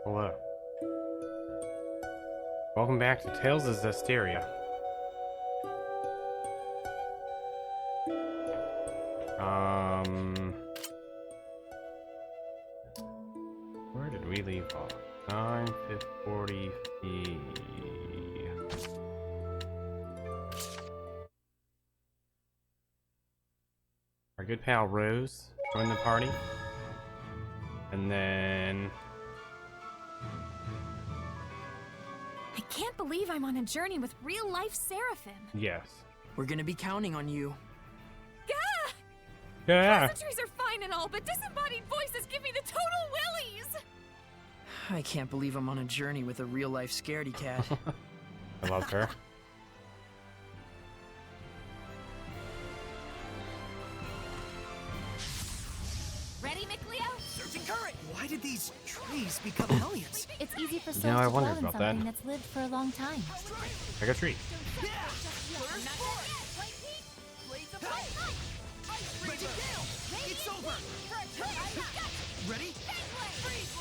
Hello. Welcome back to Tales of Zestiria. Where did we leave off? 9:40 feet. Our good pal Rose joined the party. And then... I can't believe I'm on a journey with real-life Seraphim. Yes. We're gonna be counting on you. Gah! Yeah. Pleasantries are fine and all, but disembodied voices give me the total willies! I can't believe I'm on a journey with a real-life scaredy cat. I love her. Ready, McLeo? Searching current! Why did these trees become hellions? It's easy for souls You know, I to wondered dwell in about that. something that's lived for a long time. Like a tree. It's over! Ready?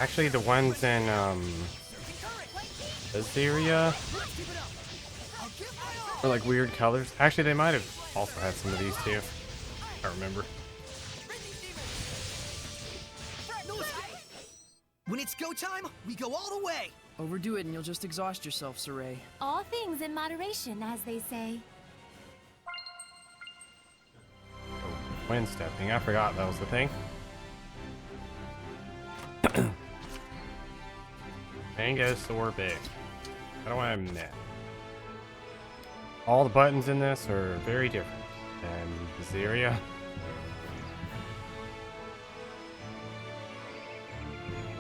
Actually, the ones in, Zestiria are like weird colors. Actually, they might have also had some of these too. I don't remember. When it's go time, we go all the way! Overdo it and you'll just exhaust yourself, Saray. All things in moderation, as they say. Wind stepping. I forgot that was the thing. Mango sorbet. How do I net? All the buttons in this are very different than Zestiria.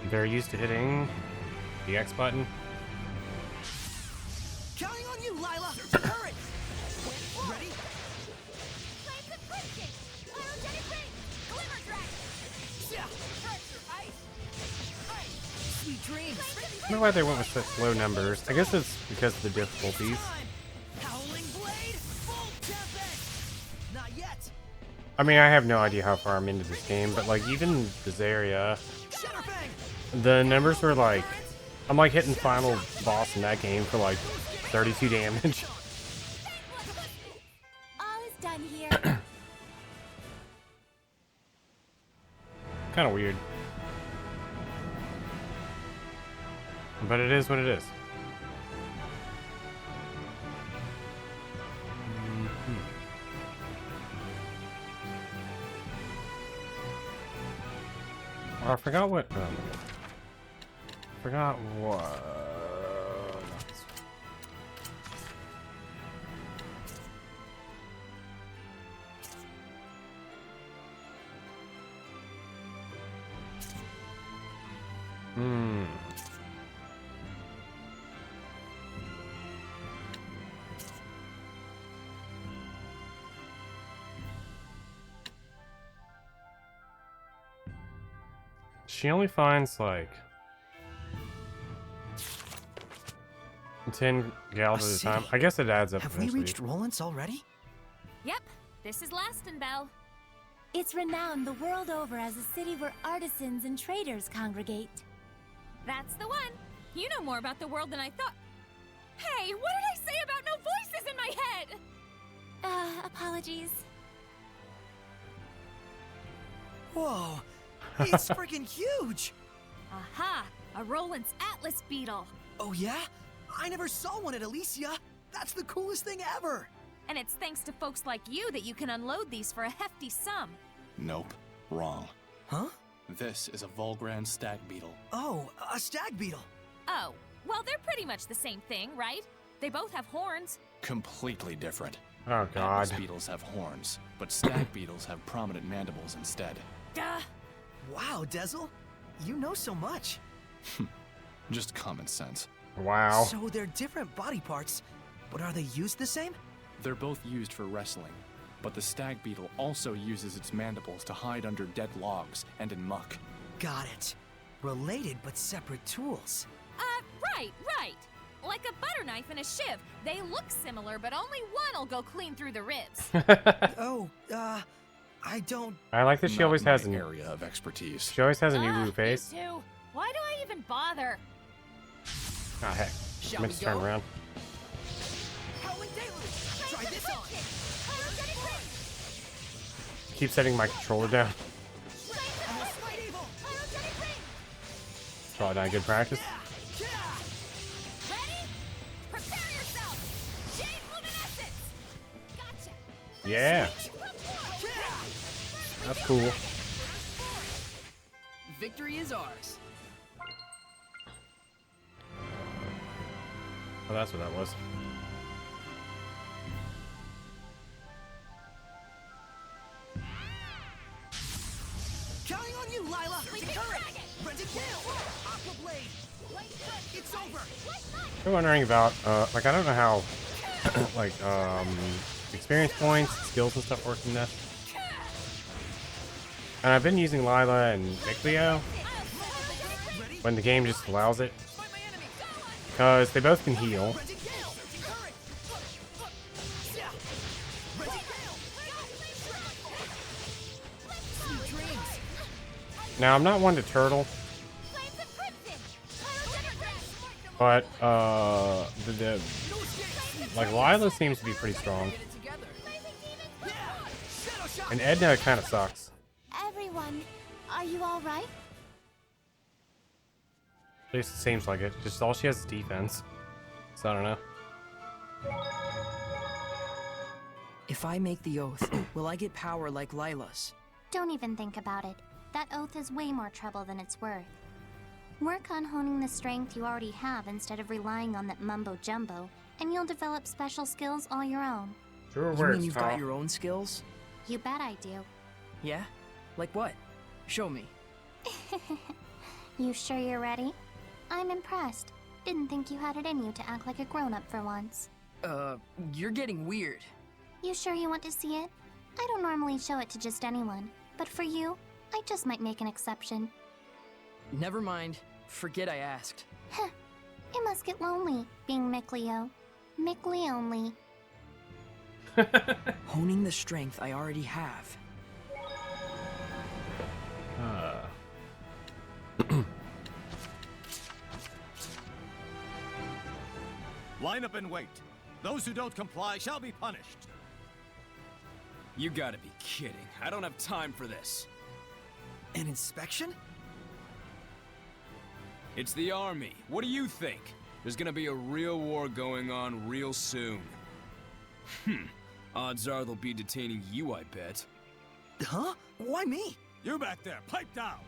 I'm very used to hitting the X button. Counting on you, Lila! Searching current! Ready? Yeah! Sweet dreams! I don't know why they went with such low numbers. I guess it's because of the difficulties. Howling blade! Full tempest! Not yet! I mean, I have no idea how far I'm into this game, but like even Zestiria, Shatterbang! the numbers were like, I'm like hitting final boss in that game for like 32 damage. All is done here. Kind of weird. But it is what it is. Oh, I forgot what. Forgot what. She only finds like 10 gals at a time. I guess it adds up Have we eventually. reached Roland's already? Yep, this is Lastenbell. It's renowned the world over as a city where artisans and traders congregate. That's the one. You know more about the world than I thought. Hey, what did I say about no voices in my head? Apologies. Whoa! It's freaking huge! Aha! A Roland's Atlas beetle. Oh yeah? I never saw one at Alicia! That's the coolest thing ever! And it's thanks to folks like you that you can unload these for a hefty sum. Nope. Wrong. Huh? This is a Volgran stag beetle. Oh, a stag beetle! Oh, well, they're pretty much the same thing, right? They both have horns. Completely different. Oh god. Atlas beetles have horns, but stag beetles have prominent mandibles instead. Duh! Wow, Dezel! You know so much! Just common sense. Wow. So they're different body parts, but are they used the same? They're both used for wrestling, but the stag beetle also uses its mandibles to hide under dead logs and in muck. Got it. Related but separate tools. Right. Like a butter knife and a shiv. They look similar, but only one'll go clean through the ribs. Oh, I don't... I like that she Not always my has a new. area of expertise. She always has a new blue Me face. too. Why do I even bother? Ah, heck. I meant to turn around. Howling Deluge! Try this on! Keep setting my controller down. Smite evil! It's probably not good practice. Ready? Prepare yourself! Jade Luminescence! Gotcha! Yeah. That's cool. Victory is ours. Oh, that's what that was. Counting on you, Lila! Rented Gale! Aqua Blade! It's over! I'm wondering about, like, I don't know how, like, experience points, skills and stuff work in this. And I've been using Lila and Micleo when the game just allows it. Because they both can heal. Rented Gale! Current! Rented Gale! Sweet dreams! Now, I'm not one to turtle, but, like, Lila seems to be pretty strong. And Edna kind of sucks. Everyone, are you all right? At least it seems like it. Just all she has is defense. So I don't know. If I make the oath, will I get power like Lila's? Don't even think about it. That oath is way more trouble than it's worth. Work on honing the strength you already have instead of relying on that mumbo-jumbo, and you'll develop special skills all your own. Sure You works, mean you've got your own skills? You bet I do. Yeah? Like what? Show me. You sure you're ready? I'm impressed. Didn't think you had it in you to act like a grown-up for once. You're getting weird. You sure you want to see it? I don't normally show it to just anyone, but for you, I just might make an exception. Never mind. Forget I asked. Heh. It must get lonely, being Micleo. Micleo only. Honing the strength I already have. Line up and wait. Those who don't comply shall be punished. You gotta be kidding. I don't have time for this. An inspection? It's the army. What do you think? There's gonna be a real war going on real soon. Odds are they'll be detaining you, I bet. Huh? Why me? You back there, pipe down!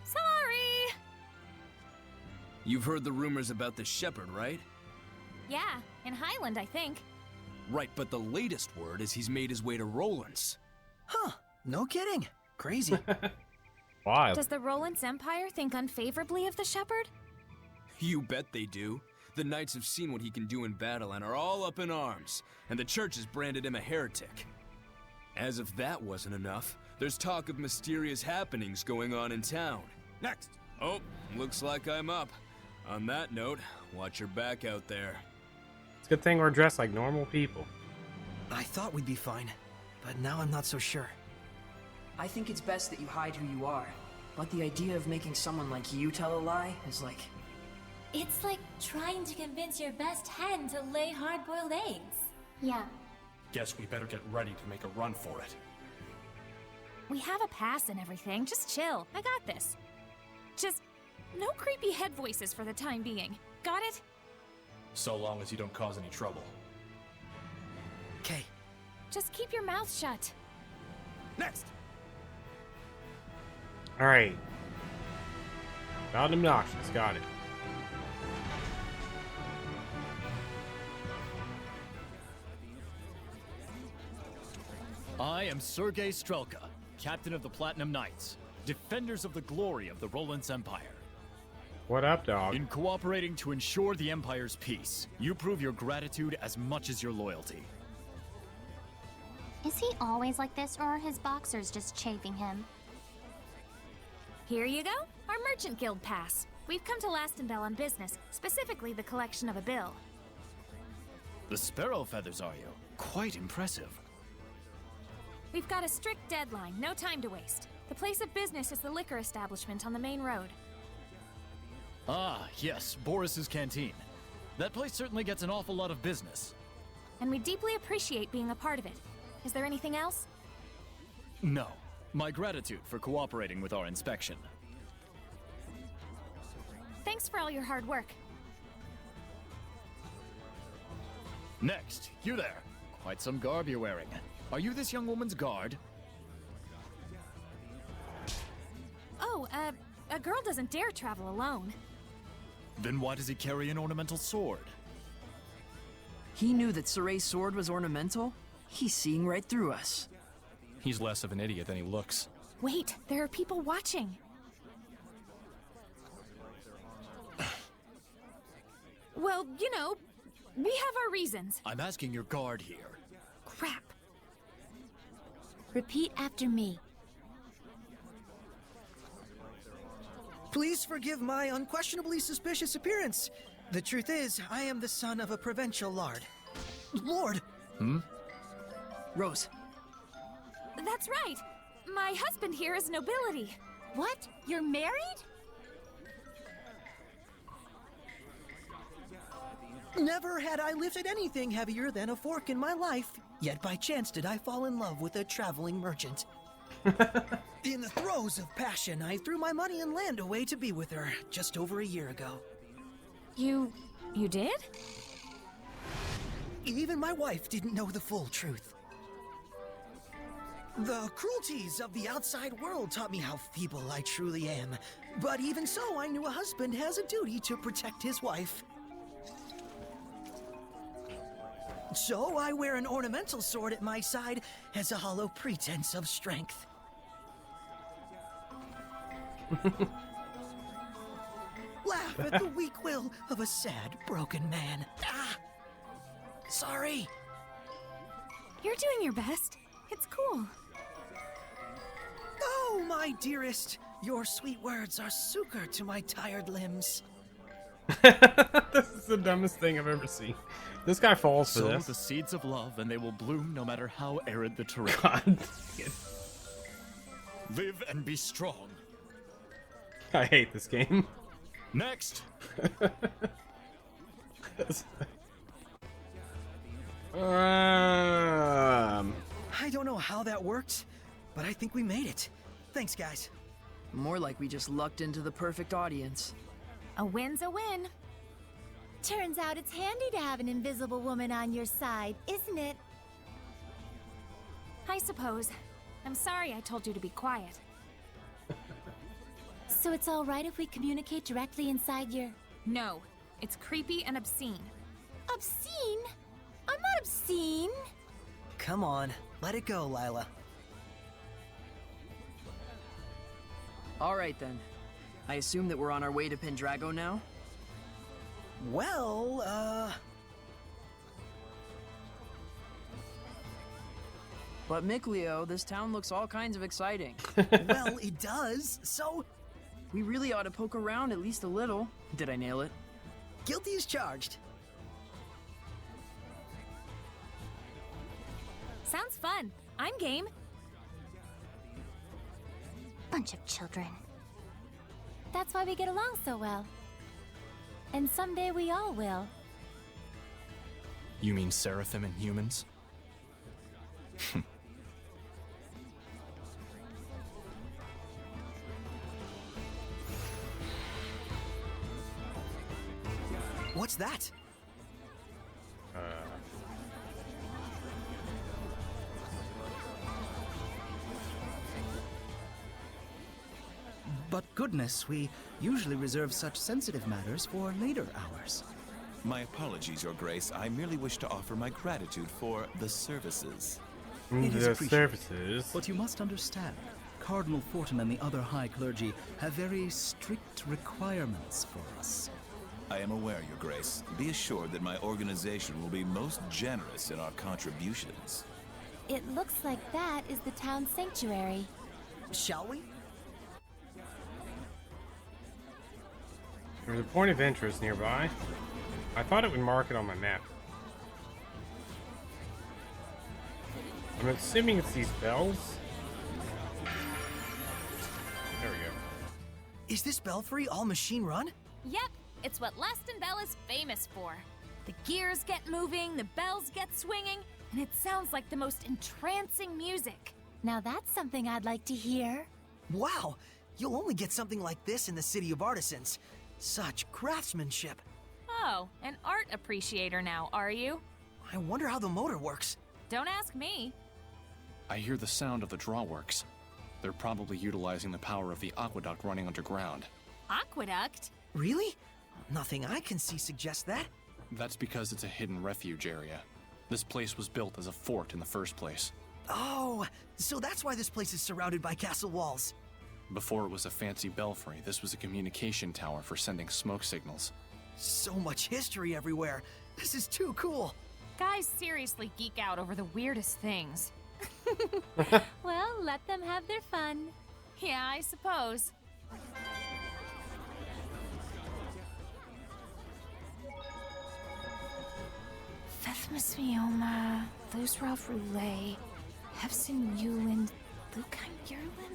Sorry! You've heard the rumors about the shepherd, right? Yeah, in Highland, I think. Right, but the latest word is he's made his way to Roland's. Huh. No kidding. Crazy. Wild. Does the Roland's Empire think unfavorably of the Shepherd? You bet they do. The knights have seen what he can do in battle and are all up in arms, and the church has branded him a heretic. As if that wasn't enough, there's talk of mysterious happenings going on in town. Next! Oh, looks like I'm up. On that note, watch your back out there. It's a good thing we're dressed like normal people. I thought we'd be fine, but now I'm not so sure. I think it's best that you hide who you are. But the idea of making someone like you tell a lie is like... It's like trying to convince your best hen to lay hard-boiled eggs. Yeah. Guess we better get ready to make a run for it. We have a pass and everything. Just chill. I got this. Just no creepy head voices for the time being. Got it? So long as you don't cause any trouble. Okay. Just keep your mouth shut. Next! Alright. Not obnoxious, got it. I am Sergei Strelka, Captain of the Platinum Knights, defenders of the glory of the Roland's Empire. What up, dog? In cooperating to ensure the Empire's peace, you prove your gratitude as much as your loyalty. Is he always like this, or are his boxers just chafing him? Here you go. Our Merchant Guild pass. We've come to Lastenbell on business, specifically the collection of a bill. The sparrow feathers, are you? Quite impressive. We've got a strict deadline, no time to waste. The place of business is the liquor establishment on the main road. Ah, yes, Boris's Canteen. That place certainly gets an awful lot of business. And we deeply appreciate being a part of it. Is there anything else? No. My gratitude for cooperating with our inspection. Thanks for all your hard work. Next, you there. Quite some garb you're wearing. Are you this young woman's guard? Oh, a girl doesn't dare travel alone. Then why does he carry an ornamental sword? He knew that Soray's sword was ornamental? He's seeing right through us. He's less of an idiot than he looks. Wait, there are people watching. Well, you know, we have our reasons. I'm asking your guard here. Crap. Repeat after me. Please forgive my unquestionably suspicious appearance. The truth is, I am the son of a provincial lord. Lord! Rose. That's right. My husband here is nobility. What? You're married? Never had I lifted anything heavier than a fork in my life, yet by chance did I fall in love with a traveling merchant. In the throes of passion, I threw my money and land away to be with her just over a year ago. You did? Even my wife didn't know the full truth. The cruelties of the outside world taught me how feeble I truly am. But even so, I knew a husband has a duty to protect his wife. So I wear an ornamental sword at my side as a hollow pretense of strength. Laugh at the weak will of a sad, broken man. Ah! Sorry. You're doing your best. It's cool. Oh, my dearest, your sweet words are succor to my tired limbs. This is the dumbest thing I've ever seen. This guy falls for Sow this. the seeds of love, and they will bloom no matter how arid the terrain. God. Live and be strong. I hate this game. Next. I don't know how that worked, but I think we made it. Thanks, guys. More like we just lucked into the perfect audience. A win's a win. Turns out it's handy to have an invisible woman on your side, isn't it? I suppose. I'm sorry I told you to be quiet. So it's all right if we communicate directly inside your... No, it's creepy and obscene. Obscene? I'm not obscene. Come on, let it go, Lila. All right then. I assume that we're on our way to Pendrago now? Well, But Mickleo, this town looks all kinds of exciting. well, it does, so We really ought to poke around at least a little. Did I nail it? guilty as charged. Sounds fun. I'm game. Bunch of children. That's why we get along so well. And someday we all will. You mean Seraphim and humans? What's that? But goodness, we usually reserve such sensitive matters for later hours. My apologies, Your Grace. I merely wish to offer my gratitude for the services. It is The appreciated. services. But you must understand, Cardinal Fortin and the other high clergy have very strict requirements for us. I am aware, Your Grace. Be assured that my organization will be most generous in our contributions. It looks like that is the town sanctuary. Shall we? There's a point of interest nearby. I thought it would mark it on my map. I'm assuming it's these bells. There we go. Is this belfry all machine run? Yep, it's what Laston Bell is famous for. The gears get moving, the bells get swinging, and it sounds like the most entrancing music. Now that's something I'd like to hear. Wow, you'll only get something like this in the City of Artisans. Such craftsmanship. Oh, an art appreciator now, are you? I wonder how the motor works. Don't ask me. I hear the sound of the drawworks. They're probably utilizing the power of the aqueduct running underground. Aqueduct? Really? Nothing I can see suggests that. That's because it's a hidden refuge area. This place was built as a fort in the first place. Oh, so that's why this place is surrounded by castle walls. Before it was a fancy belfry, this was a communication tower for sending smoke signals. So much history everywhere. This is too cool. Guys seriously geek out over the weirdest things. Well, let them have their fun. Yeah, I suppose. Fethmas Mioma, Luzrov Roulette, Hefsin Yuland, Lukai Yerlin?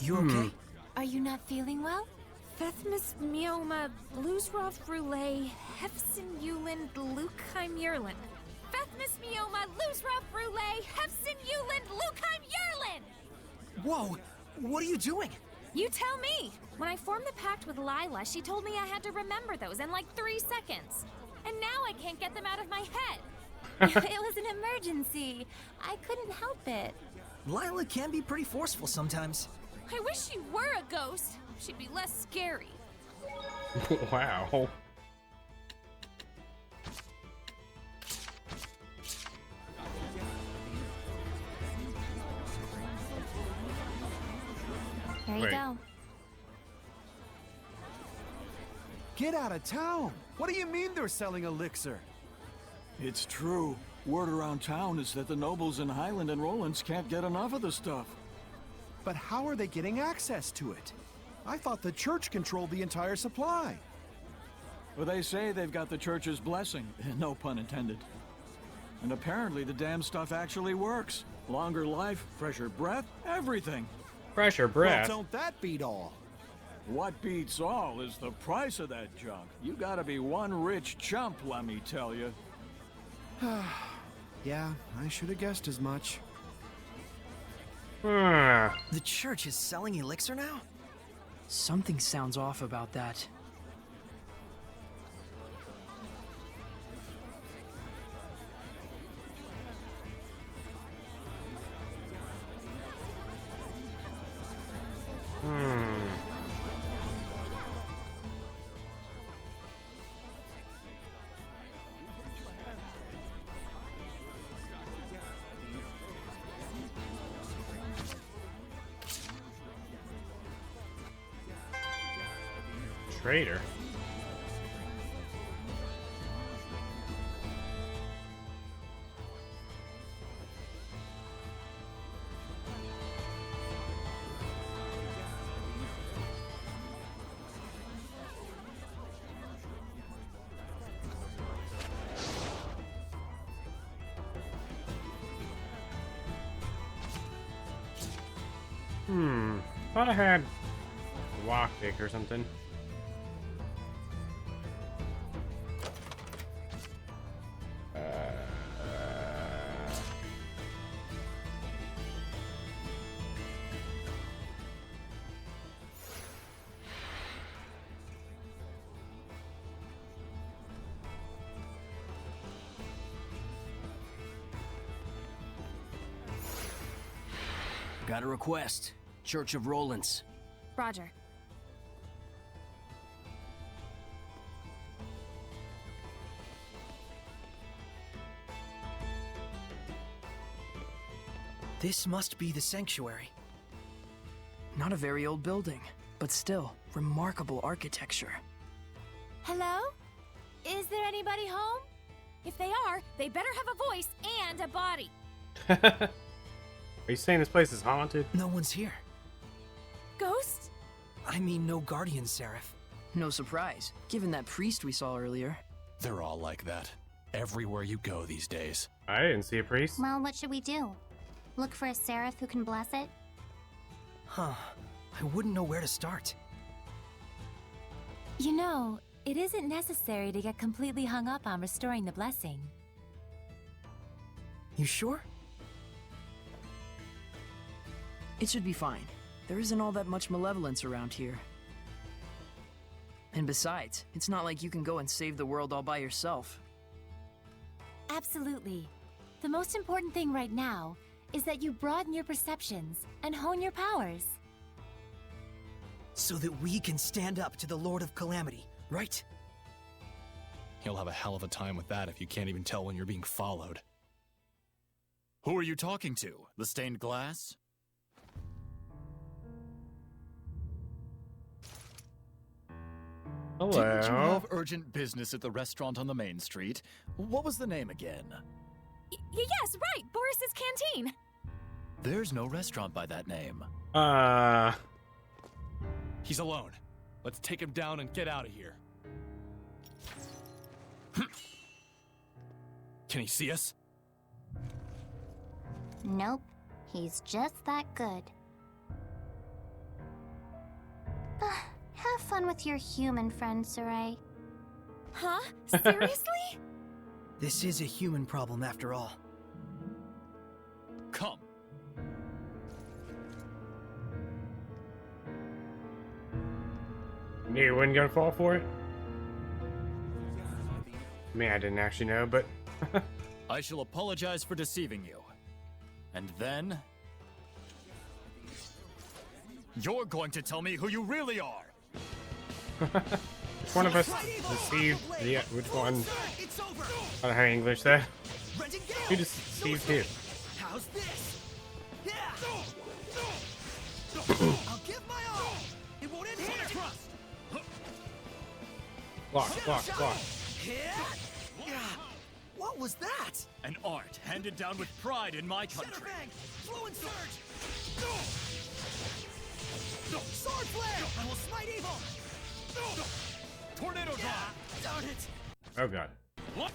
You okay? Are you not feeling well? Fethmas Mioma, Luzrov Roulette, Hefsin Yuland, Lukai Yerlin. Fethmas Mioma, Luzrov Roulette, Hefsin Yuland, Lukai Yerlin! Whoa, what are you doing? You tell me! When I formed the pact with Lila, she told me I had to remember those in like 3 seconds. And now I can't get them out of my head. It was an emergency. I couldn't help it. Lila can be pretty forceful sometimes. I wish she were a ghost. She'd be less scary. Wow. Here you Wait. go. Get out of town! What do you mean they're selling elixir? It's true. Word around town is that the nobles in Highland and Roland's can't get enough of the stuff. But how are they getting access to it? I thought the church controlled the entire supply. Well, they say they've got the church's blessing, no pun intended. And apparently the damn stuff actually works. Longer life, fresher breath, everything. Fresher breath. Well, don't that beat all? What beats all is the price of that junk. You gotta be one rich chump, let me tell you. Yeah, I should have guessed as much. The church is selling elixir now? Something sounds off about that. Traitor. Thought I had a lockpick or something. Got a request. Church of Roland's. Roger. This must be the sanctuary. Not a very old building, but still, remarkable architecture. Hello? Is there anybody home? If they are, they better have a voice and a body. Are you saying this place is haunted? No one's here. Ghosts? I mean, no guardian seraph. No surprise, given that priest we saw earlier. They're all like that. Everywhere you go these days. I didn't see a priest. Well, what should we do? Look for a seraph who can bless it? Huh. I wouldn't know where to start. You know, it isn't necessary to get completely hung up on restoring the blessing. You sure? It should be fine. There isn't all that much malevolence around here. And besides, it's not like you can go and save the world all by yourself. Absolutely. The most important thing right now is that you broaden your perceptions and hone your powers. So that we can stand up to the Lord of Calamity, right? He'll have a hell of a time with that if you can't even tell when you're being followed. Who are you talking to? The stained glass? Hello. Didn't you have urgent business at the restaurant on the main street? What was the name again? Yes, right! Boris's Canteen! There's no restaurant by that name. He's alone. Let's take him down and get out of here. Can he see us? Nope. He's just that good. Have fun with your human friend, Sarai. Huh? Seriously? This is a human problem after all. Come. Knew you wasn't gonna fall for it? I mean, I didn't actually know, but... I shall apologize for deceiving you. And then... you're going to tell me who you really are! Which one of us deceived the... which one? I don't have English there. Who deceived who? How's this? Yeah. I'll give my all. It won't end here. Block, block, block. What was that? An art handed down with pride in my country. Seraphim, flow and surge. Sword flare. I will smite evil. Tornado drive. Darn it. Oh god. What?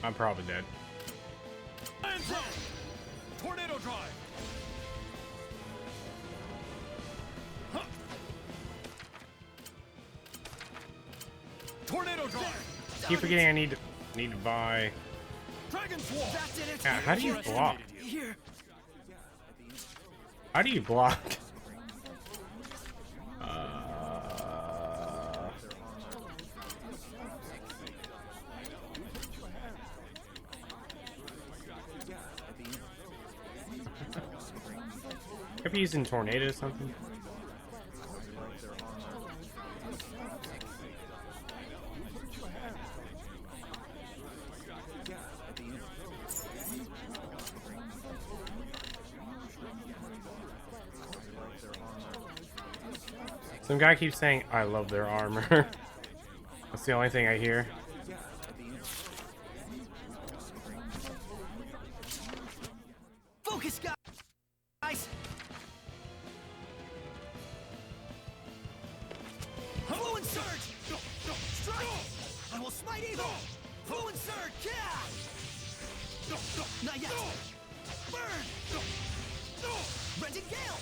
I'm probably dead. Tornado drive. Huh. Tornado drive. Keep forgetting I need to buy. Dragon's Wall. How do you block? Here. How do you block? Could be using tornado or something. Some guy keeps saying, I love their armor. That's the only thing I hear. Focus, guys. Flow and surge. Strike. I will smite evil. Flow and surge. Yeah. Not yet. Burn. Renting gale.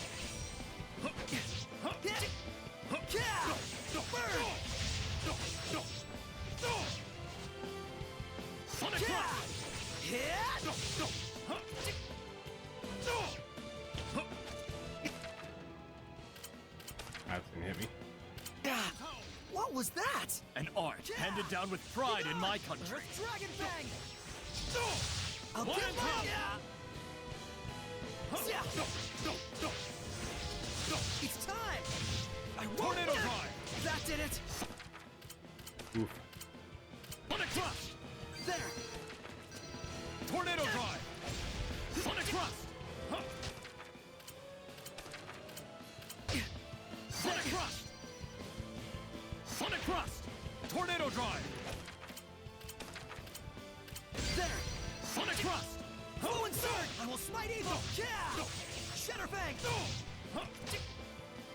That's gonna hit me. What was that? An art handed down with pride in my country. Dragon Fang. I'll One get my... It's time. I won't Tornado let- drive. That did it. Oof. Sonic thrust. There. Tornado drive. Sonic thrust. Huh. Sonic thrust. Sonic thrust. Tornado drive. There. Sonic thrust. Flow and surge. I will smite evil. Yeah. Shatterfang.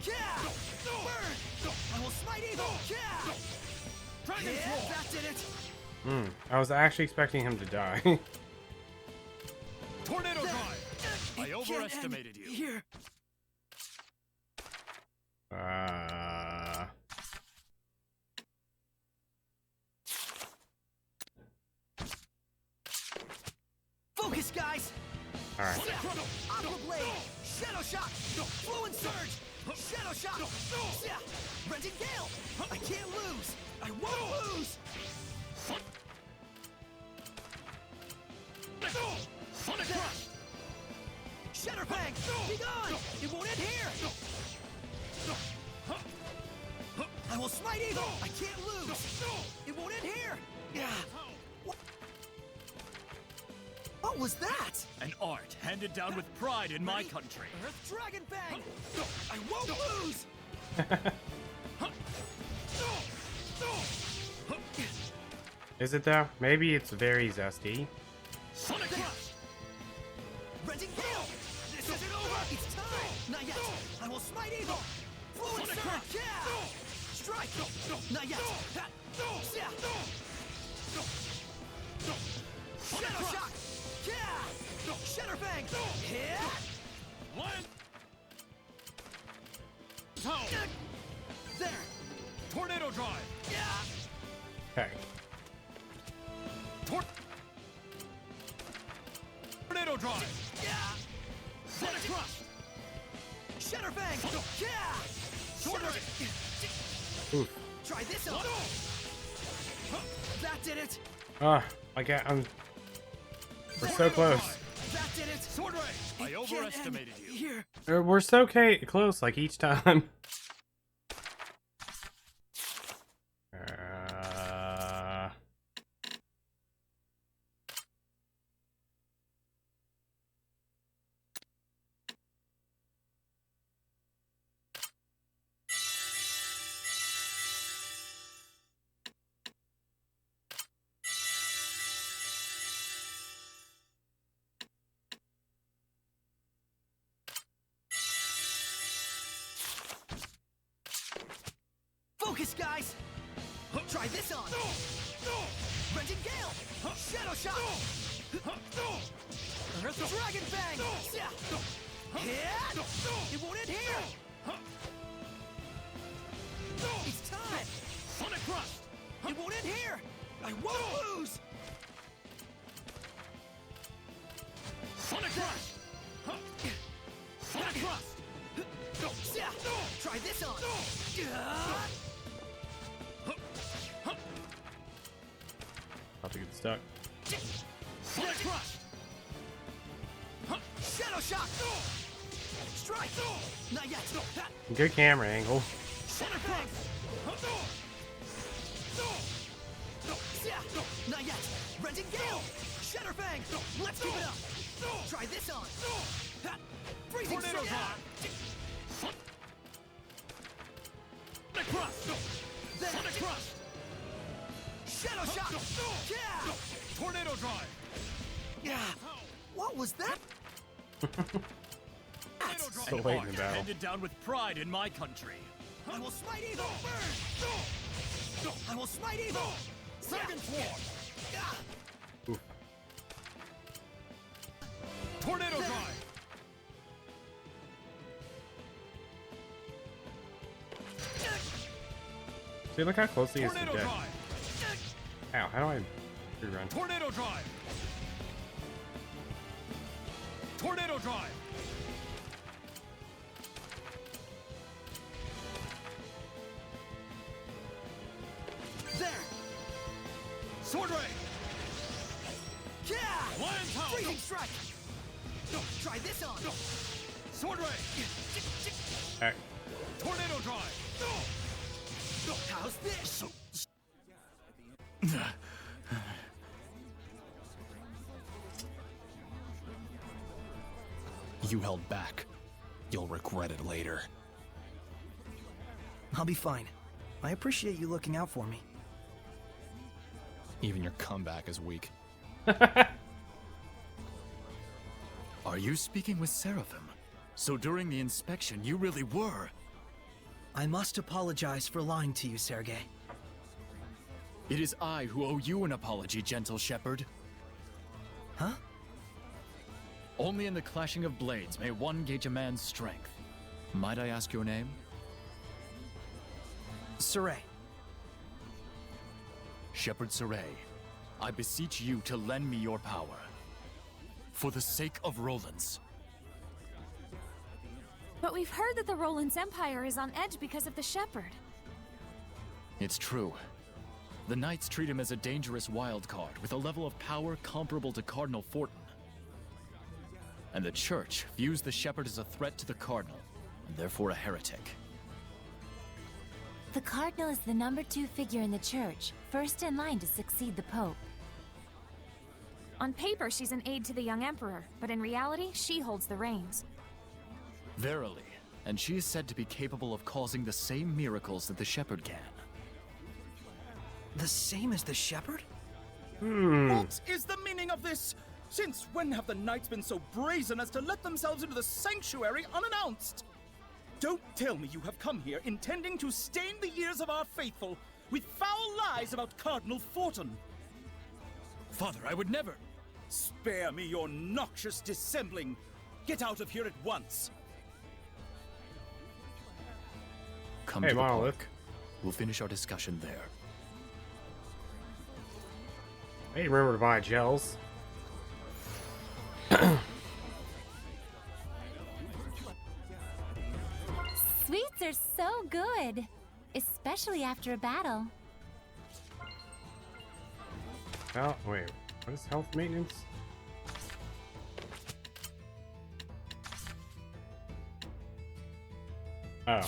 Yeah. Burn. I will smite evil. Yeah. Dragon's Wall. That did it. I was actually expecting him to die. Tornado drive! I overestimated you. Here. Focus, guys! Alright. Aqua Blade! Shadow Shock! Fluent Surge! Shadow Shock! Renting Gale! I can't lose! I won't lose! Sonic Rush! Shatterfang! Be gone! It won't end here! I will smite evil! I can't lose! It won't end here! What was that? An art handed down with pride in my country. Earth Dragon Fang! I won't lose! Is it though? Maybe it's very zesty. Sonic Rush! Renting Gale! This isn't over! It's time! Not yet! I will smite evil! Fluent Surge! Strike! Not yet! Shadow Shock! Shatterfang! One! There! Tornado drive! Okay. Tornado drive! Sonic Rush! Shatterfang! Sword Race! Oof. Try this on! That did it! We're so close. That did it! Sword Race! I overestimated you. Here! We're so close, like each time. Focus, guys! Try this on! Renting Gale! Shadow Shock! Earth Dragon Fang! It won't end here! It's time! Sonic Rush! It won't end here! I won't lose! Sonic Rush! Sonic Rush! Try this on! About to get stuck. Sonic Rush! Shadow Shock! Strike! Not yet! Good camera angle. Shatterfang! Not yet! Renting Gale! Shatterfang! Let's keep it up! Try this on! Freezing Tornado Surge! drive! Sonic Rush! Sonic Rush! Shadow Shock! Tornado drive! What was that? Still waiting in battle. Handed down with pride in my country. I will smite evil! Burn! I will smite evil! Second Swarm! Oof. Tornado drive! See, look how close he is to Tornado death. drive! Ow, how do I rerun? Tornado drive! Tornado drive! There! Sword Ray! Lion Power! Freezing Strike! Try this on! Sword Ray! Alright. Tornado drive! How's this? You held back. You'll regret it later. I'll be fine. I appreciate you looking out for me. Even your comeback is weak. Are you speaking with Seraphim? So during the inspection, you really were. I must apologize for lying to you, Sergei. It is I who owe you an apology, gentle shepherd. Huh? Only in the clashing of blades may one gauge a man's strength. Might I ask your name? Saray. Shepherd Saray, I beseech you to lend me your power. For the sake of Roland's. But we've heard that the Roland's empire is on edge because of the Shepherd. It's true. The Knights treat him as a dangerous wild card with a level of power comparable to Cardinal Fortin. And the Church views the Shepherd as a threat to the Cardinal, and therefore a heretic. The Cardinal is the number 2 figure in the Church, first in line to succeed the Pope. On paper, she's an aide to the young Emperor, but in reality, she holds the reins. Verily, and she is said to be capable of causing the same miracles that the Shepherd can. The same as the Shepherd? What is the meaning of this? Since when have the Knights been so brazen as to let themselves into the sanctuary unannounced? Don't tell me you have come here intending to stain the ears of our faithful with foul lies about Cardinal Fortin. Father, I would never... Spare me your noxious dissembling. Get out of here at once. Come Hey, to the Monolith. park. We'll finish our discussion there. Hey, remember to buy gels. Sweets are so good, especially after a battle. Oh, wait. What is health maintenance? Oh.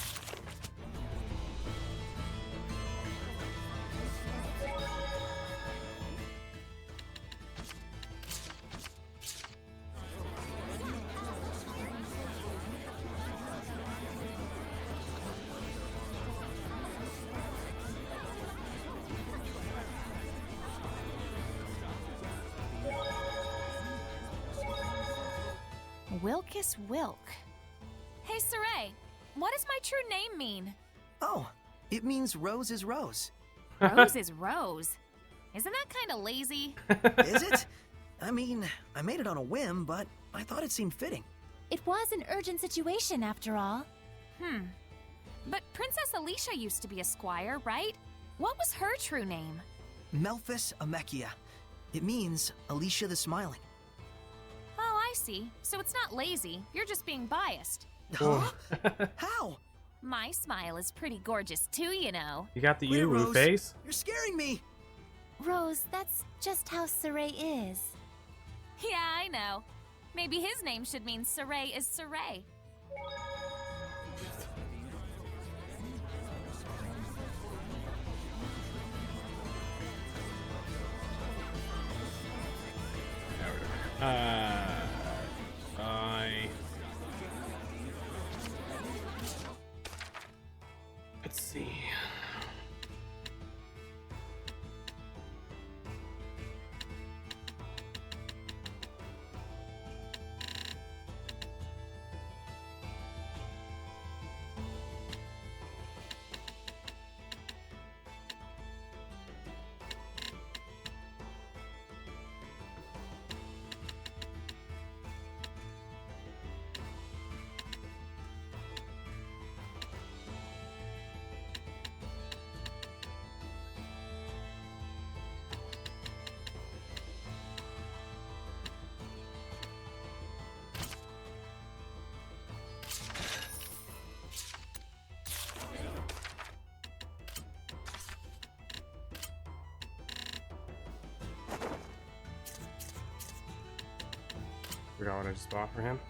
Wilkus Wilk. Hey, Saray, what does my true name mean? Oh, it means Rose is Rose. Rose is Rose. Isn't that kind of lazy? Is it? I mean, I made it on a whim, but I thought it seemed fitting. It was an urgent situation, after all. But Princess Alicia used to be a squire, right? What was her true name? Melphis Amechia. It means Alicia the Smiling. Oh, I see. So it's not lazy. You're just being biased. Huh? How? My smile is pretty gorgeous too, you know. You got the Wait, Uru Rose, face? You're scaring me. Rose, that's just how Saray is. Yeah, I know. Maybe his name should mean Saray is Saray. Let's see. Forgot what I just bought for him.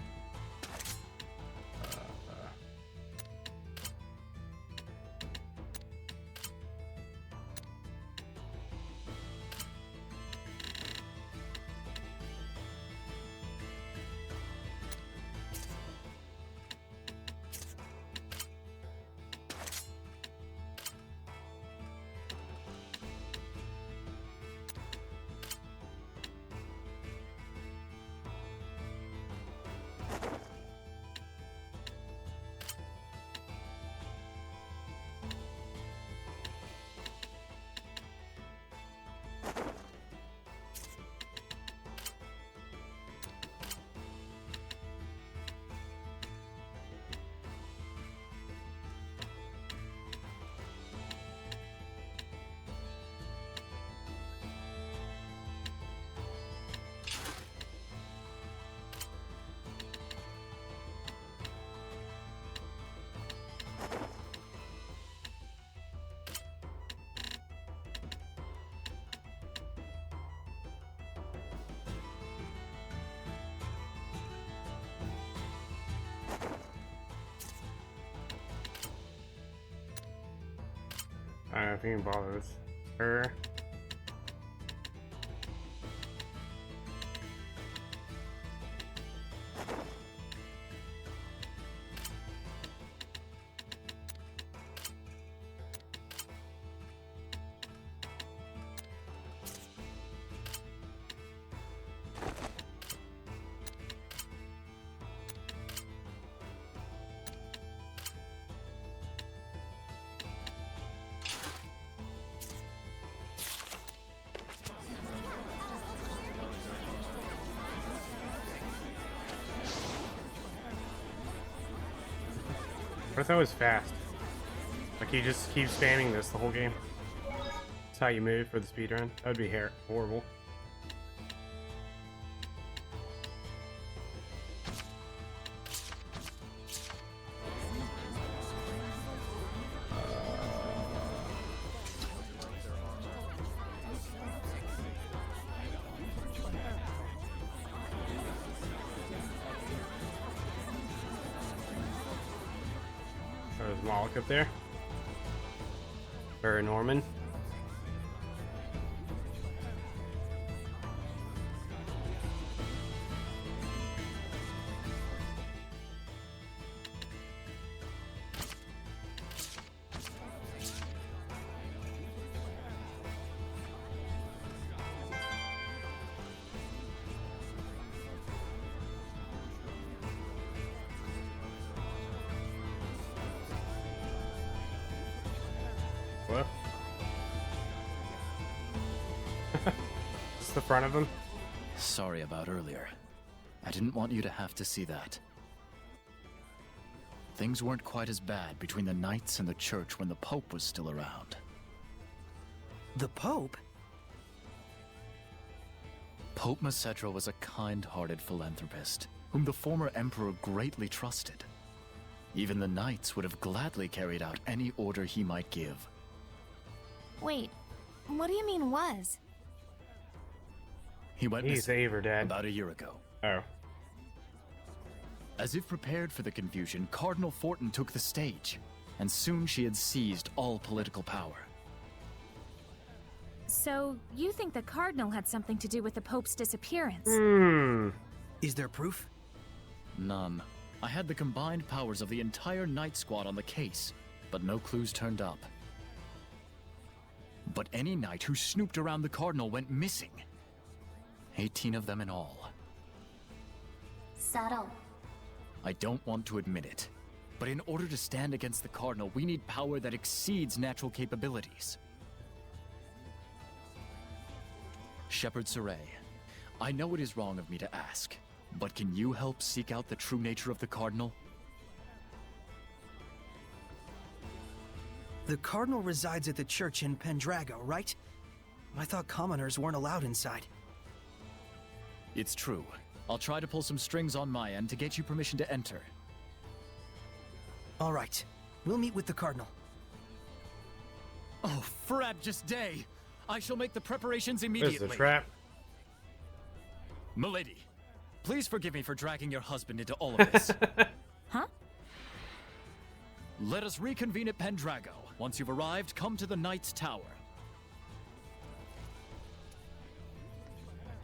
if he even bothers her. What if that was fast? Like you just keep spamming this the whole game. That's how you move for the speedrun. That would be horrible. There's Moloch up there. Or Norman. What? It's the front of him. Sorry about earlier. I didn't want you to have to see that. Things weren't quite as bad between the Knights and the Church when the Pope was still around. The Pope? Pope Macedra was a kind-hearted philanthropist, whom the former Emperor greatly trusted. Even the Knights would have gladly carried out any order he might give. Wait, what do you mean was? He went He's missing Dad. about a year ago. Oh. As if prepared for the confusion, Cardinal Fortin took the stage, and soon she had seized all political power. So, you think the Cardinal had something to do with the Pope's disappearance? Is there proof? None. I had the combined powers of the entire Knight Squad on the case, but no clues turned up. But any knight who snooped around the Cardinal went missing. 18 of them in all. Subtle. I don't want to admit it, but in order to stand against the Cardinal, we need power that exceeds natural capabilities. Shepherd Saray, I know it is wrong of me to ask, but can you help seek out the true nature of the Cardinal? The Cardinal resides at the church in Pendrago, right? I thought commoners weren't allowed inside. It's true. I'll try to pull some strings on my end to get you permission to enter. All right. We'll meet with the Cardinal. Oh, Frabjous day! I shall make the preparations immediately. This is a trap. Milady, please forgive me for dragging your husband into all of this. Huh? Let us reconvene at Pendrago. Once you've arrived, come to the Knight's Tower.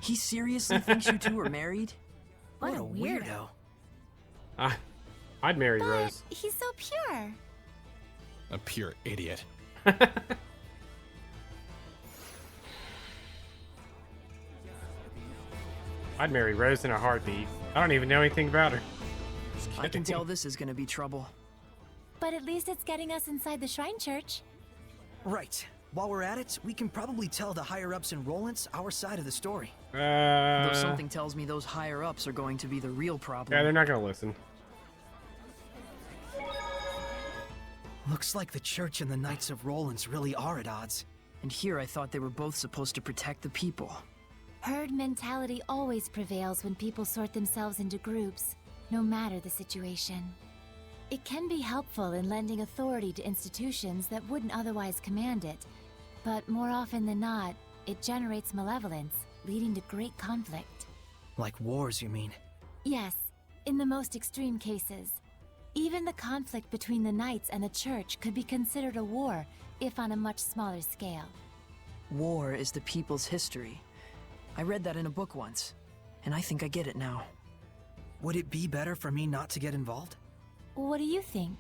He seriously thinks you two are married? What a weirdo. I'd marry But Rose. he's so pure. A pure idiot. I'd marry Rose in a heartbeat. I don't even know anything about her. I can tell this is gonna be trouble. But at least it's getting us inside the Shrine Church. Right. While we're at it, we can probably tell the higher-ups in Roland our side of the story. Though something tells me those higher-ups are going to be the real problem. Yeah, they're not gonna listen. Looks like the church and the Knights of Roland's really are at odds. And here I thought they were both supposed to protect the people. Herd mentality always prevails when people sort themselves into groups, no matter the situation. It can be helpful in lending authority to institutions that wouldn't otherwise command it, but more often than not, it generates malevolence, leading to great conflict. Like wars, you mean? Yes, in the most extreme cases. Even the conflict between the knights and the church could be considered a war, if on a much smaller scale. War is the people's history. I read that in a book once, and I think I get it now. Would it be better for me not to get involved? What do you think?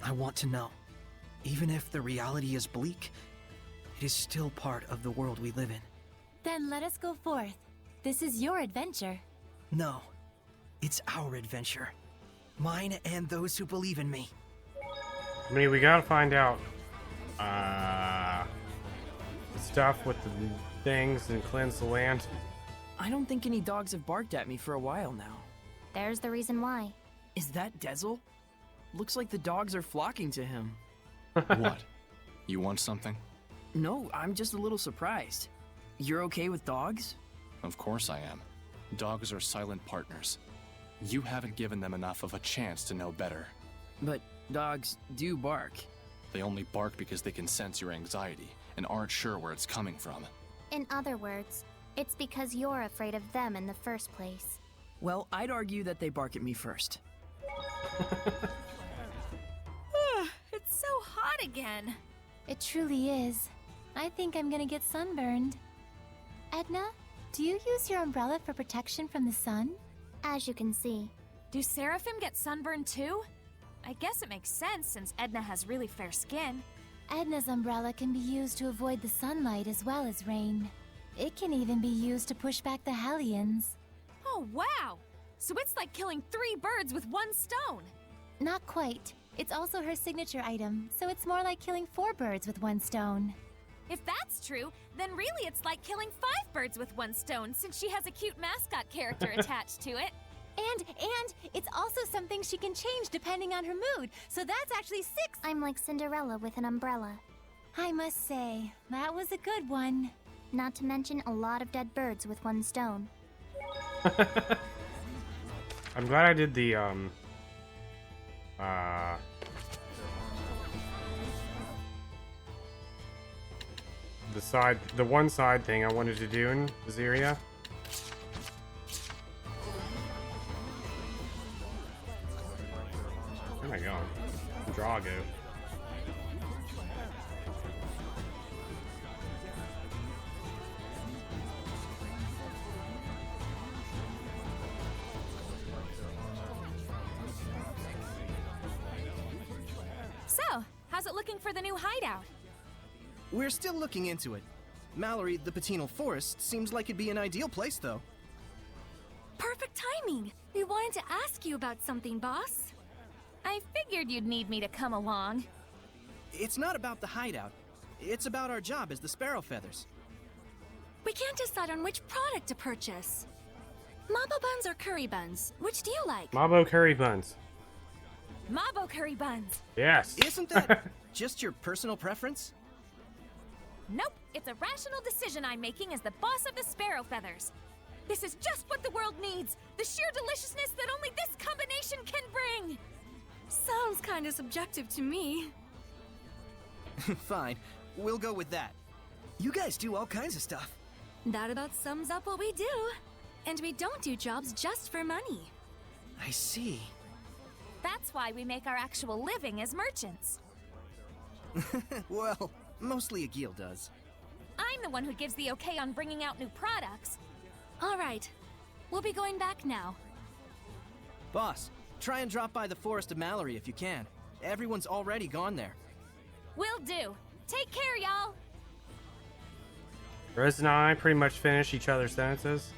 I want to know. Even if the reality is bleak, it is still part of the world we live in. Then let us go forth. This is your adventure. No, it's our adventure. Mine and those who believe in me. I mean, we gotta find out stuff with the things and cleanse the land. I don't think any dogs have barked at me for a while now. There's the reason why. Is that Dezel? Looks like the dogs are flocking to him. What? You want something? No, I'm just a little surprised. You're okay with dogs? Of course I am. Dogs are silent partners. You haven't given them enough of a chance to know better. But dogs do bark. They only bark because they can sense your anxiety and aren't sure where it's coming from. In other words, it's because you're afraid of them in the first place. Well, I'd argue that they bark at me first. It's so hot again. It truly is. I think I'm gonna get sunburned. Edna, do you use your umbrella for protection from the sun? As you can see. Do Seraphim get sunburned too? I guess it makes sense since Edna has really fair skin. Edna's umbrella can be used to avoid the sunlight as well as rain. It can even be used to push back the Hellions. Oh, wow! So it's like killing 3 birds with 1 stone! Not quite. It's also her signature item, so it's more like killing 4 birds with 1 stone. If that's true, then really it's like killing 5 birds with 1 stone since she has a cute mascot character attached to it. And it's also something she can change depending on her mood, so that's actually 6. I'm like Cinderella with an umbrella. I must say, that was a good one. Not to mention a lot of dead birds with 1 stone. I'm glad I did the the one side thing I wanted to do in Zestiria. Where am I going? Drago. So, how's it looking for the new hideout? We're still looking into it. Mallory, the Patinal Forest, seems like it'd be an ideal place, though. Perfect timing! We wanted to ask you about something, boss. I figured you'd need me to come along. It's not about the hideout. It's about our job as the Sparrow Feathers. We can't decide on which product to purchase. Mabo buns or curry buns? Which do you like? Mabo curry buns. Mabo curry buns. Yes. Isn't that just your personal preference? Nope, it's a rational decision I'm making as the boss of the Sparrow Feathers. This is just what the world needs, the sheer deliciousness that only this combination can bring. Sounds kind of subjective to me. Fine, we'll go with that. You guys do all kinds of stuff. That about sums up what we do. And we don't do jobs just for money. I see. That's why we make our actual living as merchants. Well, mostly Agil does. I'm the one who gives the okay on bringing out new products. All right, we'll be going back now. Boss, try and drop by the Forest of Mallory if you can. Everyone's already gone there. Will do. Take care, y'all. Rose and I pretty much finish each other's sentences.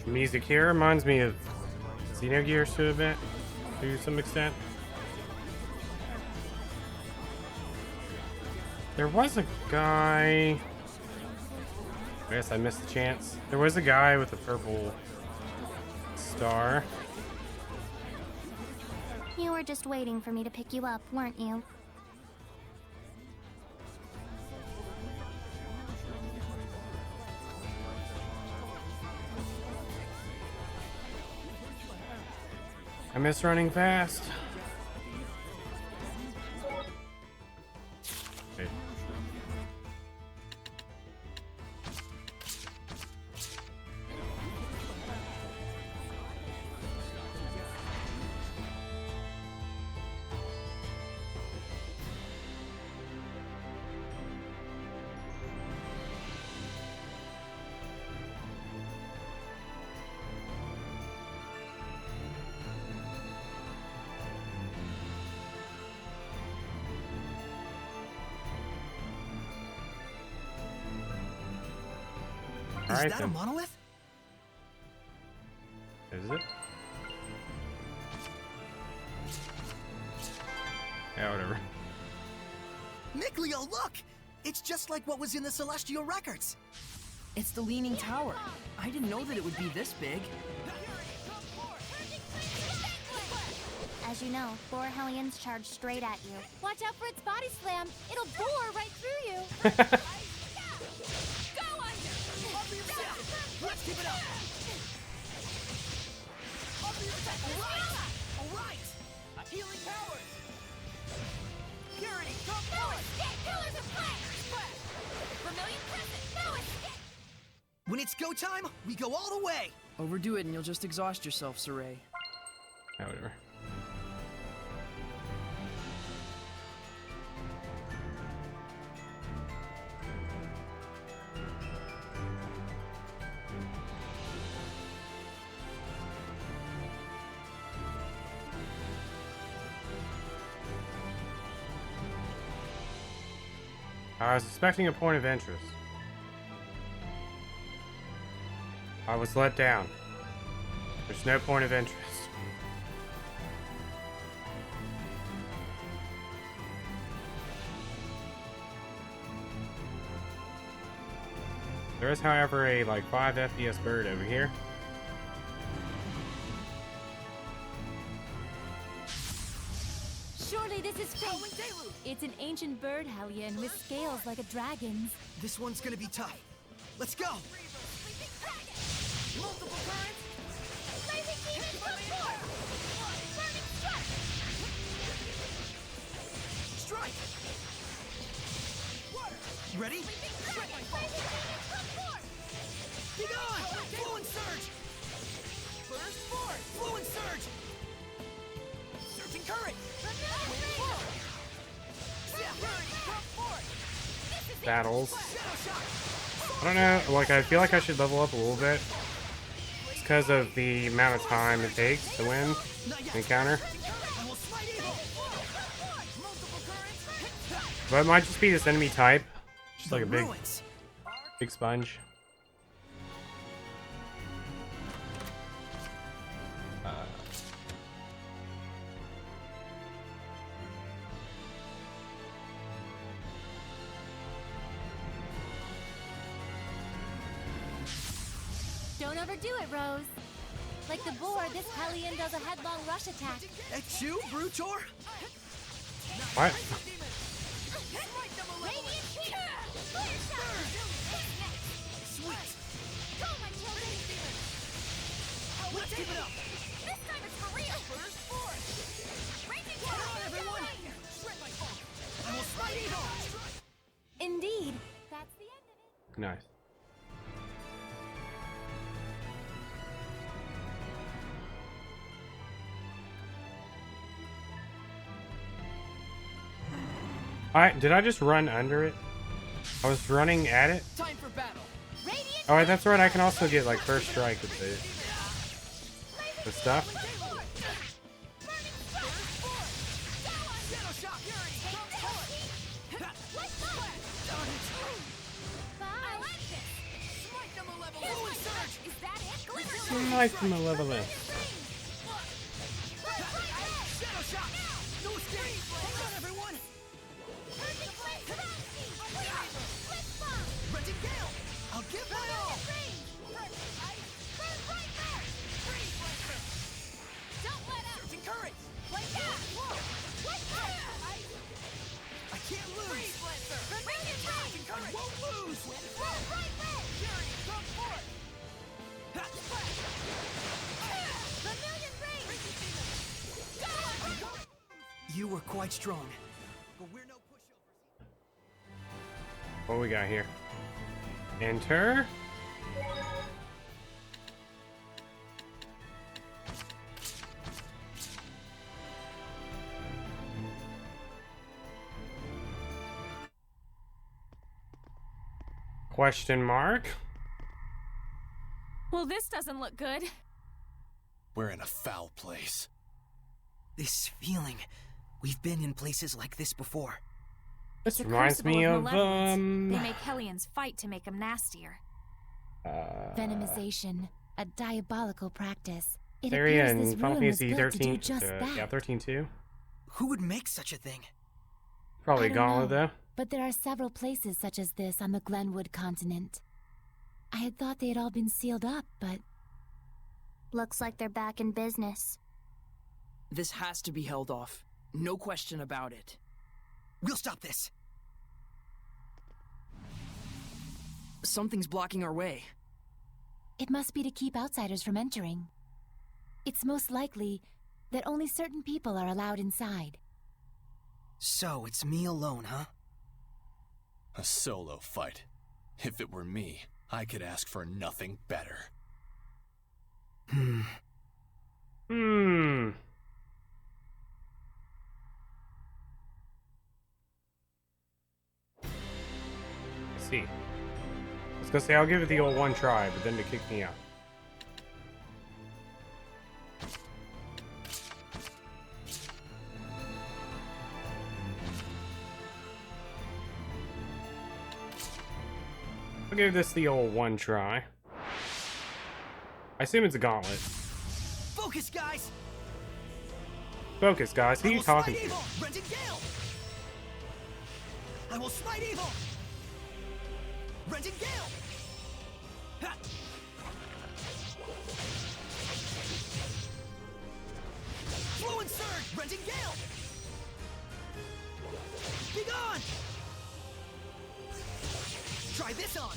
Music here reminds me of Xenogears to some extent. There was a guy. I guess I missed the chance. There was a guy with a purple star. You were just waiting for me to pick you up, weren't you? I miss running fast. Okay. Is that a monolith? Is it? Yeah, whatever. Mikleo, look! It's just like what was in the Celestial records. It's the Leaning Tower. I didn't know that it would be this big. As you know, 4 Hellions charge straight at you. Watch out for its body slam. It'll bore right through you. Go under. Let's keep it up. All right. Healing powers. Purity, come forward. Pillars of flame. Vermilion crescent. No escape. When it's go time, we go all the way. Overdo it and you'll just exhaust yourself, Saray. Yeah, whatever. I was expecting a point of interest. I was let down. There's no point of interest. There is, however, a like 5 FPS bird over here. Surely this is fate. It's an ancient bird hellion with scales like a dragon's. This one's gonna be tough. Let's go. Multiple currents. Blazing demon plus 4. Burning strike. Strike. You ready? Be gone! Fluent surge! Burst force. Fluent surge! Surging current. Battles. I don't know, like I feel like I should level up a little bit. It's because of the amount of time it takes to win an encounter. But it might just be this enemy type. Just like a big sponge. Don't overdo it, Rose. Like the boar, this hellion does a headlong rush attack. At you, Brutor? What? Radiant heat! Fire shot! Sweet! Go, my children! Let's keep it up! This time it's for real! Burst force! Raging Come on, everyone! I will smite evil! Indeed. That's the end of it. Nice. Did I just run under it? I was running at it? Time for battle. Oh, that's right, I can also get like first strike with the stuff. I like this. Smite them a level. Is that it? Glimmer Nice malevolence. I'll give my all! Don't let up! Searching courage! Like that! I can't lose! Bring it back! I won't lose! Right way! Fury, come forth! Vermilion Ring! You were quite strong, but we're no pushovers. What we got here? Enter. Question mark? Well, this doesn't look good. We're in a foul place. This feeling. We've been in places like this before. This It's a reminds me crucible of malevolence. They make Hellions fight to make them nastier. Venomization, a diabolical practice. It Zestiria appears this in Final ruin was Fantasy built to do 13. just that. Yeah, 13-2. Who would make such a thing? Probably I don't Gauntlet know, though. But there are several places such as this on the Glenwood continent. I had thought they had all been sealed up, but Looks like they're back in business. This has to be held off. No question about it. We'll stop this. Something's blocking our way. it must be to keep outsiders from entering. It's most likely that only certain people are allowed inside. So, it's me alone, huh? A solo fight. If it were me, I could ask for nothing better. Hmm. Let's see. I was gonna say I'll give it the old one try, but then to kick me out. I'll give this the old one try. I assume it's a gauntlet. Focus, guys! Focus, guys. Who are you talking to? Evil, Rented Gale! I will smite evil! Rented Gale! Ha! Fluent Surge! Rented Gale! Be gone! Try this on!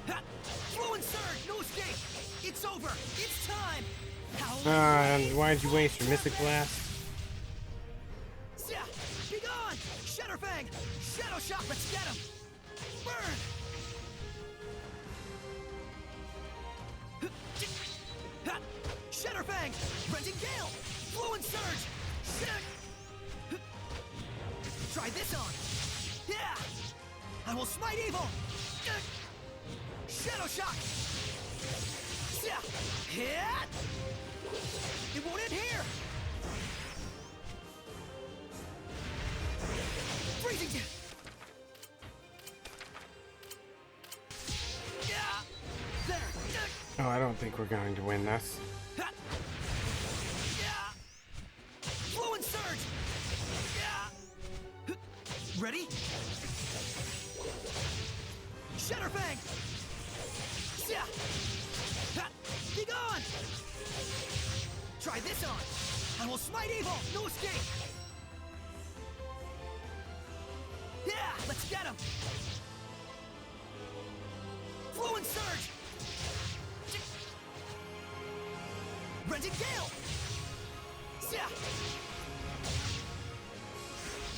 Ha! Fluent Surge! No escape! It's over! It's time! Why'd you waste your Mystic Blast? Be gone! Shadowfang! Shadow Shock! Let's get him! Burn! Shadowfang! Renting Gale! Fluent Surge! Try this on! Yeah! I will smite evil! Shadow Shock! Yeah! It won't end here! Freezing! Yeah! There! Oh, I don't think we're going to win this. Yeah! Fluent Surge! Yeah! Ready? Shadowfang! Yeah! Be gone! Try this on! I will smite evil! No escape! Yeah! Let's get him! Fluent Surge! Rented Gale! Yeah!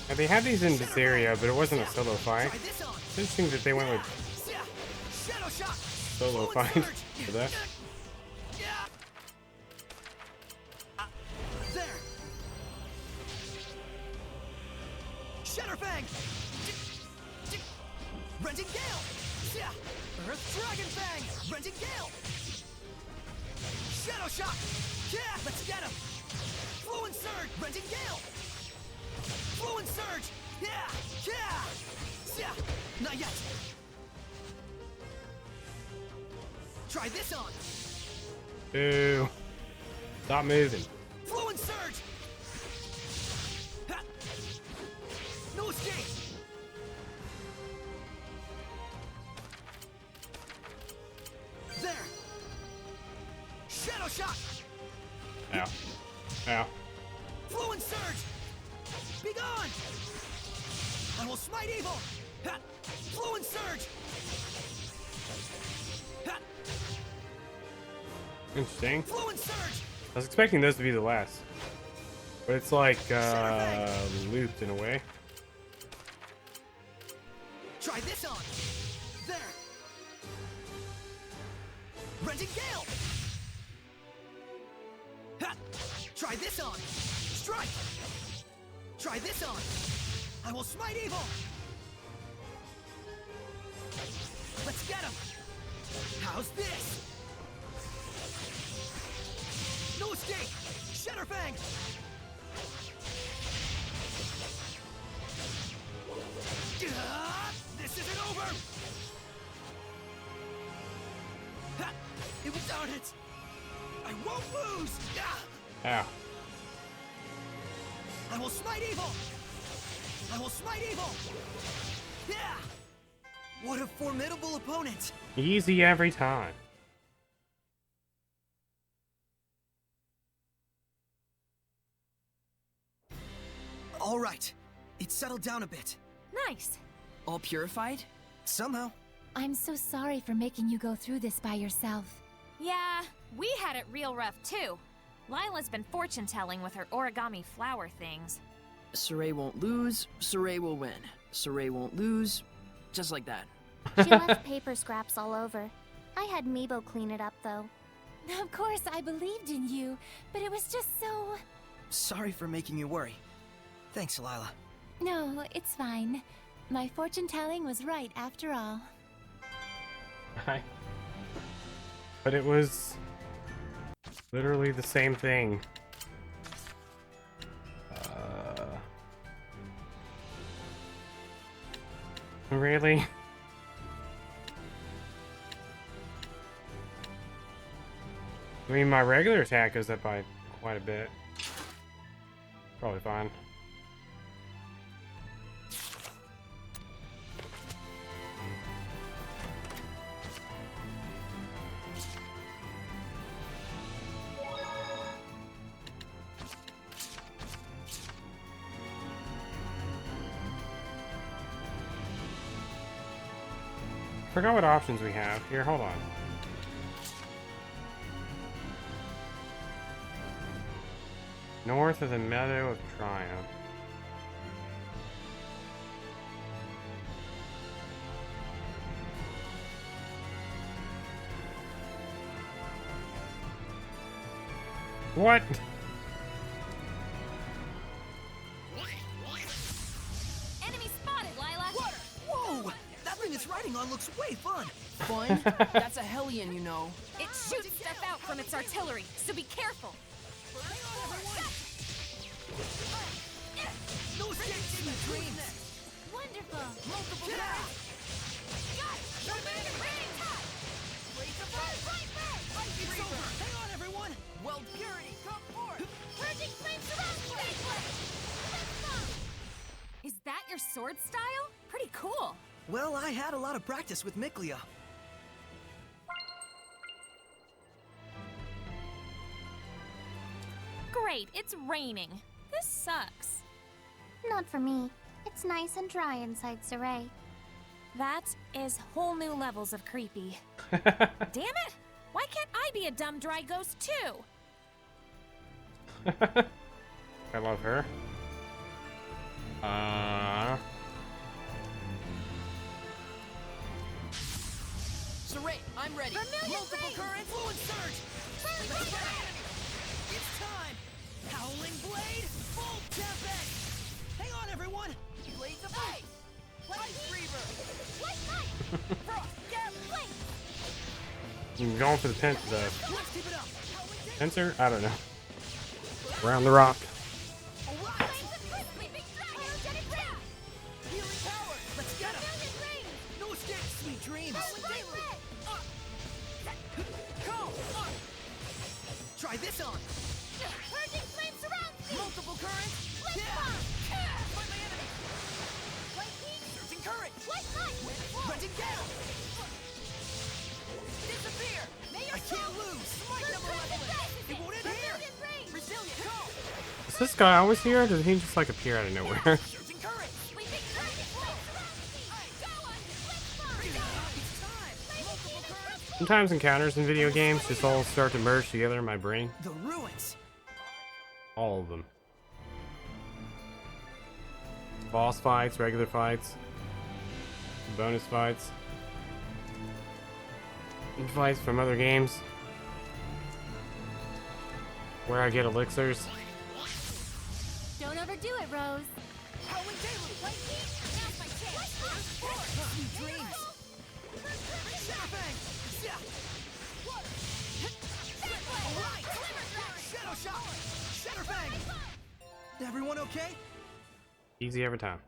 Now, they had these in Zestiria, but it wasn't a solo fight. Try this on! It's interesting that they went with Shadow Shock! solo fight for that. There! Shadowfang! Renting Gale! Earth Dragon Fang! Renting Gale! Shadow Shock! Yeah! Let's get him! Fluent Surge! Renting Gale! Fluent Surge! Yeah! Yeah! Not yet! Try this on. Ew. Stop moving. Flowing surge. Ha. No escape. There. Shadow shot. Ow. Ow. Flowing surge. Be gone. I will smite evil. Ha. Flowing surge. Ha. Interesting. Flowing surge. I was expecting those to be the last. But it's like, looped in a way. Try this on. There. Renting Gale. Ha. Try this on. Strike. Try this on. I will smite evil. Let's get him. How's this? No escape. Shatterfang. This isn't over. Ha. It was on it. I won't lose. Ow. I will smite evil. I will smite evil. Yeah. What a formidable opponent. Easy every time. All right. It's settled down a bit. Nice. All purified? Somehow. I'm so sorry for making you go through this by yourself. Yeah, we had it real rough too. Lila's been fortune-telling with her origami flower things. Saray won't lose, Saray will win. Saray won't lose, just like that. She left paper scraps all over. I had Meebo clean it up, though. Of course, I believed in you, but it was just so... Sorry for making you worry. Thanks, Lila. No, it's fine. My fortune-telling was right after all. Hi. But it was literally the same thing. Really? I mean, my regular attack goes up by quite a bit. Probably fine. Forgot what options we have. Here, hold on. North of the Meadow of Triumph. What? Enemy spotted, Lila! What? Whoa! That thing it's riding on looks way fun. Fun? That's a Hellion, you know. It shoots stuff out from its artillery, so be careful! No escape in the dreams. Wonderful! Multiple Got it! No matter rain time! It's over. Hang on, everyone. Weld purity, come forth! Purging flames around Is that your sword style? Pretty cool! Well, I had a lot of practice with Miklia. Great, it's raining. This sucks. Not for me. It's nice and dry inside Saray. That is whole new levels of creepy. Damn it! Why can't I be a dumb dry ghost too? I love her. Saray, I'm ready. Multiple current, fluid surge. It's time. Howling blade, full tempest. Hang on, everyone. Blades of ice. Ice Reaver. Frost, Gap, Flame. I'm going for the Let's keep it up. pincer? I don't know. Around the rock. Healing power. Let's get him. No escape, sweet dreams. this guy always here, or does he just like appear out of nowhere? Sometimes encounters in video games just all start to merge together in my brain. The ruins. All of them. Boss fights, regular fights, bonus fights, and fights from other games where I get elixirs. Don't overdo it, Rose. Sweet dreams. Everyone okay? Easy every time.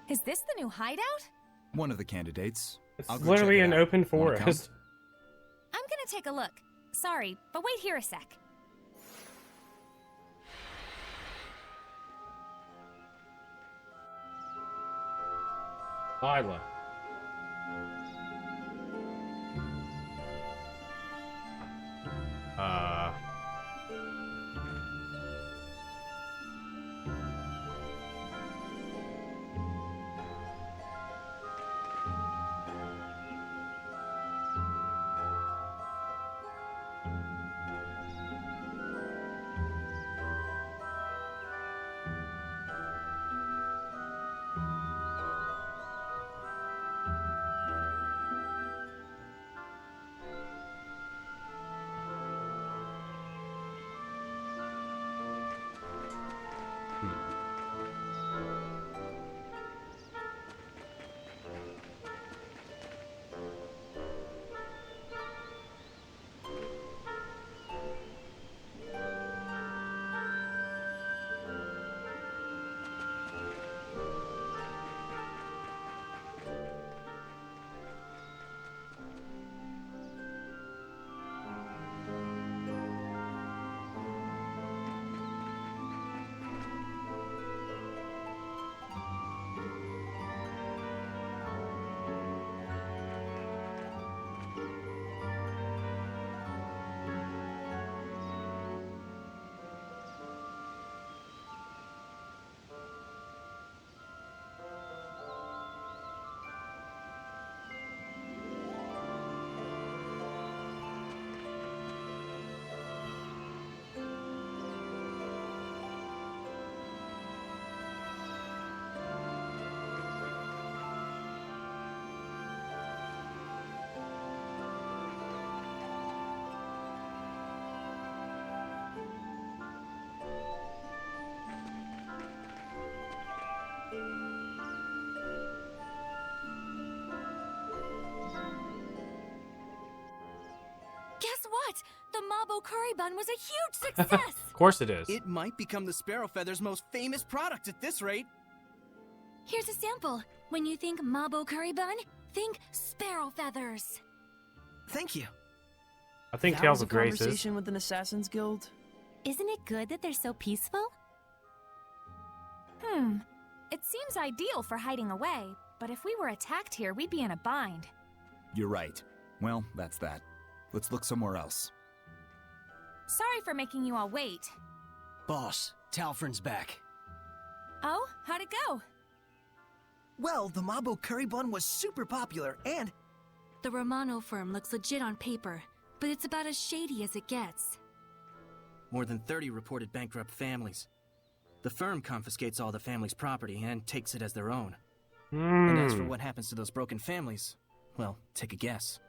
Is this the new hideout? One of the candidates. It's literally an open forest. I'm gonna take a look. Sorry, but wait here a sec. Lila. Guess what? The Mabo curry bun was a huge success! Of course it is. It might become the Sparrow Feather's most famous product at this rate. Here's a sample. When you think Mabo curry bun, think sparrow feathers. Thank you. I think That Tales was a of Grace is. conversation with an Assassin's Guild? Isn't it good that they're so peaceful? It seems ideal for hiding away, but if we were attacked here, we'd be in a bind. You're right. Well, that's that. Let's look somewhere else. Sorry for making you all wait. Boss, Talfrin's back. Oh, how'd it go? Well, the Mabo curry bun was super popular, and The Romano firm looks legit on paper, but it's about as shady as it gets. More than 30 reported bankrupt families. The firm confiscates all the family's property and takes it as their own. And as for what happens to those broken families, well, take a guess.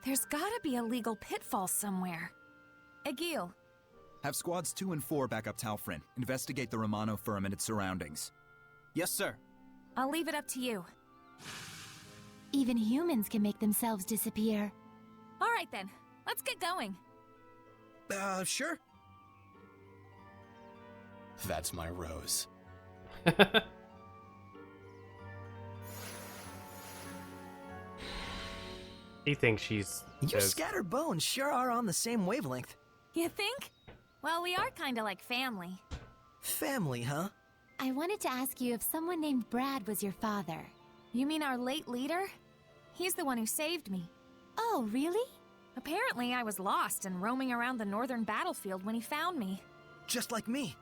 There's gotta be a legal pitfall somewhere. Egil. Have squads 2 and 4 back up Talfrin. Investigate the Romano firm and its surroundings. Yes, sir. I'll leave it up to you. Even humans can make themselves disappear. All right then, let's get going. Sure. That's my Rose. He thinks she's... Your scattered bones sure are on the same wavelength. You think? Well, we are kinda like family. Family, huh? I wanted to ask you if someone named Brad was your father. You mean our late leader? He's the one who saved me. Oh, really? Apparently, I was lost and roaming around the northern battlefield when he found me. Just like me.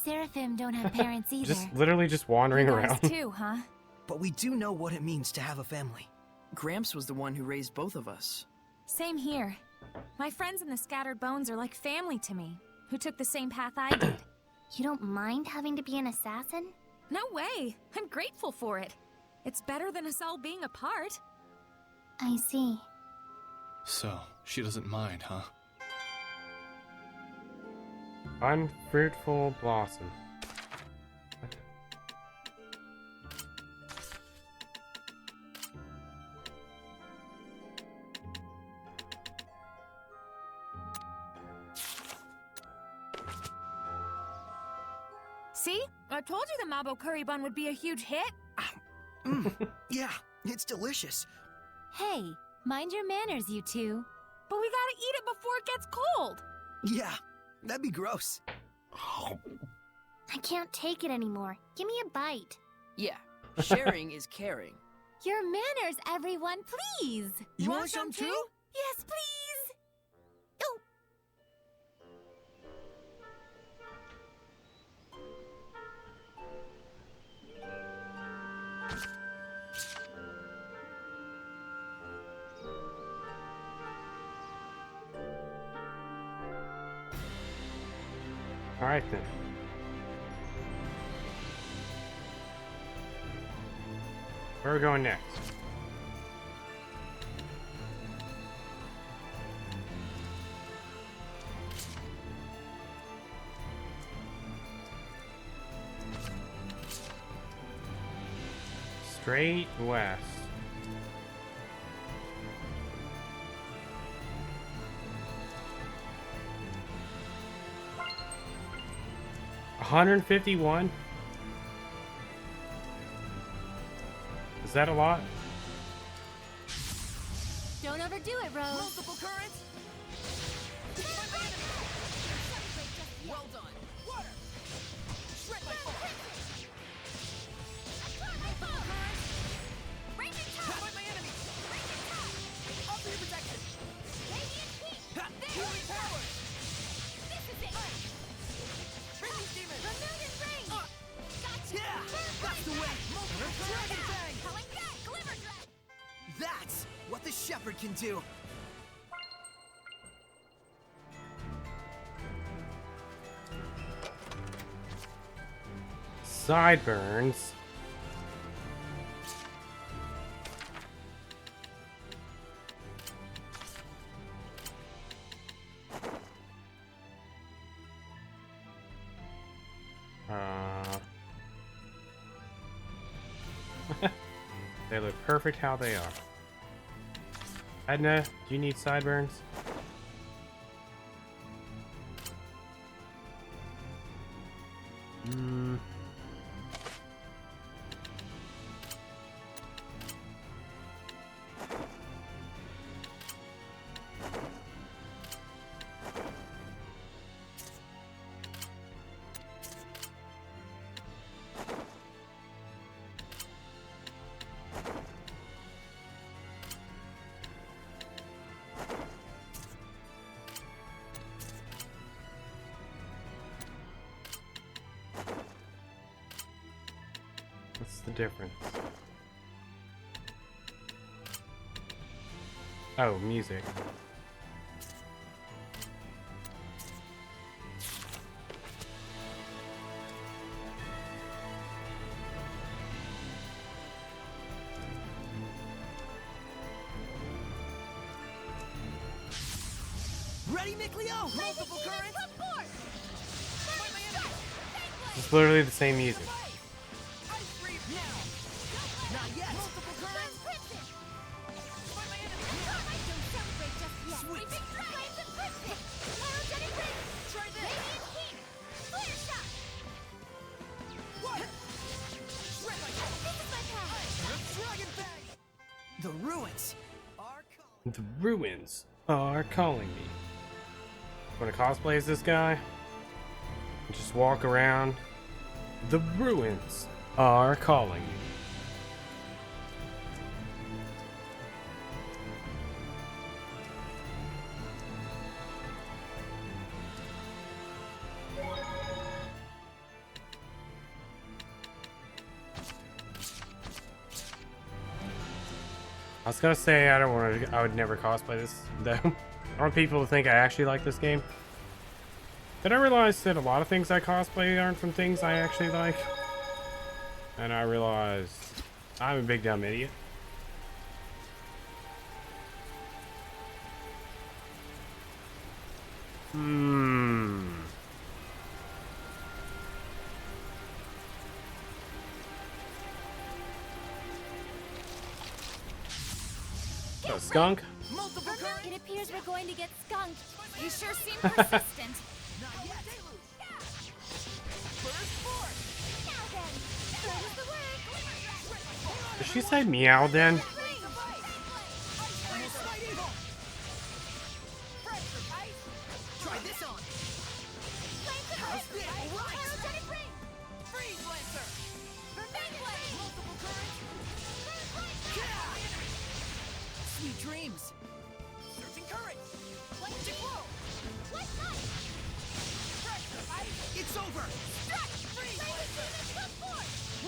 Seraphim don't have parents either. Just literally just wandering You around. guys too, huh? But we do know what it means to have a family. Gramps was the one who raised both of us. Same here. My friends in the Scattered Bones are like family to me, who took the same path I did. You don't mind having to be an assassin? No way! I'm grateful for it. It's better than us all being apart. I see. So, she doesn't mind, huh? Unfruitful blossom. See? I told you the Mabo curry bun would be a huge hit. Yeah, it's delicious. Hey, mind your manners, you two. But we gotta eat it before it gets cold. Yeah, that'd be gross. I can't take it anymore. Give me a bite. Yeah, sharing is caring. Your manners, everyone, please. You want some too? Yes, please. Oh. Alright then. Where are we going next? Straight west. $151? Is that a lot? Don't overdo it, Rose. Multiple currents? Well done. Water! Shred my fall! Raging top! Fight my enemy! Raging top! Offer your protection! Radiant heat! Healing power! This is it! Release demon! Vermilion ring! Gotcha! Yeah, that's the way. Multiple dragon fang! Calling back! Glimmer drag! That's what the shepherd can do. Sideburns. They look perfect how they are. Edna, do you need sideburns? What's the difference? Oh, music. Ready, Mickleo? Multiple currents? Fight my enemy! It's literally the same music. Ice breathe now! Not yet. Multiple currents? Fight my enemy! Sweet. Try this! What? Shred my fall! Dragon fang! The ruins are calling. The ruins are calling me. I'm gonna cosplay as this guy. Just walk around. The ruins are calling me. I was gonna say I would never cosplay this though. I want people to think I actually like this game. Then I realized that a lot of things I cosplay aren't from things I actually like. And I realized I'm a big dumb idiot. A skunk? It appears we're going to get skunked. You sure seem persistent. Did she say meow then? Sweet dreams. Searching courage. It's over.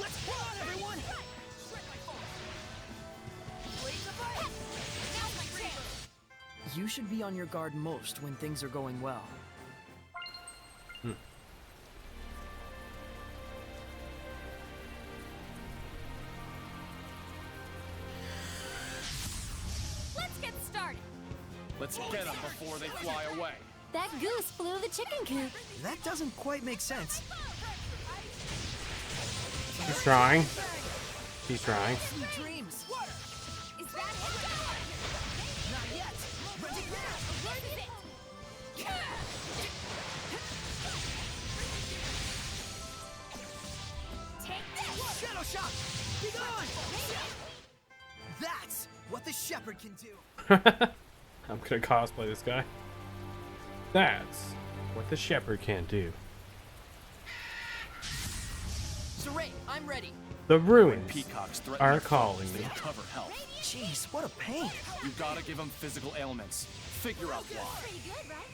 Let's go on, everyone. You should be on your guard most when things are going well. Let's get started. Let's get them before they fly away. That goose flew the chicken coop. That doesn't quite make sense. She's trying. She's trying. Sweet dreams. Is that it? Not yet. Ready Take this. Shadow shot. Be gone. That's what the shepherd can do. I'm gonna cosplay this guy. That's what the shepherd can do. Saray, I'm ready. The ruins Peacocks are calling me. Cover health. Jeez, what a pain. You gotta give them physical ailments. Figure out why. Pretty good, right?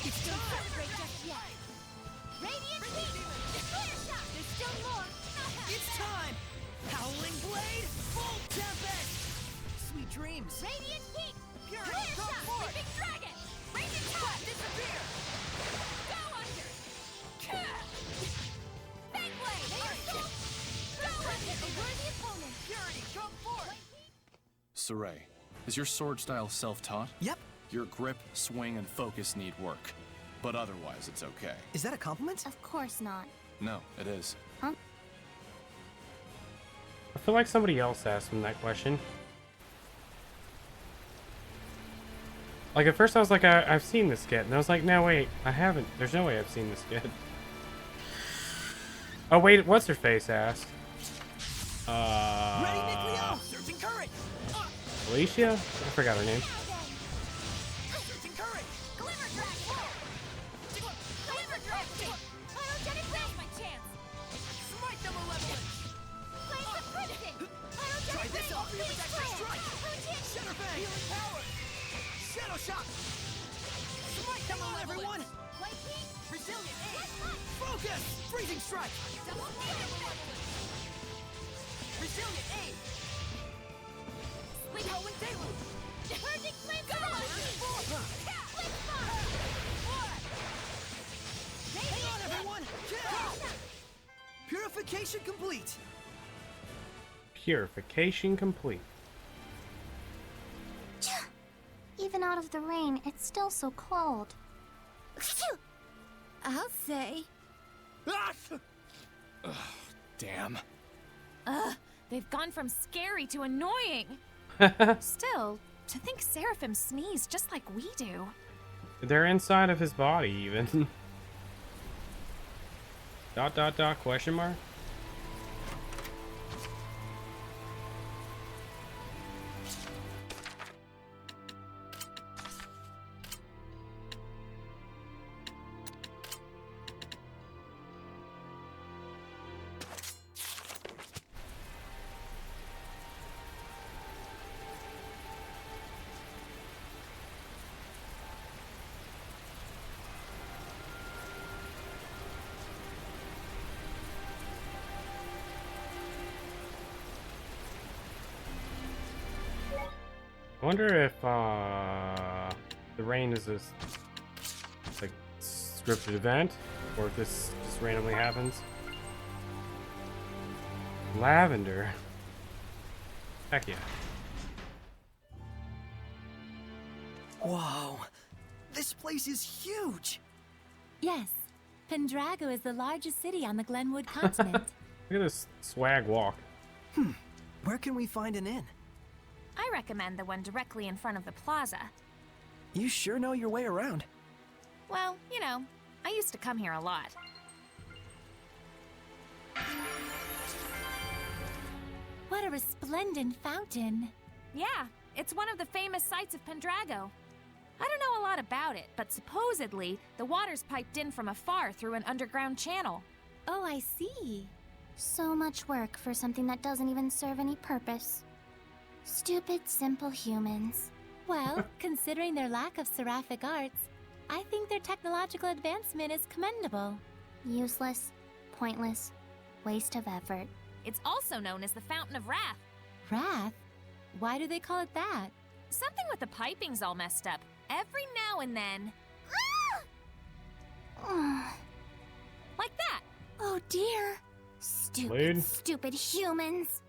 It's time. Celebrate just yet. Radiant heat. Clear shot. There's still more. It's time. Howling blade. Full tempest. Sweet dreams. Radiant heat. Clear shot. Sleeping dragon. Radiant shot. Disappear. Go under. Big blade. Go under. A worthy opponent. Purity, come forth. Saray, is your sword style self-taught? Yep. Your grip, swing, and focus need work. But otherwise, it's okay. Is that a compliment? Of course not. No, it is. Huh? I feel like somebody else asked him that question. Like at first I was like, I've seen this skit, and I was like, no wait, I haven't. There's no way I've seen this skit. Oh wait, what's her face asked? Ready, Nick. Searching courage. Alicia? I forgot her name. Searching courage. Glimmer dragon. Glimmer dragon. Pyogenic blast my chance. Smite the malevolent. Place the prison. Try this out for your protection strike. Shatter Fang. Healing power. Shadow shot. Smite them all, everyone. White heat. Resilient aim. Focus. Freezing strike. Resilient aim. Sleep howling deluge. Purging flame. Go on. Flip Hang on, everyone. Purification complete. Purification complete. Even out of the rain, it's still so cold. I'll say. Damn. They've gone from scary to annoying. Still, to think Seraphim sneeze just like we do. They're inside of his body even. ... question mark? wonder if the rain is this like scripted event, or if this just randomly happens. Lavender. Heck yeah. Whoa, this place is huge. Yes, Pendrago is the largest city on the Glenwood continent. Look at this swag walk. Where can we find an inn? I recommend the one directly in front of the plaza. You sure know your way around. Well, you know, I used to come here a lot. What a resplendent fountain. Yeah, it's one of the famous sights of Pendrago. I don't know a lot about it, but supposedly the water's piped in from afar through an underground channel. Oh, I see. So much work for something that doesn't even serve any purpose. Stupid, simple humans. Well, considering their lack of seraphic arts, I think their technological advancement is commendable. Useless, pointless, waste of effort. It's also known as the Fountain of Wrath. Wrath? Why do they call it that? Something with the piping's all messed up. Every now and then. Like that. Oh dear. Stupid, Blade. stupid humans.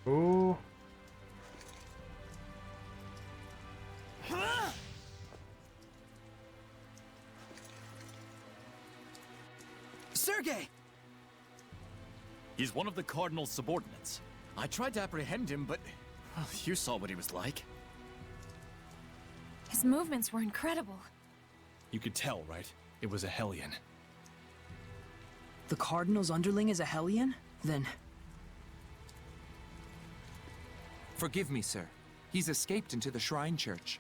Ooh. Sergei! He's one of the Cardinal's subordinates. I tried to apprehend him, but well, you saw what he was like. His movements were incredible. You could tell, right? It was a Hellion. The Cardinal's underling is a Hellion? Then... Forgive me, sir. He's escaped into the Shrine Church.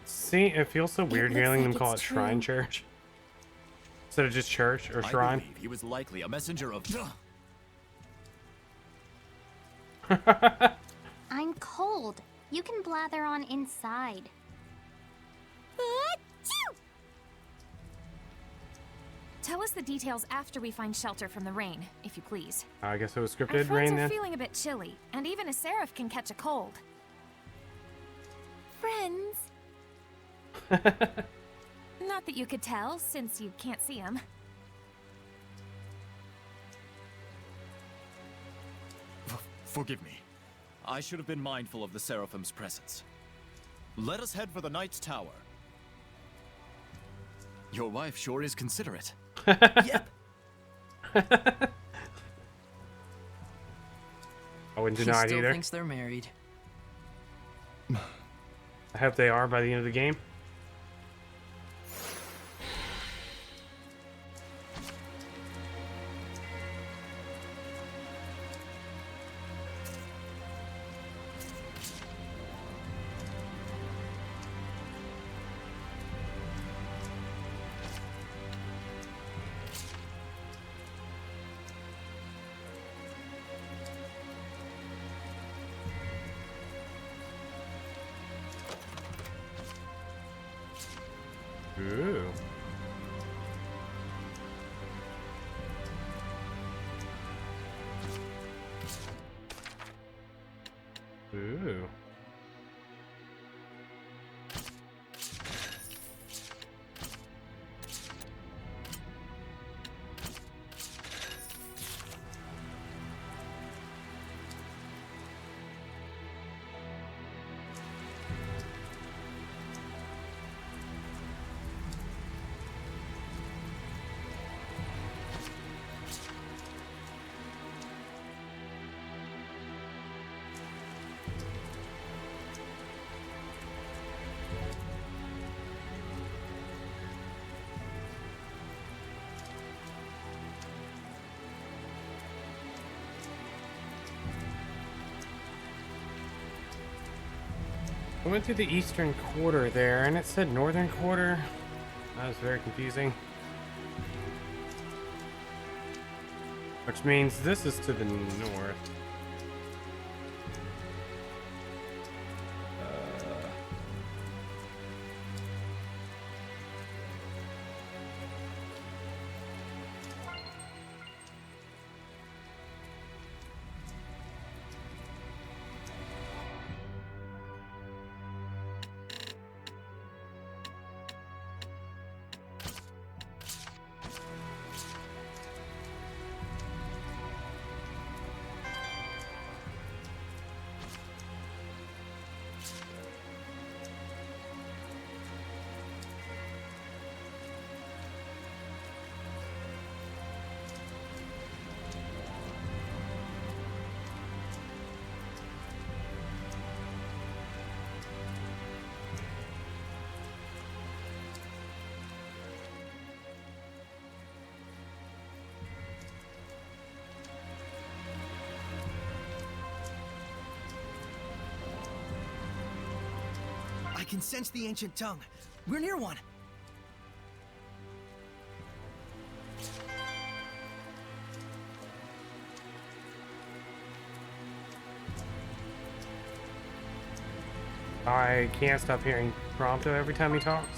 See, it feels so weird looks hearing like them call it it's Shrine true. Church instead of just church or I shrine. believe he was likely a messenger of... I'm cold. You can blather on inside. Tell us the details after we find shelter from the rain, if you please. I guess it was Our scripted friends rain are then. feeling a bit chilly, and even a seraph can catch a cold. Friends? Not that you could tell, since you can't see them. Forgive me. I should have been mindful of the Seraphim's presence. Let us head for the Knight's Tower. Your wife sure is considerate. Yep. I wouldn't He deny it still either. thinks they're married. I hope they are by the end of the game. Ooh. Ooh. I went to the eastern quarter there, and it said northern quarter. That was very confusing. Which means this is to the north. I can sense the ancient tongue. We're near one. I can't stop hearing Prompto every time he talks.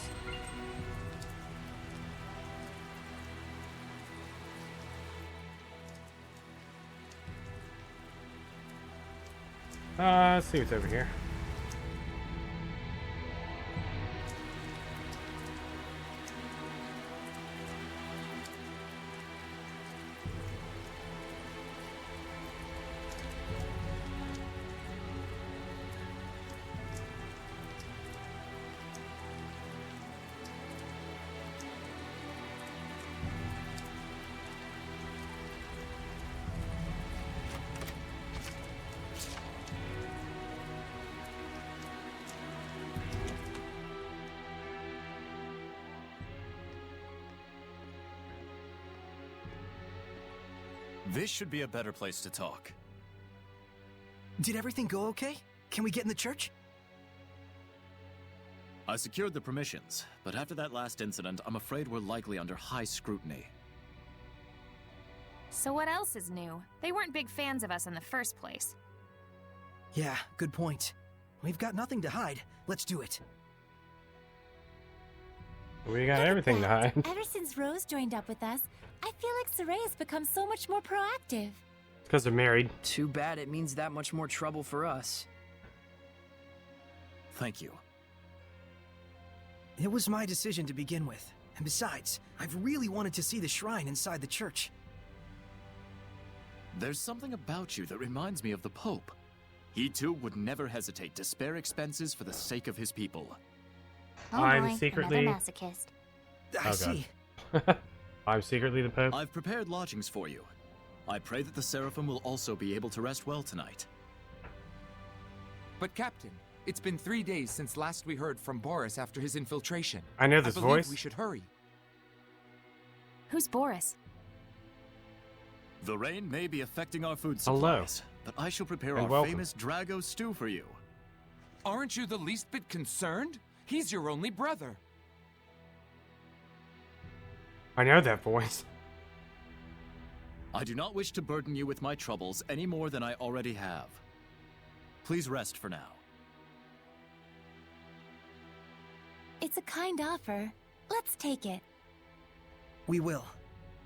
Let's see what's over here. This should be a better place to talk. Did everything go okay? Can we get in the church? I secured the permissions, but after that last incident, I'm afraid we're likely under high scrutiny. So what else is new? They weren't big fans of us in the first place. Yeah, good point. We've got nothing to hide. Let's do it. We got everything to hide. Ever since Rose joined up with us, I feel like Saray has become so much more proactive. Because they're married. Too bad it means that much more trouble for us. Thank you. It was my decision to begin with. And besides, I've really wanted to see the shrine inside the church. There's something about you that reminds me of the Pope. He too would never hesitate to spare expenses for the sake of his people. Oh I'm boy, secretly another masochist. I see. I'm secretly the Pope. I've prepared lodgings for you. I pray that the Seraphim will also be able to rest well tonight. But Captain, it's been 3 days since last we heard from Boris after his infiltration. I know this I believe voice. We should hurry. Who's Boris? The rain may be affecting our food Hello. supplies, but I shall prepare And our welcome. famous Drago stew for you. Aren't you the least bit concerned? He's your only brother. I know that voice. I do not wish to burden you with my troubles any more than I already have. Please rest for now. It's a kind offer. Let's take it. We will.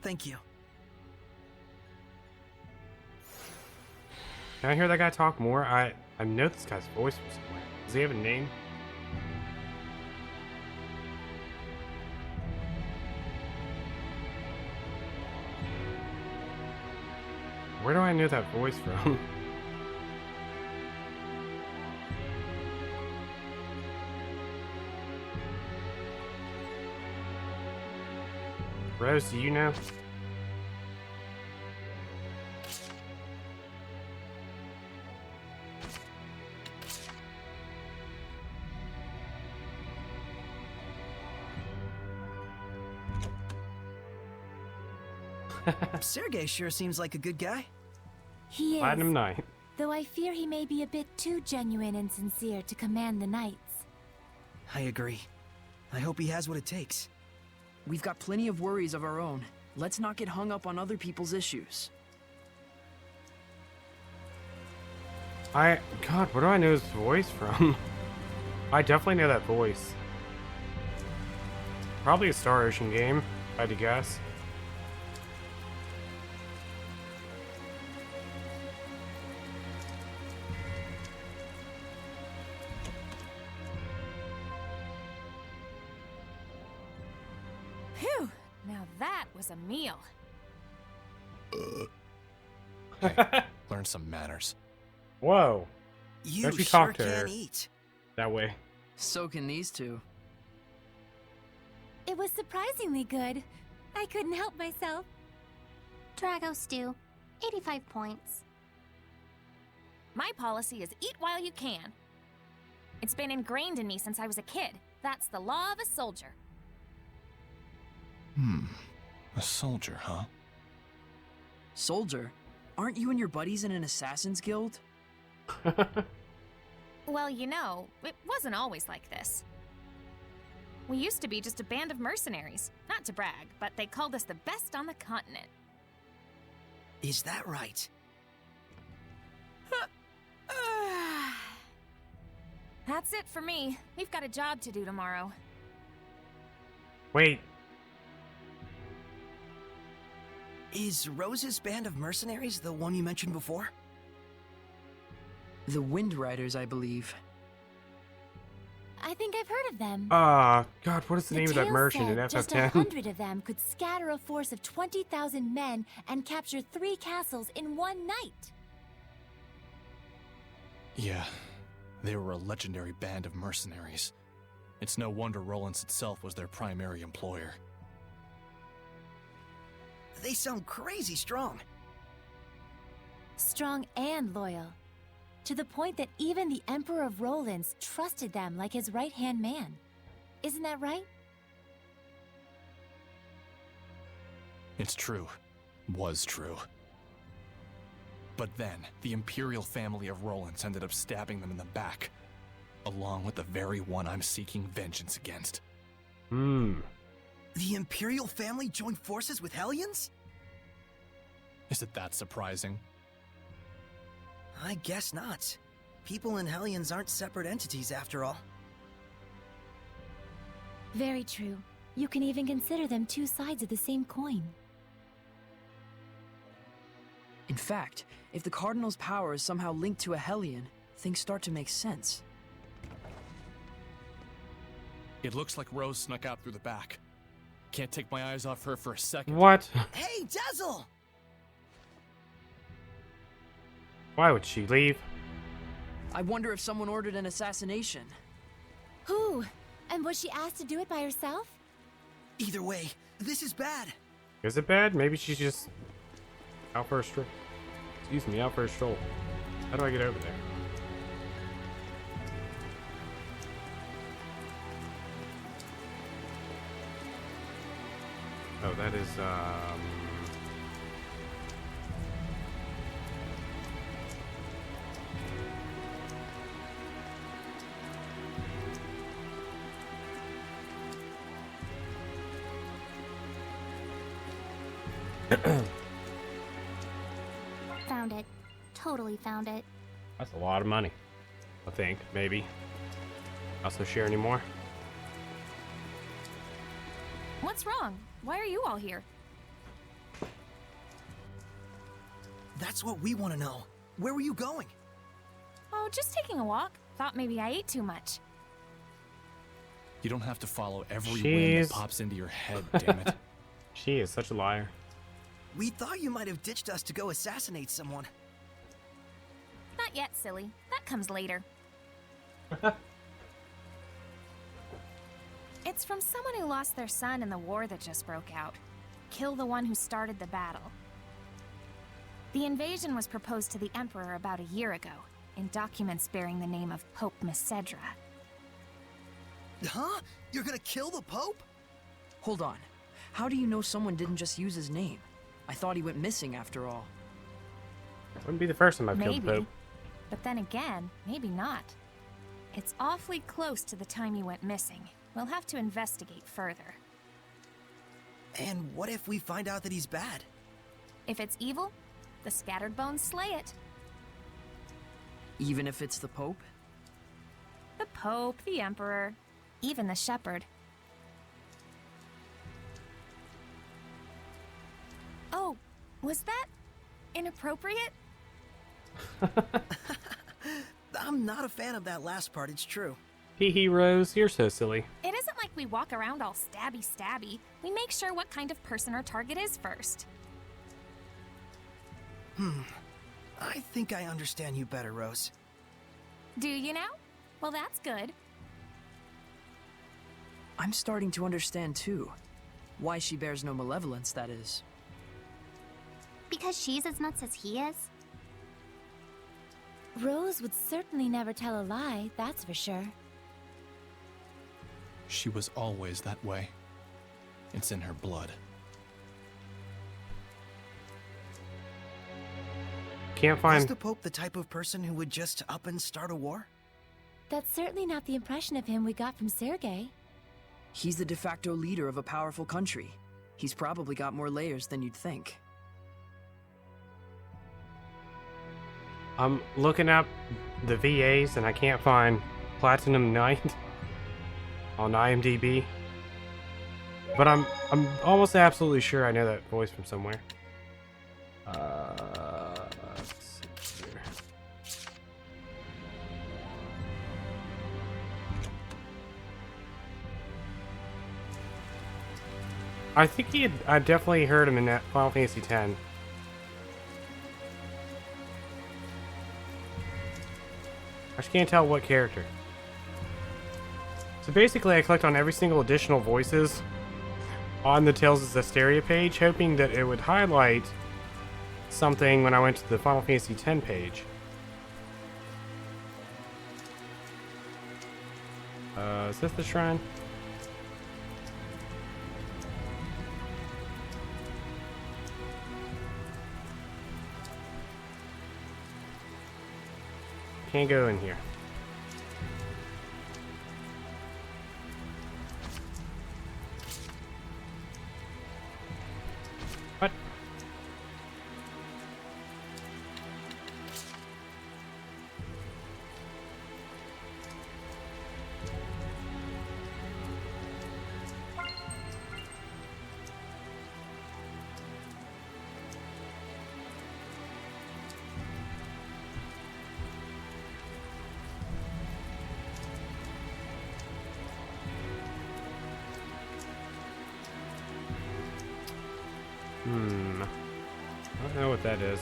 Thank you. Can I hear that guy talk more? I know this guy's voice from somewhere. Does he have a name? Where do I know that voice from? Rose, do you know? Sergei sure seems like a good guy. He is. Platinum Knight. though I fear he may be a bit too genuine and sincere to command the knights. I agree. I hope he has what it takes. We've got plenty of worries of our own. Let's not get hung up on other people's issues. God, where do I know his voice from? I definitely know that voice. Probably a Star Ocean game, if I had to guess. Phew! Now that was a meal. Hey, learn some manners. Whoa. You Don't you sure talk to her can eat. that way. So can these two. It was surprisingly good. I couldn't help myself. Drago stew, 85 points. My policy is eat while you can. It's been ingrained in me since I was a kid. That's the law of a soldier. A soldier, huh? Soldier? Aren't you and your buddies in an assassin's guild? Well, you know, it wasn't always like this. We used to be just a band of mercenaries. Not to brag, but they called us the best on the continent. Is that right? That's it for me. We've got a job to do tomorrow. Wait. Is Rose's band of mercenaries the one you mentioned before? The Wind Riders, I believe. I think I've heard of them. God, what is the name of that tale merchant in said just FF10? 100 of them could scatter a force of 20,000 men and capture 3 castles in one night. Yeah, they were a legendary band of mercenaries. It's no wonder Roland's itself was their primary employer. They sound crazy strong. Strong and loyal. To the point that even the Emperor of Roland's trusted them like his right-hand man. Isn't that right? It's true. Was true. But then, the Imperial family of Roland's ended up stabbing them in the back, along with the very one I'm seeking vengeance against. The Imperial family joined forces with Hellions? Is it that surprising? I guess not. People and Hellions aren't separate entities after all. Very true. You can even consider them 2 sides of the same coin. In fact, if the Cardinal's power is somehow linked to a Hellion, things start to make sense. It looks like Rose snuck out through the back. Can't take my eyes off her for a second. What? Hey, Dazzle! Why would she leave? I wonder if someone ordered an assassination. Who? And was she asked to do it by herself? Either way, this is bad. Is it bad? Maybe she's just out for a stroll. Excuse me, out for a stroll. How do I get over there? Oh, that is, Found it. Totally found it. That's a lot of money. I think, maybe. Also share any more? What's wrong? Why are you all here? That's what we want to know. Where were you going? Oh, just taking a walk. Thought maybe I ate too much. You don't have to follow every whim that pops into your head, damn it. She is such a liar. We thought you might have ditched us to go assassinate someone. Not yet, silly. That comes later. It's from someone who lost their son in the war that just broke out. Kill the one who started the battle. The invasion was proposed to the Emperor about a year ago, in documents bearing the name of Pope Messedra. Huh? You're gonna kill the Pope? Hold on. How do you know someone didn't just use his name? I thought he went missing after all. Wouldn't be the first time I've killed the Pope. But then again, maybe not. It's awfully close to the time he went missing. We'll have to investigate further. And what if we find out that he's bad? If it's evil, the Scattered Bones slay it. Even if it's the Pope? The Pope, the Emperor, even the Shepherd. Oh, was that inappropriate? I'm not a fan of that last part, it's true. Hee hee, Rose, you're so silly. It isn't like we walk around all stabby. We make sure what kind of person our target is first. I think I understand you better, Rose. Do you now? Well, that's good. I'm starting to understand too. Why she bears no malevolence, that is. Because she's as nuts as he is? Rose would certainly never tell a lie, that's for sure. She was always that way. It's in her blood. Can't find... Was the Pope the type of person who would just up and start a war? That's certainly not the impression of him we got from Sergei. He's the de facto leader of a powerful country. He's probably got more layers than you'd think. I'm looking up the VAs and I can't find Platinum Knight on IMDb. But I'm almost absolutely sure I know that voice from somewhere. Let's see here. I think I definitely heard him in that Final Fantasy X. I just can't tell what character. So basically I clicked on every single additional voices on the Tales of Zestiria page, hoping that it would highlight something when I went to the Final Fantasy X page. Is this the shrine? Can't go in here. What? I don't know what that is.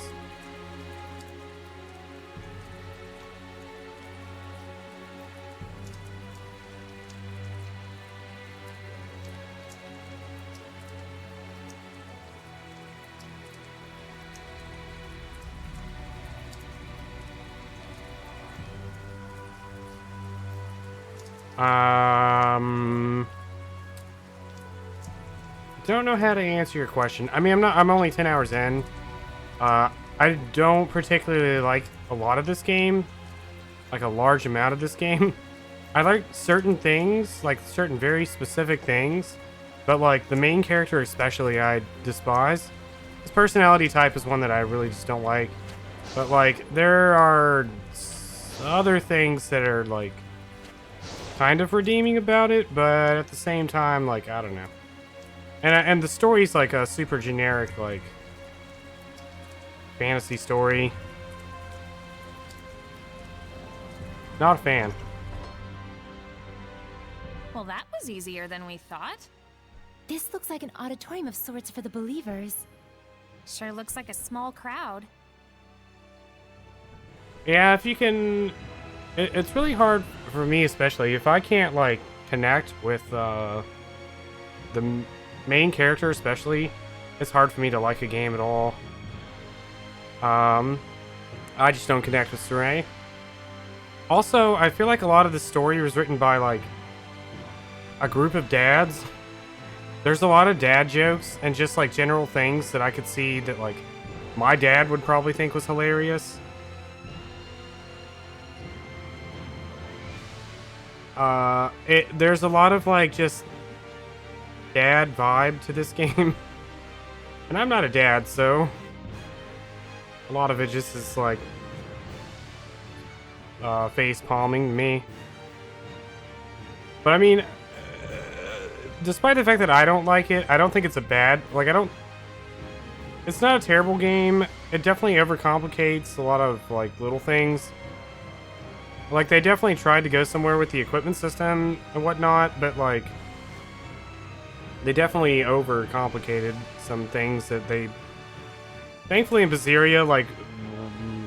Don't know how to answer your question. I mean, I'm only 10 hours in. I don't particularly like a lot of this game, like a large amount of this game. I like certain things, like certain very specific things, but like the main character especially I despise. His personality type is one that I really just don't like. But like there are other things that are like kind of redeeming about it, but at the same time, like, I don't know. And the story's like a super generic, like, fantasy story. Not a fan. Well, that was easier than we thought. This looks like an auditorium of sorts for the believers. Sure looks like a small crowd. Yeah, if you can... It's really hard for me, especially, if I can't, like, connect with the main character, especially. It's hard for me to like a game at all. I just don't connect with Saray. Also, I feel like a lot of the story was written by, like, a group of dads. There's a lot of dad jokes and just, like, general things that I could see that, like, my dad would probably think was hilarious. There's a lot of like just dad vibe to this game. And I'm not a dad, so a lot of it just is like face palming me. But I mean, despite the fact that I don't like it, I don't think it's a bad, like it's not a terrible game. It definitely overcomplicates a lot of like little things. Like they definitely tried to go somewhere with the equipment system and whatnot, but like they definitely overcomplicated some things that they thankfully in Zestiria like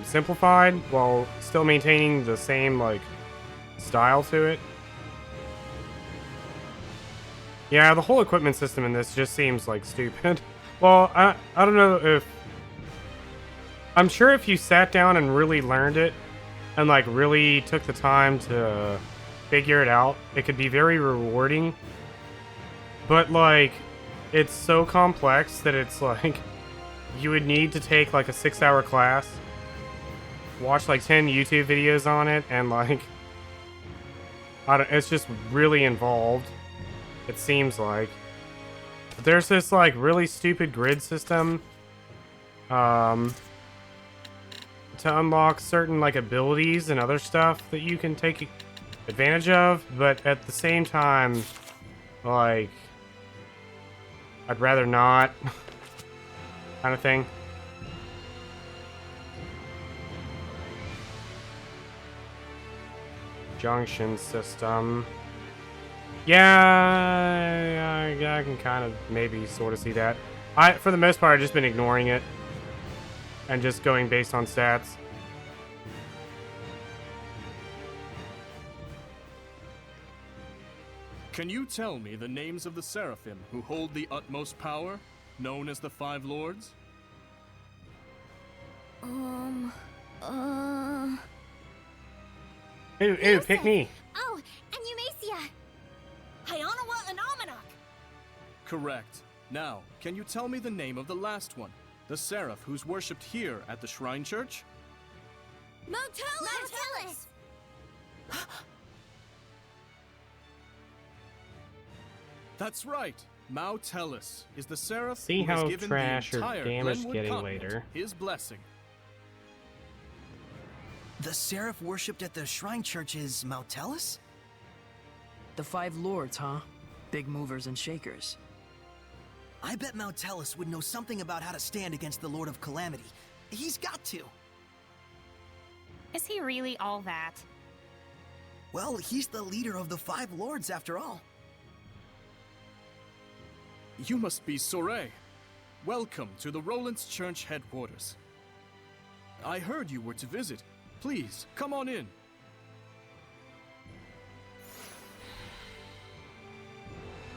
simplified while still maintaining the same like style to it. Yeah, the whole equipment system in this just seems like stupid. Well, I don't know if I'm sure if you sat down and really learned it and like really took the time to figure it out, it could be very rewarding. But like it's so complex that it's like you would need to take like a 6-hour class, watch like 10 YouTube videos on it, and like it's just really involved. It seems like there's this like really stupid grid system to unlock certain like abilities and other stuff that you can take advantage of, but at the same time, like I'd rather not kind of thing. Junction system. Yeah, I can kind of maybe sort of see that. For the most part, I've just been ignoring it and just going based on stats. Can you tell me the names of the Seraphim who hold the utmost power, known as the Five Lords? Ew, pick me. Oh, and Eumacia. Hyanawa and Almanac. Correct. Now, can you tell me the name of the last one? The Seraph who's worshipped here at the Shrine Church? Motelis! That's right. Motelis is the Seraph See who has how given trash the or entire damaged Glenwood getting continent later. his blessing. The Seraph worshipped at the Shrine Church is Motelis? The Five Lords, huh? Big movers and shakers. I bet Motelis would know something about how to stand against the Lord of Calamity. He's got to. Is he really all that? Well, he's the leader of the Five Lords after all. You must be Soray. Welcome to the Roland's Church headquarters. I heard you were to visit. Please, come on in.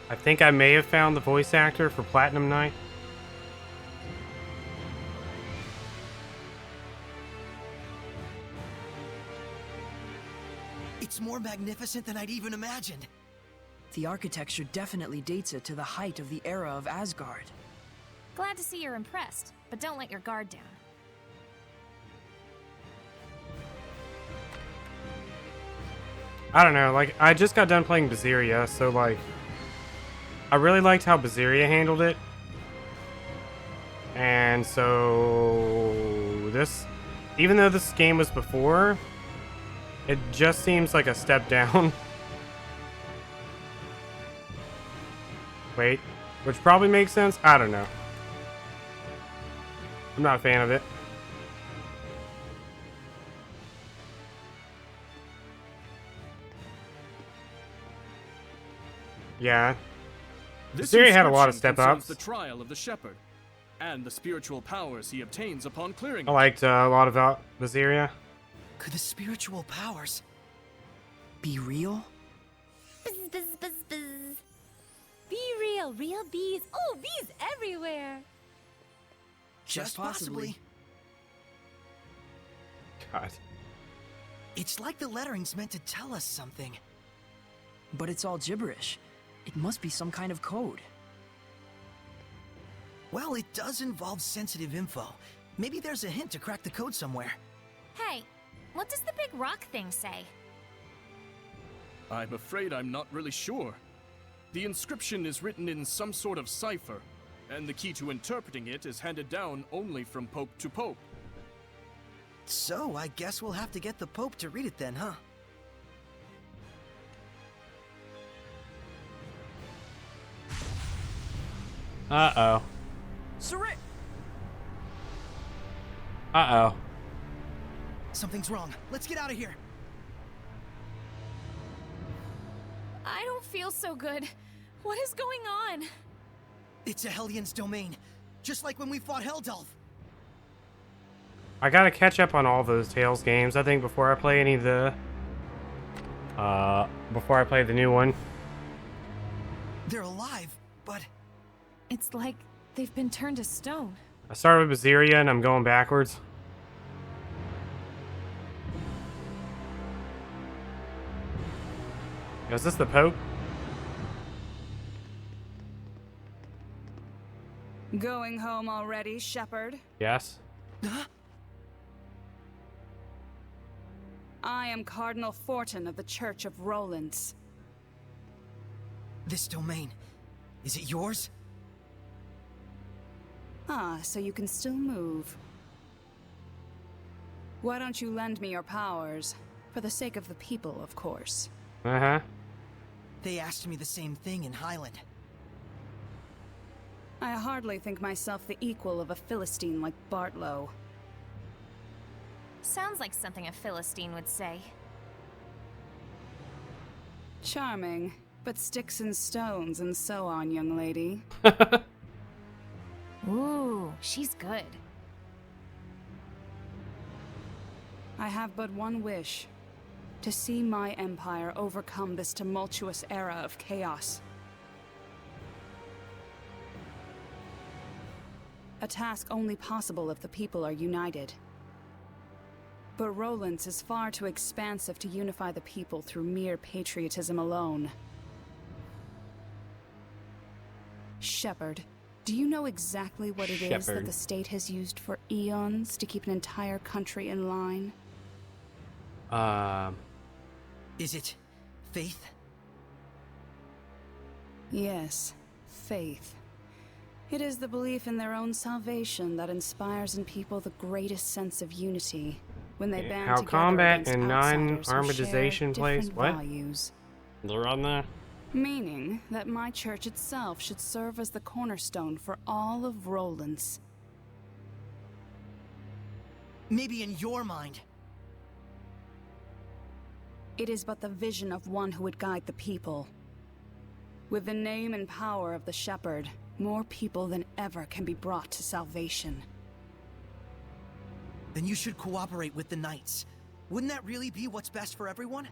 I think I may have found the voice actor for Platinum Knight. It's more magnificent than I'd even imagined. The architecture definitely dates it to the height of the era of Asgard. Glad to see you're impressed, but don't let your guard down. I don't know, like, I just got done playing Zestiria, so, like, I really liked how Zestiria handled it. And so, this, even though this game was before, it just seems like a step down. Wait, which probably makes sense? I don't know. I'm not a fan of it. Yeah. Zestiria had a lot of step-ups. The trial of the shepherd, and the spiritual powers he obtains upon clearing. I liked a lot about Zestiria. Could the spiritual powers be real? Buzz, buzz, buzz, buzz. Be real, real bees. Oh, bees everywhere. Just possibly. God. It's like the lettering's meant to tell us something. But it's all gibberish. It must be some kind of code. Well, it does involve sensitive info. Maybe there's a hint to crack the code somewhere. Hey, what does the big rock thing say? I'm afraid I'm not really sure. The inscription is written in some sort of cipher, and the key to interpreting it is handed down only from pope to pope. So, I guess we'll have to get the Pope to read it then, huh? Uh-oh. Seraphim! Uh-oh. Something's wrong. Let's get out of here. I don't feel so good. What is going on? It's a Hellions domain, just like when we fought Heldalf. I gotta catch up on all those Tales games, I think, before I play any of the... before I play the new one. They're alive, but... It's like they've been turned to stone. I started with Zestiria and I'm going backwards. Is this the Pope? Going home already, Shepherd? Yes. I am Cardinal Fortin of the Church of Roland's. This domain, is it yours? Ah, so you can still move. Why don't you lend me your powers? For the sake of the people, of course. Uh-huh. They asked me the same thing in Highland. I hardly think myself the equal of a Philistine like Bartlow. Sounds like something a Philistine would say. Charming, but sticks and stones and so on, young lady. Ooh, she's good. I have but one wish. To see my empire overcome this tumultuous era of chaos. A task only possible if the people are united. But Roland's is far too expansive to unify the people through mere patriotism alone. Shepherd, do you know exactly what it is that the state has used for eons to keep an entire country in line? Is it faith? Yes, faith. It is the belief in their own salvation that inspires in people the greatest sense of unity when they band How together combat against and outsiders who share non-armadization plays? different What? values. They're on there. Meaning that my church itself should serve as the cornerstone for all of Roland's. Maybe in your mind. It is but the vision of one who would guide the people. With the name and power of the Shepherd, more people than ever can be brought to salvation. Then you should cooperate with the Knights. Wouldn't that really be what's best for everyone?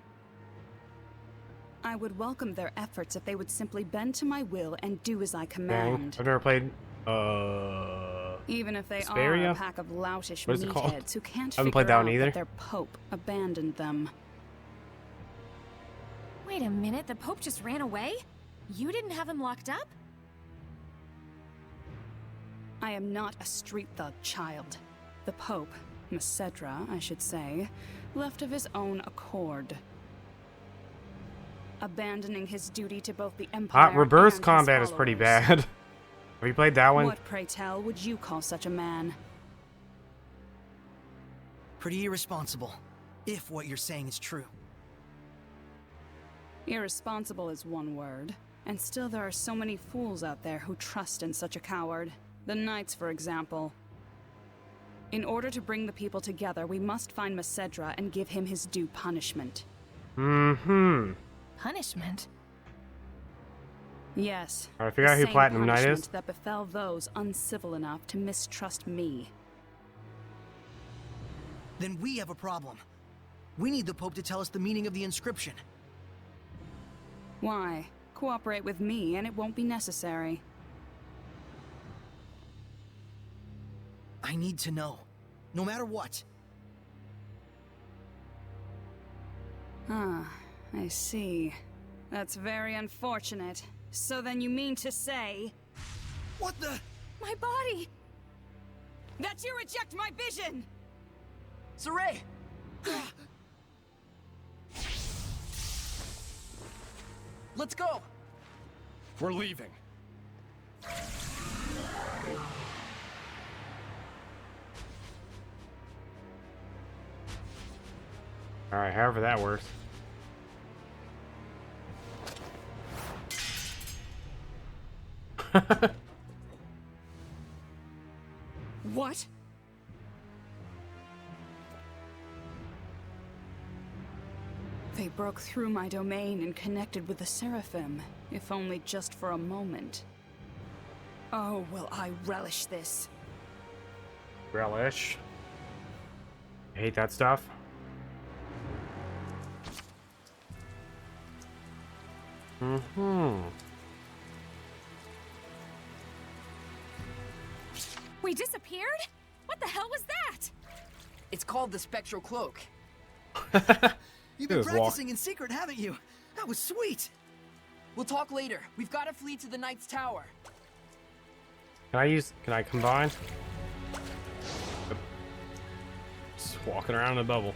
I would welcome their efforts if they would simply bend to my will and do as I Dang. command. I've never played, Even if they Zestiria? are a pack of loutish What is it called? meatheads who can't I haven't figure played that one out either. that their Pope abandoned them. Wait a minute, the Pope just ran away? You didn't have him locked up? I am not a street thug, child. The Pope, Macedra, I should say, left of his own accord. Abandoning his duty to both the Empire reverse and combat his is pretty followers. bad. Have you played that one? What, pray tell, would you call such a man? Pretty irresponsible, if what you're saying is true. Irresponsible is one word, and still there are so many fools out there who trust in such a coward. The Knights, for example. In order to bring the people together, we must find Macedra and give him his due punishment. Mm-hmm. Punishment? Yes. Alright, figure out who the same Platinum Knight is. punishment that befell those uncivil enough to mistrust me. Then we have a problem. We need the Pope to tell us the meaning of the inscription. Why? Cooperate with me and it won't be necessary. I need to know. No matter what. Ah, I see. That's very unfortunate. So then you mean to say... What the... My body! That you reject my vision! Saray! Let's go! We're leaving. Alright, however that works. What? They broke through my domain and connected with the Seraphim, if only just for a moment. Oh, will I relish this. Relish. I hate that stuff. We disappeared? What the hell was that? It's called the Spectral Cloak. You've been practicing in secret, haven't you? That was sweet. We'll talk later. We've got to flee to the Knight's Tower. Can I combine? Just walking around in a bubble.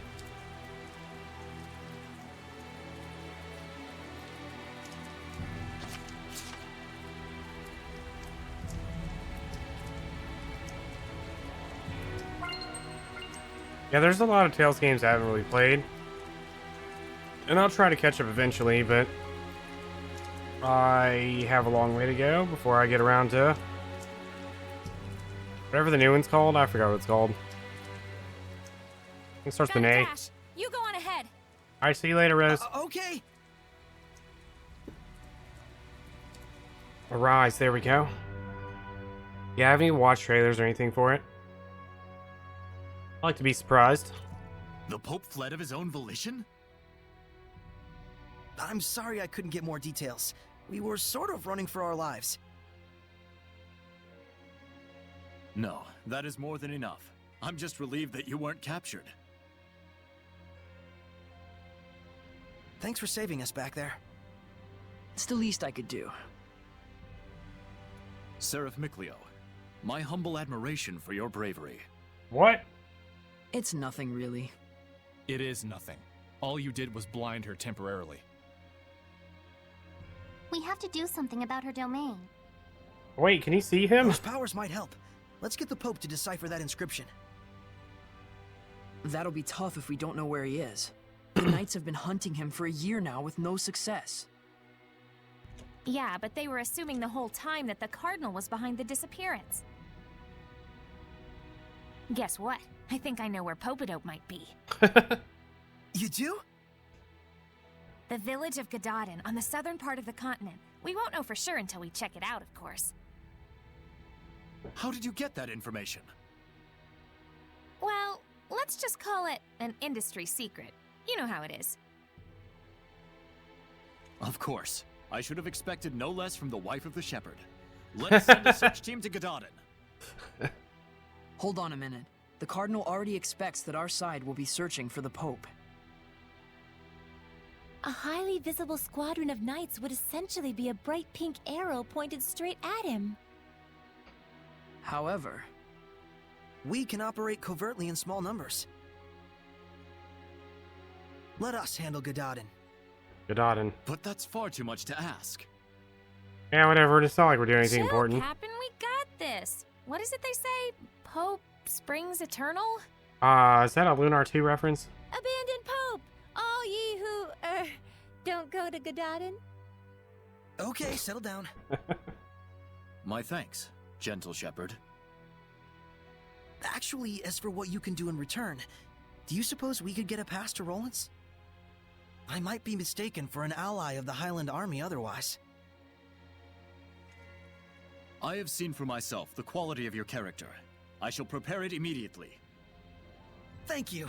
Yeah, there's a lot of Tales games I haven't really played. And I'll try to catch up eventually, but I have a long way to go before I get around to whatever the new one's called. I forgot what it's called. It starts with an A. Dash. You go on ahead. Alright, see you later, Rose. Okay. Arise, there we go. Yeah, haven't even watched trailers or anything for it. I like to be surprised. The Pope fled of his own volition? I'm sorry I couldn't get more details. We were sort of running for our lives. No, that is more than enough. I'm just relieved that you weren't captured. Thanks for saving us back there. It's the least I could do. Seraph Mikleo, my humble admiration for your bravery. What? It's nothing, really. It is nothing. All you did was blind her temporarily. We have to do something about her domain. Wait, can you see him? Those powers might help. Let's get the Pope to decipher that inscription. That'll be tough if we don't know where he is. The Knights have been hunting him for a year now with no success. Yeah, but they were assuming the whole time that the Cardinal was behind the disappearance. Guess what? I think I know where Popadope might be. You do? The village of Gadadin, on the southern part of the continent. We won't know for sure until we check it out, of course. How did you get that information? Well, let's just call it an industry secret. You know how it is. Of course. I should have expected no less from the wife of the shepherd. Let's send a search team to Gadadin. Hold on a minute. The Cardinal already expects that our side will be searching for the Pope. A highly visible squadron of knights would essentially be a bright pink arrow pointed straight at him. However, we can operate covertly in small numbers. Let us handle Gadadin. Gadadin. But that's far too much to ask. Yeah, whatever. It's not like we're doing anything Chill, important. Captain, we got this. What is it they say? Pope springs eternal? Is that a Lunar 2 reference? Abandon Pope! All ye who, don't go to Gadadin. Okay, settle down. My thanks, gentle shepherd. Actually, as for what you can do in return, do you suppose we could get a pass to Roland's? I might be mistaken for an ally of the Highland Army otherwise. I have seen for myself the quality of your character. I shall prepare it immediately. Thank you.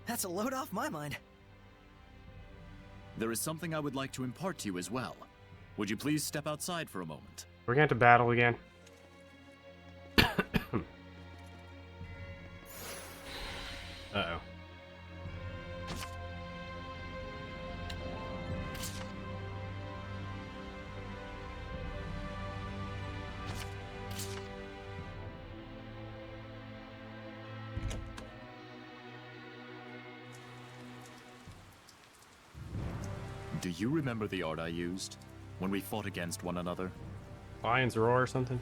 That's a load off my mind. There is something I would like to impart to you as well. Would you please step outside for a moment? We're going to have to battle again. Uh-oh. Do you remember the art I used? when we fought against one another? Lion's roar or something?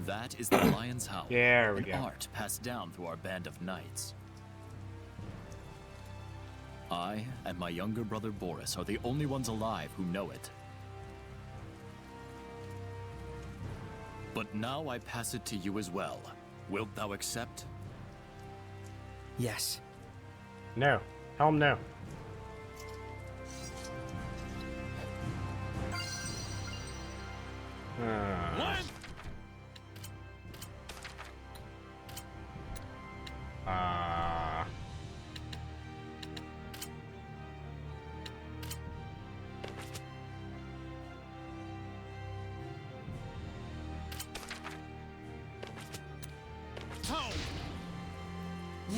That is the lion's howl. Yeah, there we an go. art passed down through our band of knights. I and my younger brother Boris are the only ones alive who know it. But now I pass it to you as well. Wilt thou accept? Yes. No. Tell him no. What?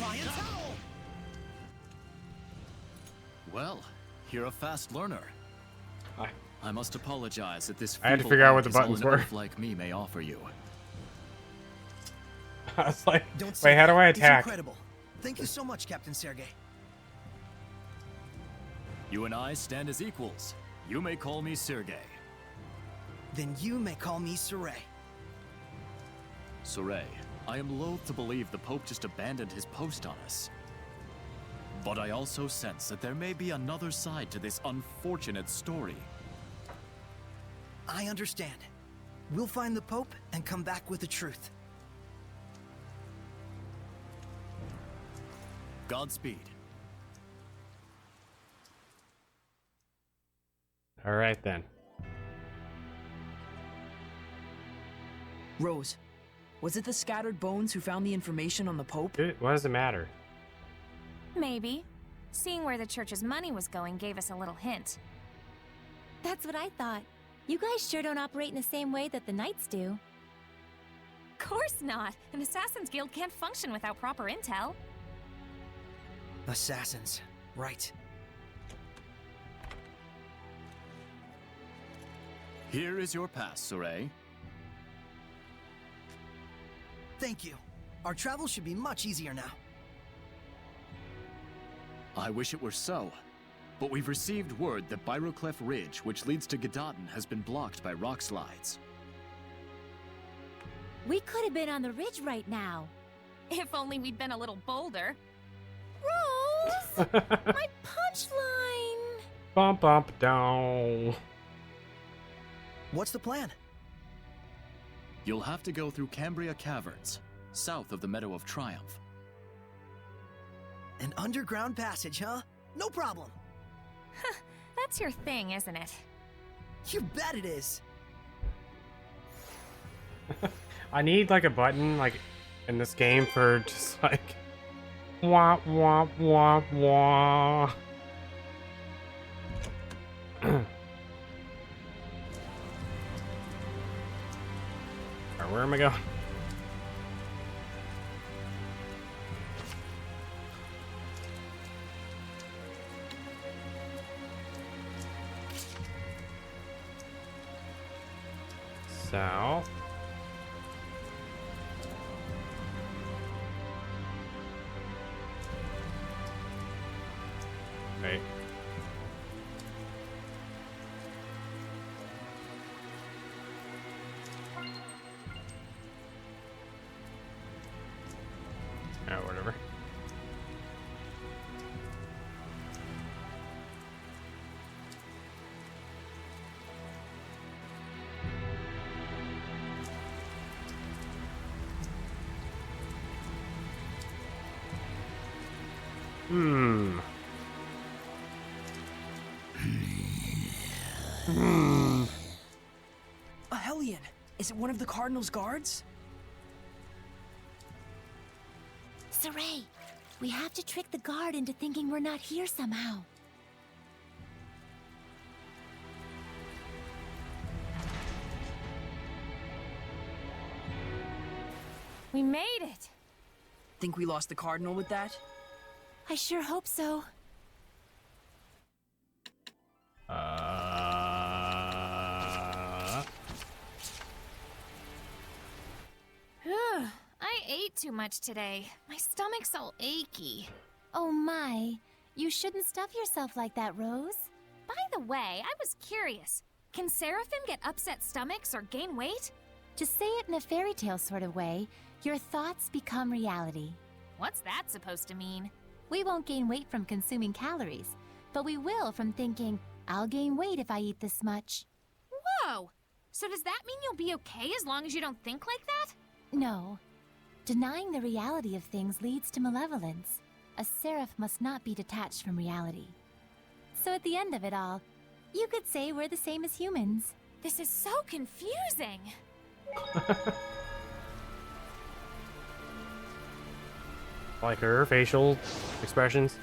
Lion's howl! Well, you're a fast learner. I must apologize that this I had to feeble figure out what art the is all buttons an were. elf like me may offer you. I was like, Don't say wait, how do I that. It's attack? incredible. Thank you so much, Captain Sergei. You and I stand as equals. You may call me Sergei. Then you may call me Saray. Saray, I am loath to believe the Pope just abandoned his post on us. But I also sense that there may be another side to this unfortunate story. I understand. We'll find the Pope and come back with the truth. Godspeed. All right then. Rose, was it the scattered bones who found the information on the Pope? What does it matter? Maybe. Seeing where the church's money was going gave us a little hint. That's what I thought. You guys sure don't operate in the same way that the Knights do. Of course not. An Assassin's Guild can't function without proper intel. Assassins. Right. Here is your pass, Saray. Thank you. Our travel should be much easier now. I wish it were so. But we've received word that Byroclef Ridge, which leads to Gadotn, has been blocked by rock slides. We could have been on the ridge right now. If only we'd been a little bolder. Rose! My punchline! Bump, bump, down. What's the plan? You'll have to go through Cambria Caverns, south of the Meadow of Triumph. An underground passage, huh? No problem. That's your thing, isn't it? You bet it is. I need like a button like in this game for just like wah wah wah wah. Alright, where am I going? South. Right. Oh, whatever. A Hellion! Is it one of the Cardinal's guards? Saray, we have to trick the guard into thinking we're not here somehow. We made it! Think we lost the Cardinal with that? I sure hope so. I ate too much today. My stomach's all achy. Oh my, you shouldn't stuff yourself like that, Rose. By the way, I was curious. Can Seraphim get upset stomachs or gain weight? To say it in a fairy tale sort of way, your thoughts become reality. What's that supposed to mean? We won't gain weight from consuming calories, but we will from thinking, I'll gain weight if I eat this much. Whoa! So does that mean you'll be okay as long as you don't think like that? No. Denying the reality of things leads to malevolence. A seraph must not be detached from reality. So at the end of it all, you could say we're the same as humans. This is so confusing. Like her facial expressions.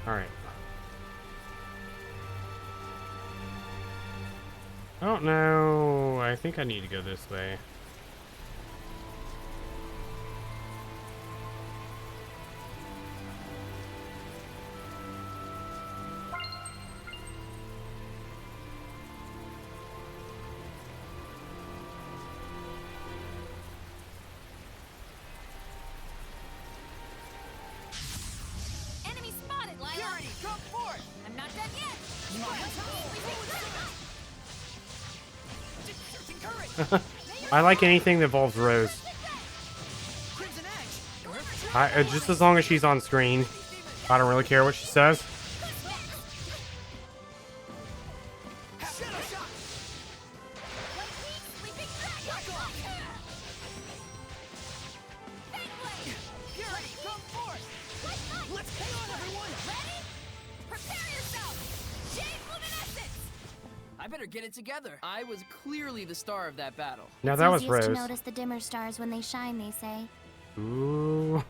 Alright. Oh no, I think I need to go this way. Enemy spotted, Lila! Purity, come forth! I'm not done yet! I like anything that involves Rose. Just as long as she's on screen. I don't really care what she says. I better get it together. I was clearly the star of that battle. Now that was It's easiest Rose. to notice the dimmer stars when they shine, they say. Ooh.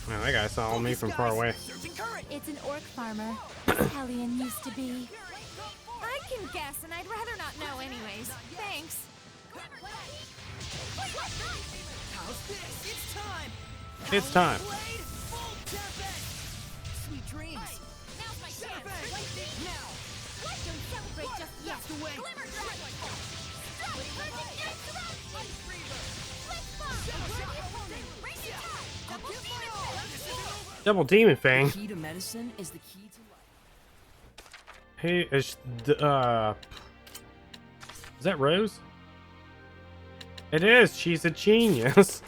Man, that guy saw me from far away. It's an orc farmer, as Hellion used to be. I can guess, and I'd rather not know anyways. Thanks. How's this? It's time! It's time. Sweet dreams! Now's my chance. Now! Don't celebrate just yet. Away! Glimmer Dragon. Stop! Perfect interruption. Double Demon Fang. The key to medicine is the key to life. Hey, is that Rose? It is. She's a genius.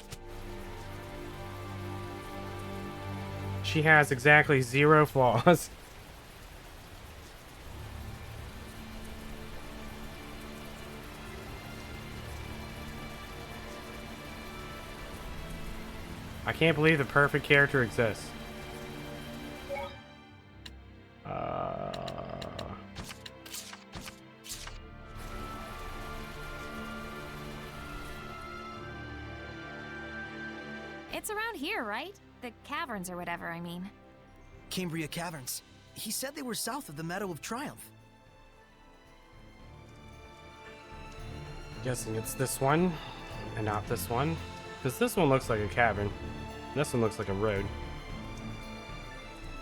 She has exactly 0 flaws. I can't believe the perfect character exists. It's around here, right? The caverns or whatever, I mean. Cambria Caverns. He said they were south of the Meadow of Triumph. Guessing it's this one and not this one. Because this one looks like a cavern. This one looks like a road.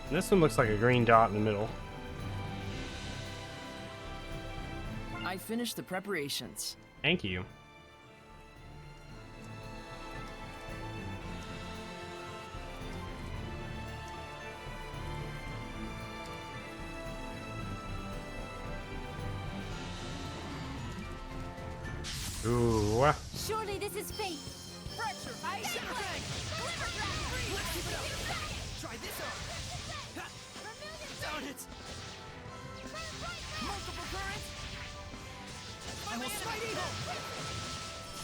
And this one looks like a green dot in the middle. I finished the preparations. Thank you. Ooh. Surely this is fate. Fracture! Center bang! Glimmer Dragon! Let's keep it up! Try this on! Down it! Multiple currents! I will Slide Eagle!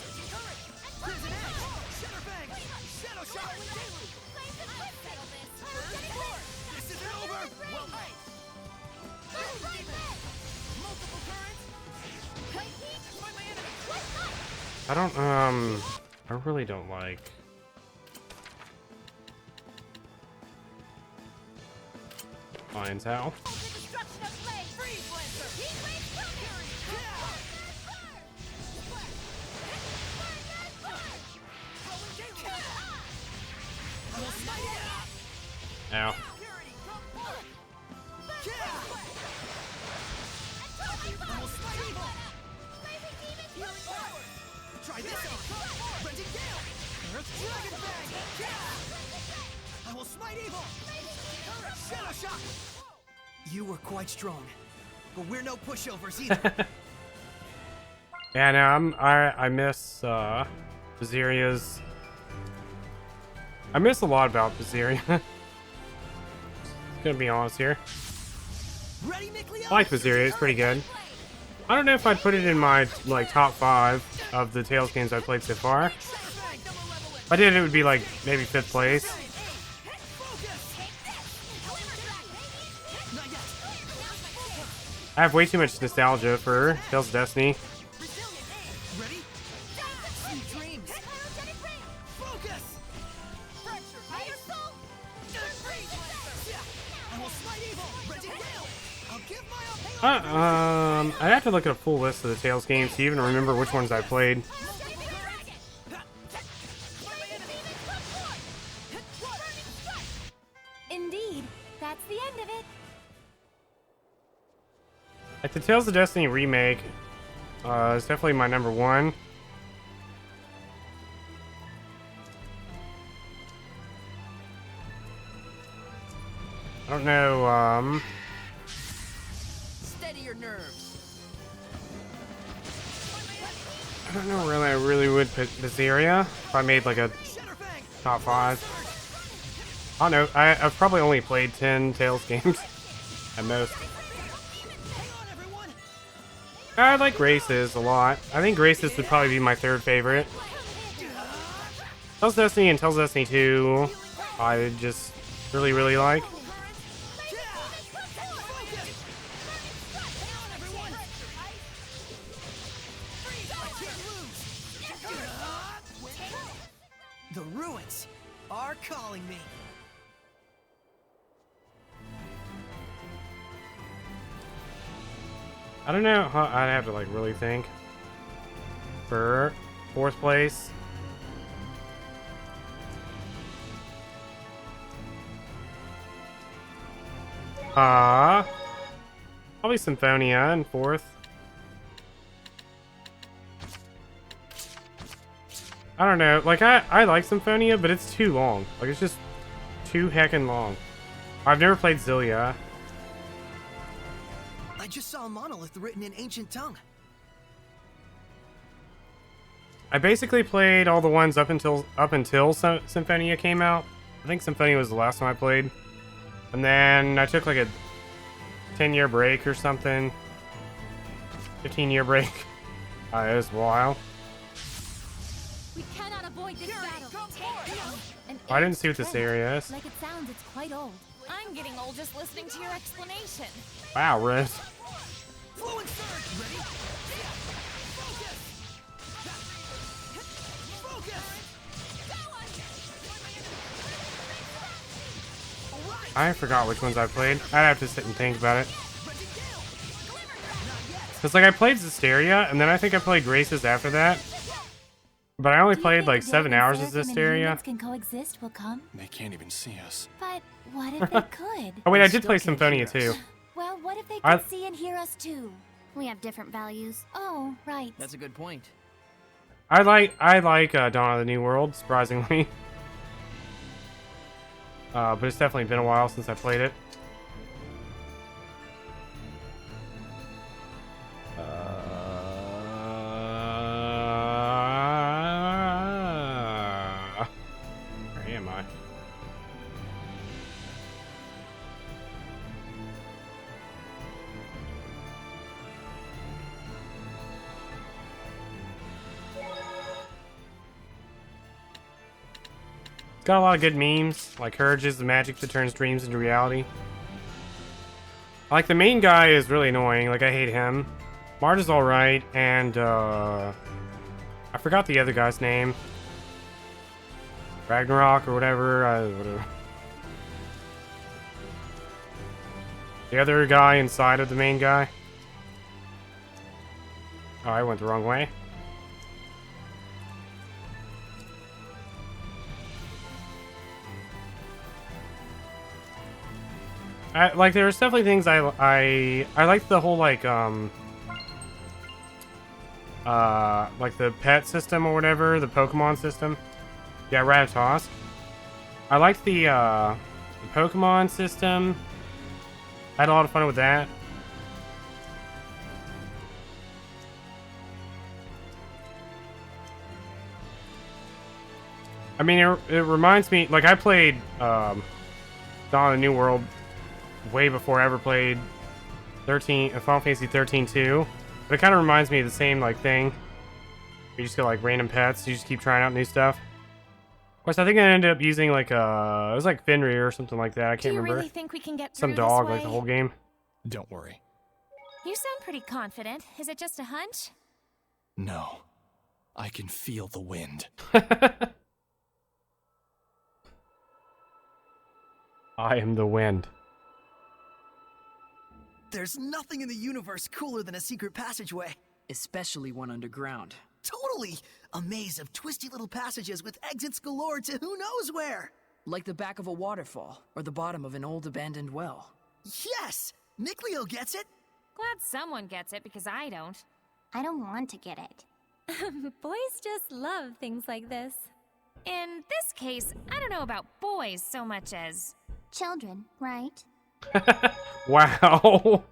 Surging current! Crimson Edge! Center bang! Shadow Shot! This isn't over! Well played! Multiple currents! Find my enemy! I really don't like. Lion's Howl. I will smite evil. Shadow shock. You were quite strong, but we're no pushovers either. Yeah, no, I miss Zestiria's. I miss a lot about Zestiria. Gonna be honest here. I like Zestiria, it's pretty good. I don't know if I'd put it in my like top 5 of the Tales games I've played so far. If I did, it would be like maybe 5th place. I have way too much nostalgia for Tales of Destiny. I'd have to look at a full list of the Tales games to even remember which ones I played. Indeed, that's the end of it. Like the Tales of Destiny remake is definitely my number 1. I don't know, Steady your nerves. I don't know really, I really would put Zestiria if I made like a top 5. I don't know, I've probably only played 10 Tales games at most. I like Graces a lot. I think Graces would probably be my 3rd favorite. Tales of Destiny and Tales of Destiny 2 I just really like. The ruins are calling me. I don't know, I'd have to like really think. For 4th place. Probably Symphonia in 4th. I don't know, like I like Symphonia, but it's too long. Like it's just too heckin' long. I've never played Zillia. I just saw a monolith written in ancient tongue. I basically played all the ones up until Symphonia came out. I think Symphonia was the last one I played. And then I took like a 10-year break or something. 15-year break. It was a while. We cannot avoid this battle. I didn't see what this area is. Like it sounds, it's quite old. I'm getting old just listening to your explanation. Wow, Riz. Fluent surge, ready? I forgot which ones I played. I'd have to sit and think about it. Cause like I played Zestiria, and then I think I played Graces after that. But I only played like 7 hours of Zestiria. Can coexist will come. They can't even see us. But what if they could? Oh wait, I did play Symphonia too. Well, what if they could see and hear us too? We have different values. Oh, right. That's a good point. I like Dawn of the New World, surprisingly. But it's definitely been a while since I played it. Where am I? It's got a lot of good memes, like Courage is the magic that turns dreams into reality. Like, the main guy is really annoying, like I hate him. Mart is alright, and I forgot the other guy's name. Ragnarok or whatever, whatever. The other guy inside of the main guy. Oh, I went the wrong way. Like, there's definitely things I like the whole, like the pet system or whatever, the Pokemon system. Yeah, Rattatosk. I liked the Pokemon system. I had a lot of fun with that. I mean, it reminds me, like, I played Dawn of the New World way before I ever played Final Fantasy 13 2. But it kind of reminds me of the same, like, thing. You just get, like, random pets. You just keep trying out new stuff. Of course, I think I ended up using, like, it was like Fenrir or something like that. I can't remember. Do you really think we can get Some through dog, this way? like, the whole game. Don't worry. You sound pretty confident. Is it just a hunch? No. I can feel the wind. I am the wind. There's nothing in the universe cooler than a secret passageway. Especially one underground. Totally! A maze of twisty little passages with exits galore to who knows where! Like the back of a waterfall, or the bottom of an old abandoned well. Yes! Nickleo gets it! Glad someone gets it, because I don't. I don't want to get it. Boys just love things like this. In this case, I don't know about boys so much as... Children, right? Wow.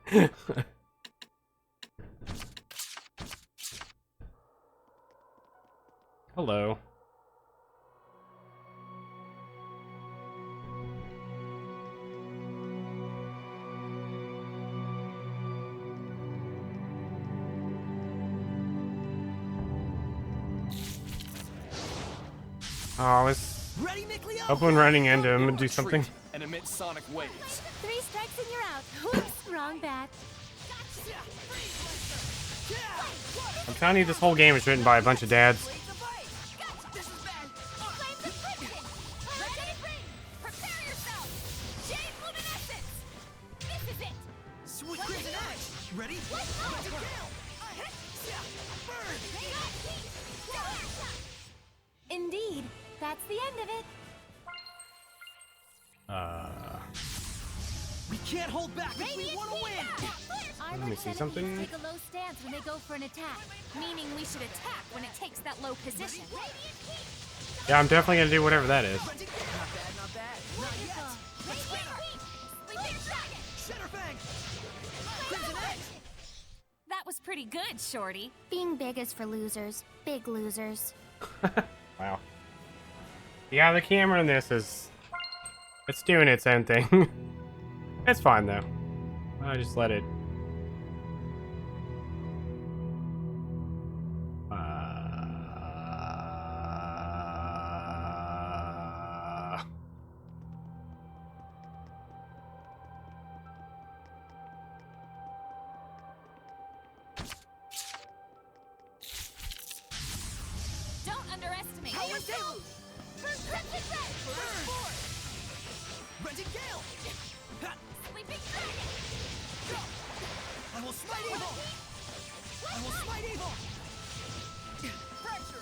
Hello. Oh, let's open running into him and do something. And emit sonic waves. 3 strikes and you're out. Whoops, wrong bat. I'm telling you, this whole game is written by a bunch of dads. Ready? Indeed, that's the end of it. We can't hold back if we want to win! Let me see something. Take a low stance when they go for an attack, meaning we should attack when it takes that low position. Yeah, I'm definitely gonna do whatever that is. Not bad, not bad. Not yet. That was pretty good, Shorty. Being big is for losers. Big losers. Wow. Yeah, the camera in this is... It's doing its own thing. It's fine, though. I just let it... Don't underestimate. How is it? Rented Gale! Sleeping Dragon! I will smite evil! I will smite evil!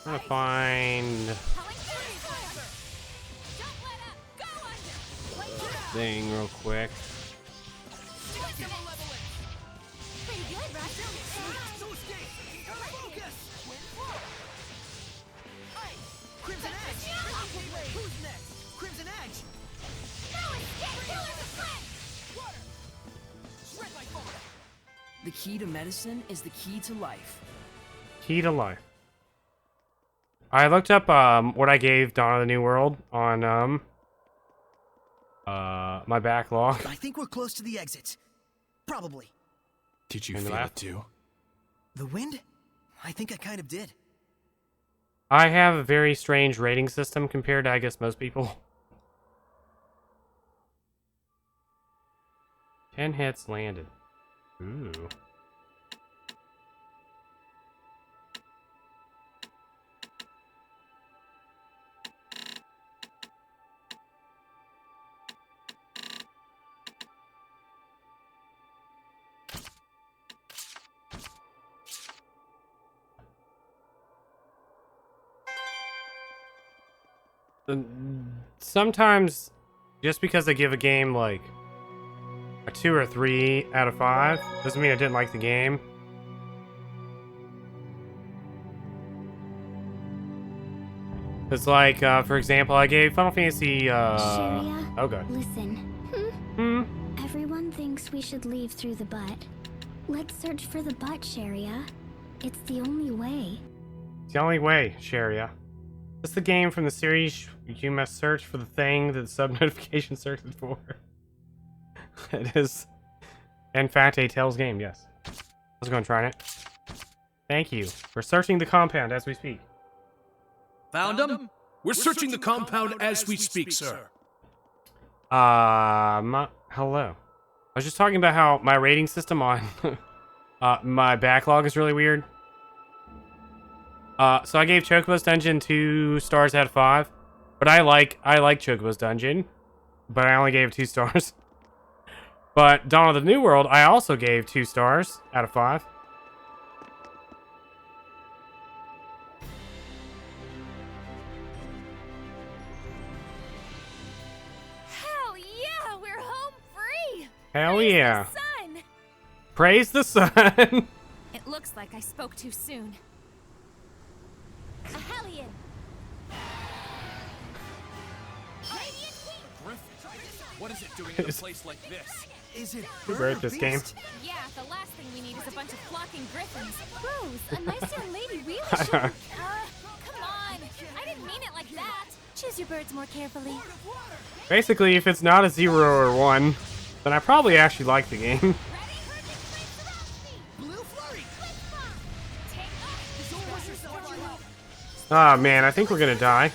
I'm gonna find... thing real quick. Pretty good, right? Crimson Edge! Who's next? Crimson Edge! The key to medicine is the key to life. Key to life. I looked up what I gave Dawn of the New World on my backlog. I think we're close to the exit. Probably. Did you And feel laugh? it too? The wind? I think I kind of did. I have a very strange rating system compared to, I guess, most people. 10 hits landed. Ooh. Sometimes, just because they give a game like a 2 or 3 out of 5 doesn't mean I didn't like the game. It's like, for example, I gave Final Fantasy, Sharia, oh god. listen. Everyone thinks we should leave through the butt. Let's search for the butt, Sharia. It's the only way. It's the only way, Sharia. This is the game from the series you must search for the thing that the sub-notification searches for. It is, in fact, a Tales game, yes. Let's go and try it. Thank you. We're searching the compound as we speak. Found him? We're searching the compound as we speak, sir. Hello. I was just talking about how my rating system on my backlog is really weird. So I gave Chocobo's Dungeon 2 stars out of 5. But I like Chocobo's Dungeon. But I only gave it 2 stars. But Dawn of the New World, I also gave 2 stars out of 5. Hell yeah, we're home free! Hell yeah. Sun! Praise the sun! It looks like I spoke too soon. A Hellion! What is it doing in a place like this? Is it Who wrote this game? Yeah, the last thing we need is a bunch of flocking griffins. Rose, a nice young lady really I should. know. Come on! I didn't mean it like that! Choose your birds more carefully. Basically, if it's not a 0 or 1, then I probably actually like the game. Ah, man, I think we're gonna die.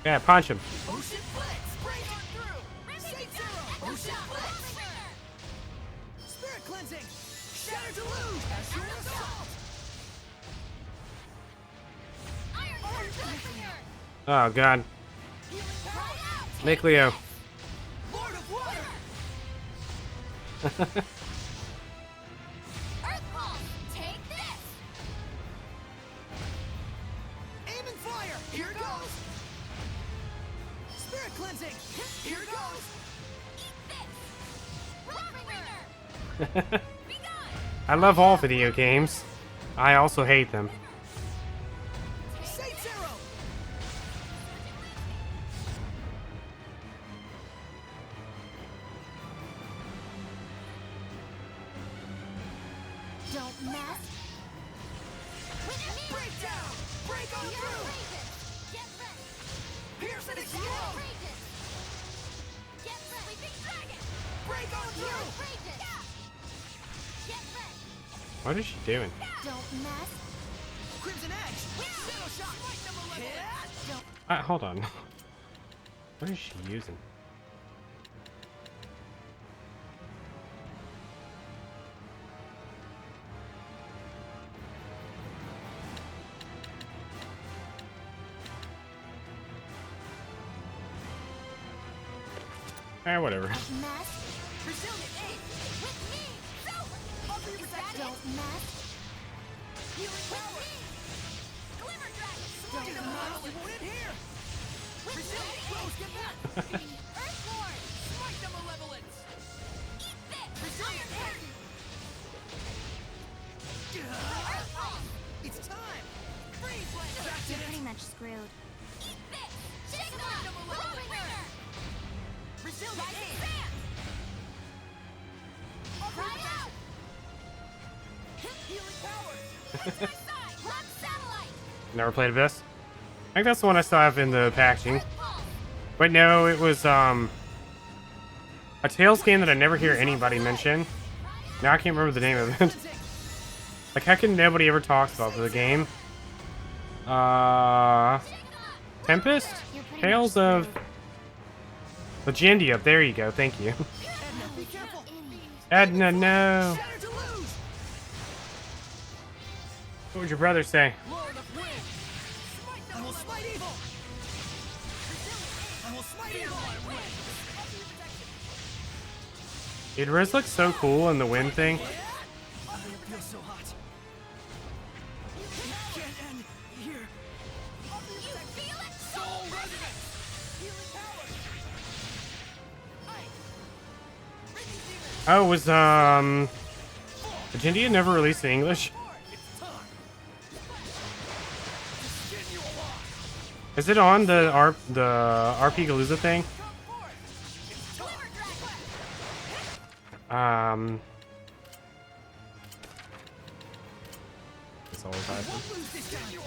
Yeah, punch him. Ocean Blitz! Break on through! Save Zero! Ocean Blitz! Spirit Cleansing! Shatter Deluge! Azure Assault! Oh, God. Make Leo. Lord of Water! Earthfall! Take this! Aim and fire! Here goes! Spirit Cleansing! Here goes! Eat this! Rockbringer! I love all video games. I also hate them. Save Zero! Don't mess! Breakdown! Break on through! Get ready! Pierce and explode! Get ready! Sleeping dragon! Break on through! Get ready! What is she doing? Don't mess! Crimson Edge! Shadow Shot! Hold on. What is she using? Whatever. Resilient aid! With me! So! Don't mess! Healing power! Glimmer dragon! Don't mess! You won't hit here! Resilient Rose, get back! Earthborn! Smite the Malevolence! Eat this! Resilient Curtain! Earthfall! It's time! Freeze Blade! Back to You're pretty much screwed. Eat this! Shake off! Rockbringer! Resilient Rising aid! sand! Cry out! Healing power! Side! Rock satellite! Never played this. I think that's the one I still have in the packaging. But no, it was a Tales game that I never hear anybody mention. Now I can't remember the name of it. Like, how can nobody ever talk about the game? Tempest? Tales of Legendia. There you go. Thank you. Edna, no. What would your brother say? Lord of Wind! I will smite evil! I will smite evil! It Riz looks so cool in the wind thing. I feel so hot. It can't end here. You feel it? Soul resonance! Healing power! Oh, was India never released in English? Is it on the RP Galooza thing? It's always happening.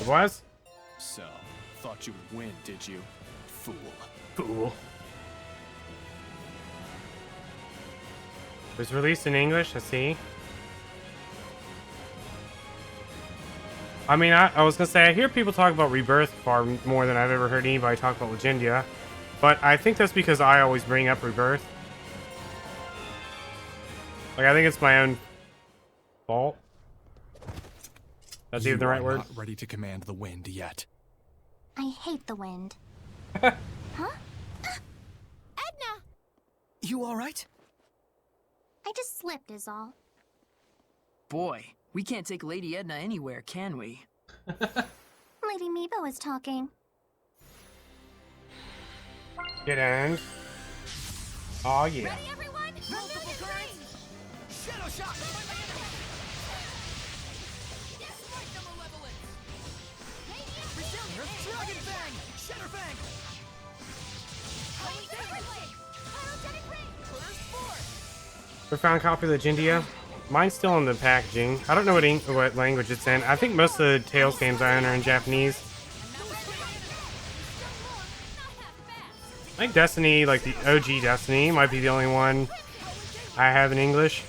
It was? So, thought you would win, did you? Fool. Fool. It was released in English, I see. I mean, I was gonna say, I hear people talk about Rebirth far more than I've ever heard anybody talk about Legendia. But I think that's because I always bring up Rebirth. Like, I think it's my own fault. That's even the right word. Not ready to command the wind yet. I hate the wind. Huh? Edna! You alright? I just slipped is all. Boy, we can't take Lady Edna anywhere, can we? Lady Meebo is talking. Get in. Oh yeah. Ready, everyone? Multiple currents. Shadow shock! Dragon Fang! Shatter Fang! Profound copy of Legendia. Mine's still in the packaging. I don't know what language it's in. I think most of the Tales games I own are in Japanese. I think Destiny, like the OG Destiny, might be the only one I have in English.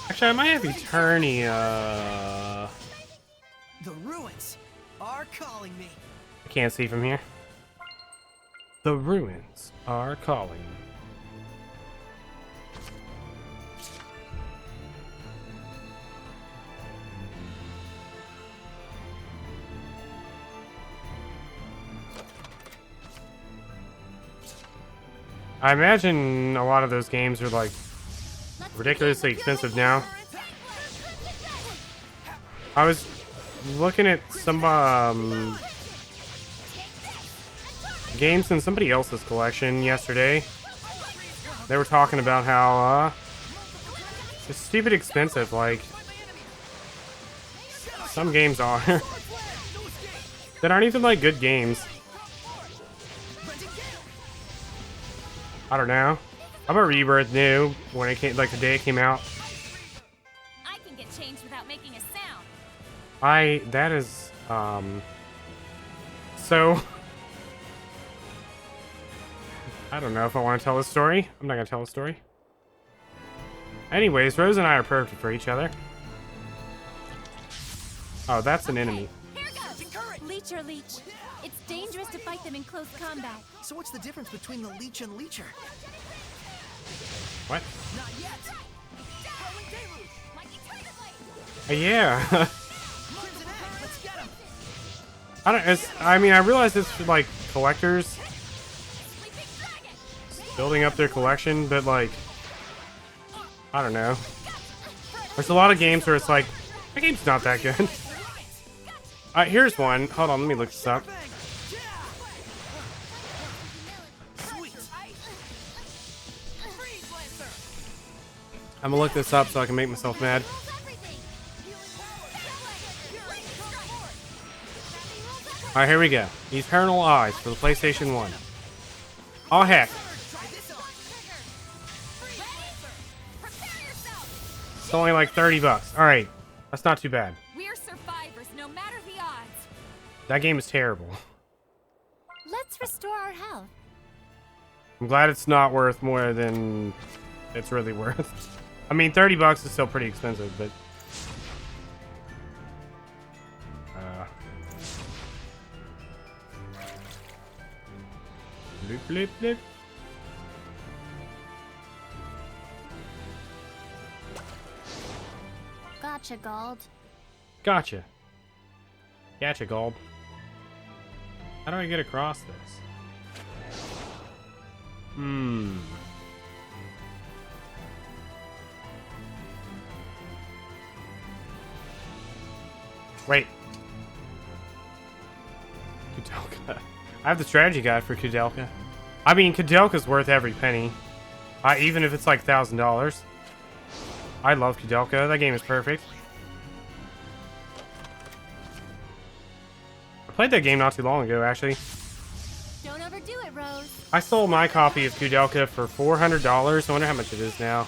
Actually, I might have Eternia. The ruins are calling me. I can't see from here. The ruins are calling me. I imagine a lot of those games are like ridiculously expensive now. I was looking at some games in somebody else's collection yesterday. They were talking about how it's stupid expensive. Like some games are that aren't even like good games. I don't know. I'm a Rebirth new when it came, like the day it came out. I can get changed without making a sound. That is so I don't know if I want to tell a story. I'm not gonna tell a story. Anyways, Rose and I are perfect for each other. Oh, that's an enemy. Here goes. Leech or leech. It's dangerous to fight them in close combat. So what's the difference between the leech and leecher? What? Not yet. Yeah. Crimson Egg, let's get him. I mean, I realize it's for like collectors building up their collection, but like, I don't know. There's a lot of games where it's like, that game's not that good. Here's one. Hold on, let me look this up. I'm gonna look this up so I can make myself mad. Alright, here we go. Eternal Eyes for the PlayStation 1. Oh heck. It's only like $30. Alright. That's not too bad. We're survivors, no matter the odds. That game is terrible. Let's restore our health. I'm glad it's not worth more than it's really worth. I mean, $30 is still pretty expensive, but bloop, bloop, bloop. Gotcha, Gald. Gotcha. Gotcha, Gold. How do I get across this? Wait. I have the strategy guide for Kudelka. I mean, Kudelka's worth every penny. Even if it's like $1,000. I love Kudelka. That game is perfect. I played that game not too long ago, actually. Don't overdo it, Rose. I sold my copy of Kudelka for $400. I wonder how much it is now.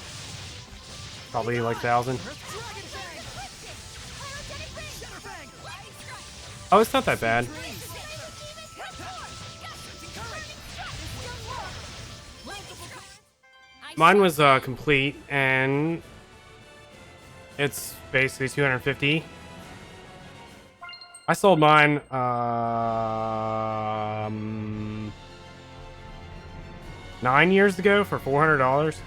Probably like 1,000. Oh, it's not that bad. Mine was complete, and it's basically 250. I sold mine 9 years ago for $400.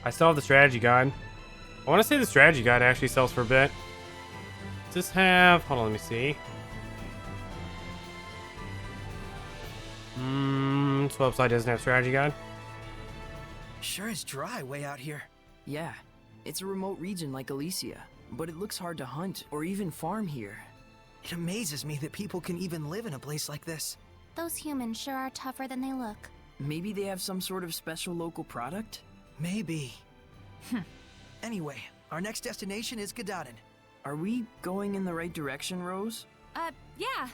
I still have the strategy guide. I want to say the strategy guide actually sells for a bit. Does this have... Hold on, let me see. This website doesn't have strategy guide. Sure is dry way out here. Yeah, it's a remote region like Elysia, but it looks hard to hunt or even farm here. It amazes me that people can even live in a place like this. Those humans sure are tougher than they look. Maybe they have some sort of special local product? Maybe. Anyway, our next destination is Gadaden. Are we going in the right direction, Rose? Yeah.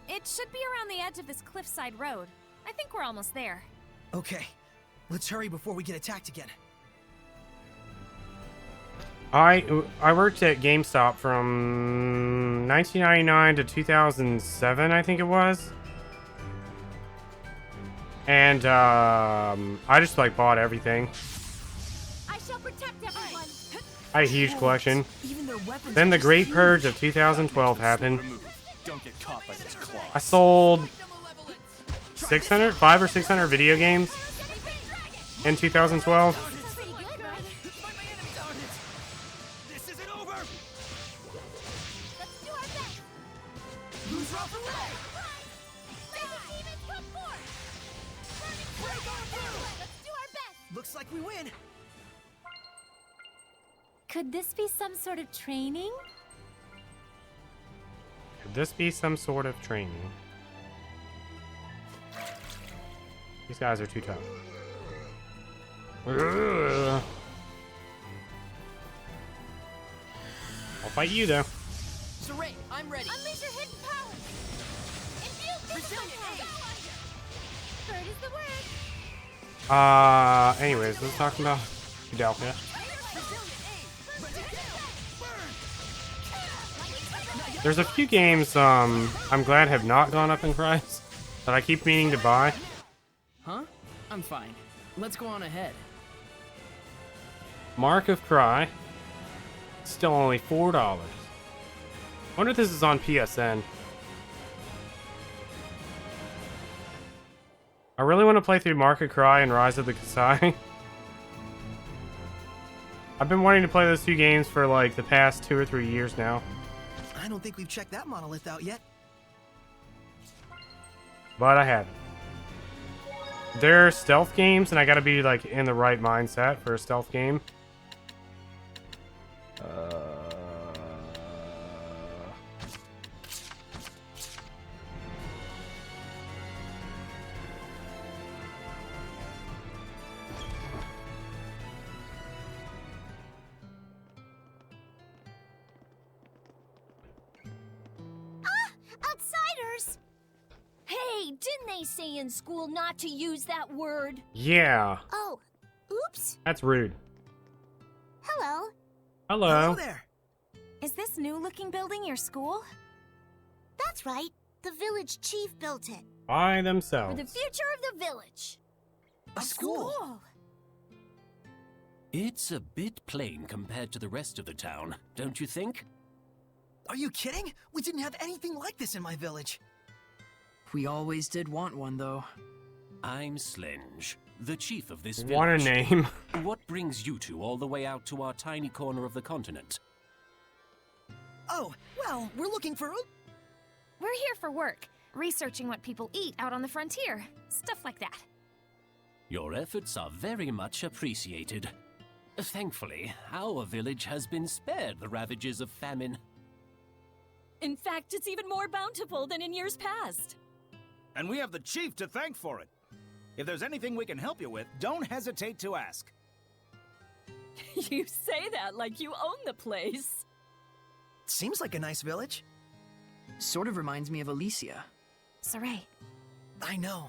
It should be around the edge of this cliffside road. I think we're almost there. Okay, let's hurry before we get attacked again. I worked at GameStop from 1999 to 2007, I think it was. And I just like bought everything. I shall protect everyone. I had a huge collection. Then the Great Purge of 2012 happened. Don't get caught by this claw. I sold 500 or 600 video games in 2012. Looks like we win. Could this be some sort of training? Could this be some sort of training? These guys are too tough. Ugh. I'll fight you though. Saray, I'm ready. Unleash your hidden powers. Infuse Resilient Bird is the word. Anyways, let's talk about Kudelka. There's a few games I'm glad have not gone up in price that I keep meaning to buy. Huh? I'm fine. Let's go on ahead. Mark of Cry. Still only $4. I wonder if this is on PSN. I really want to play through Mark of Cry and Rise of the Kasai. I've been wanting to play those two games for like the past 2 or 3 years now. I don't think we've checked that monolith out yet. But I haven't. They're stealth games, and I gotta be like in the right mindset for a stealth game. Outsiders! Hey, didn't they say in school not to use that word? Yeah. Oh, oops. That's rude. Hello. Hello. there. Is this new-looking building your school? That's right. The village chief built it. By For themselves. the future of the village. A school. It's a bit plain compared to the rest of the town, don't you think? Are you kidding? We didn't have anything like this in my village. We always did want one, though. I'm Slenge, the chief of this village. What a name. What brings you two all the way out to our tiny corner of the continent? Oh, well, we're looking for... We're here for work, researching what people eat out on the frontier. Stuff like that. Your efforts are very much appreciated. Thankfully, our village has been spared the ravages of famine. In fact, it's even more bountiful than in years past. And we have the chief to thank for it. If there's anything we can help you with, don't hesitate to ask. You say that like you own the place. Seems like a nice village. Sort of reminds me of Alicia. Saray. I know.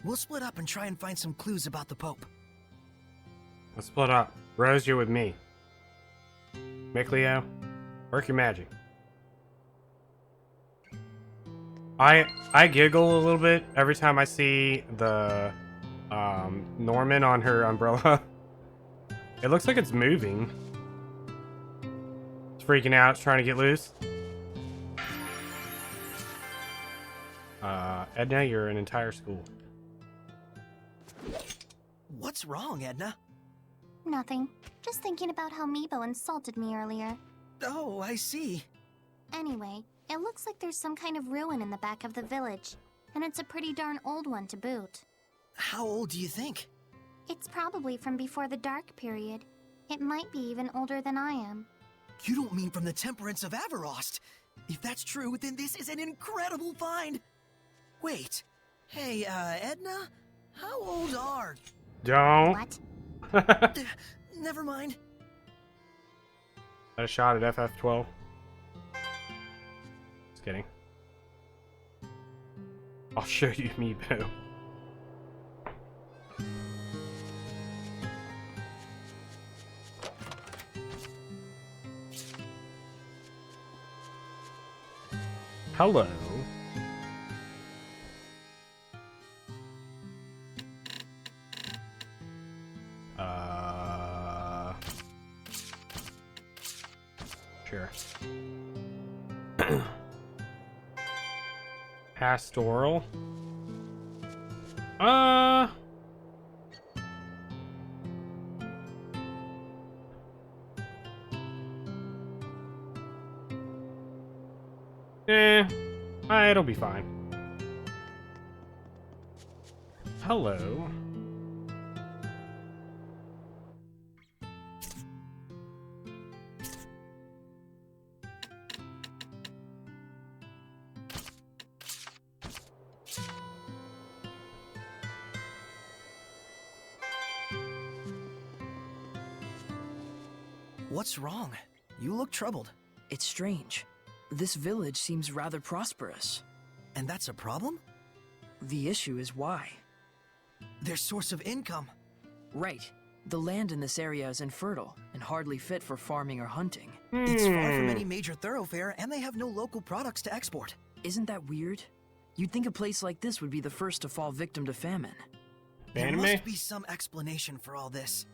We'll split up and try and find some clues about the Pope. Let's split up. Rose, you're with me. Mikleo, work your magic. I giggle a little bit every time I see the Norman on her umbrella. It looks like it's moving. It's freaking out. It's trying to get loose. Edna, you're an entire school. What's wrong, Edna? Nothing. Just thinking about how Meebo insulted me earlier. Oh, I see. Anyway, it looks like there's some kind of ruin in the back of the village. And it's a pretty darn old one to boot. How old do you think? It's probably from before the Dark Period. It might be even older than I am. You don't mean from the Temperance of Averost? If that's true, then this is an incredible find! Wait. Hey, Edna? How old are... Don't. What? Never mind. Got a shot at FF12. Just kidding. I'll show you Meebo. Hello. Sure. Pastoral. It'll be fine. Hello. What's wrong? You look troubled. It's strange. This village seems rather prosperous. And that's a problem? The issue is why. Their source of income. Right. The land in this area is infertile and hardly fit for farming or hunting. It's far from any major thoroughfare, and they have no local products to export. Isn't that weird? You'd think a place like this would be the first to fall victim to famine. There must be some explanation for all this.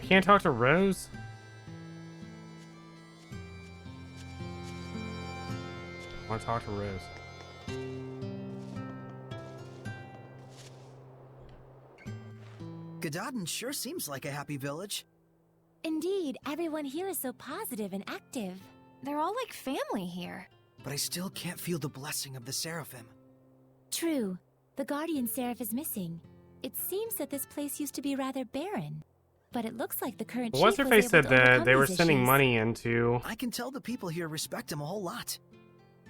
Can't talk to Rose? I want to talk to Rose. Gadadin sure seems like a happy village. Indeed, everyone here is so positive and active. They're all like family here. But I still can't feel the blessing of the Seraphim. True. The Guardian Seraph is missing. It seems that this place used to be rather barren. But it looks like the current chief was able to What's-her-face said that they were these sending issues. money into... I can tell the people here respect him a whole lot.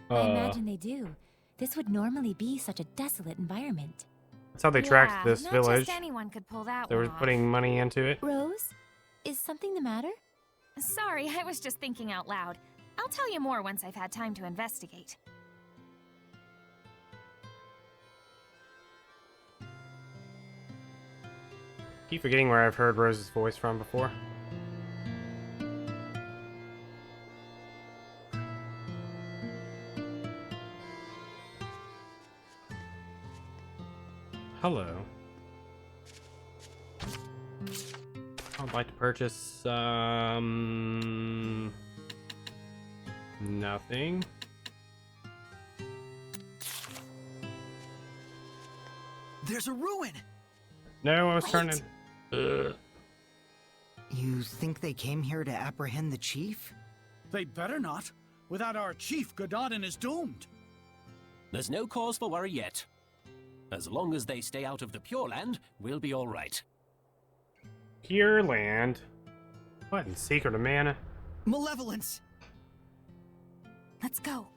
I imagine they do. This would normally be such a desolate environment. That's how they tracked this not village. Just anyone could pull that They one were off. putting money into it. Rose? Is something the matter? Sorry, I was just thinking out loud. I'll tell you more once I've had time to investigate. Keep forgetting where I've heard Rose's voice from before. Hello. I'd like to purchase nothing. There's a ruin. No, I was Wait. trying to... Ugh. You think they came here to apprehend the chief? They better not. Without our chief, Gododin is doomed. There's no cause for worry yet. As long as they stay out of the Pure Land, we'll be all right. Pure Land. What in Secret of Mana? Malevolence! Let's go.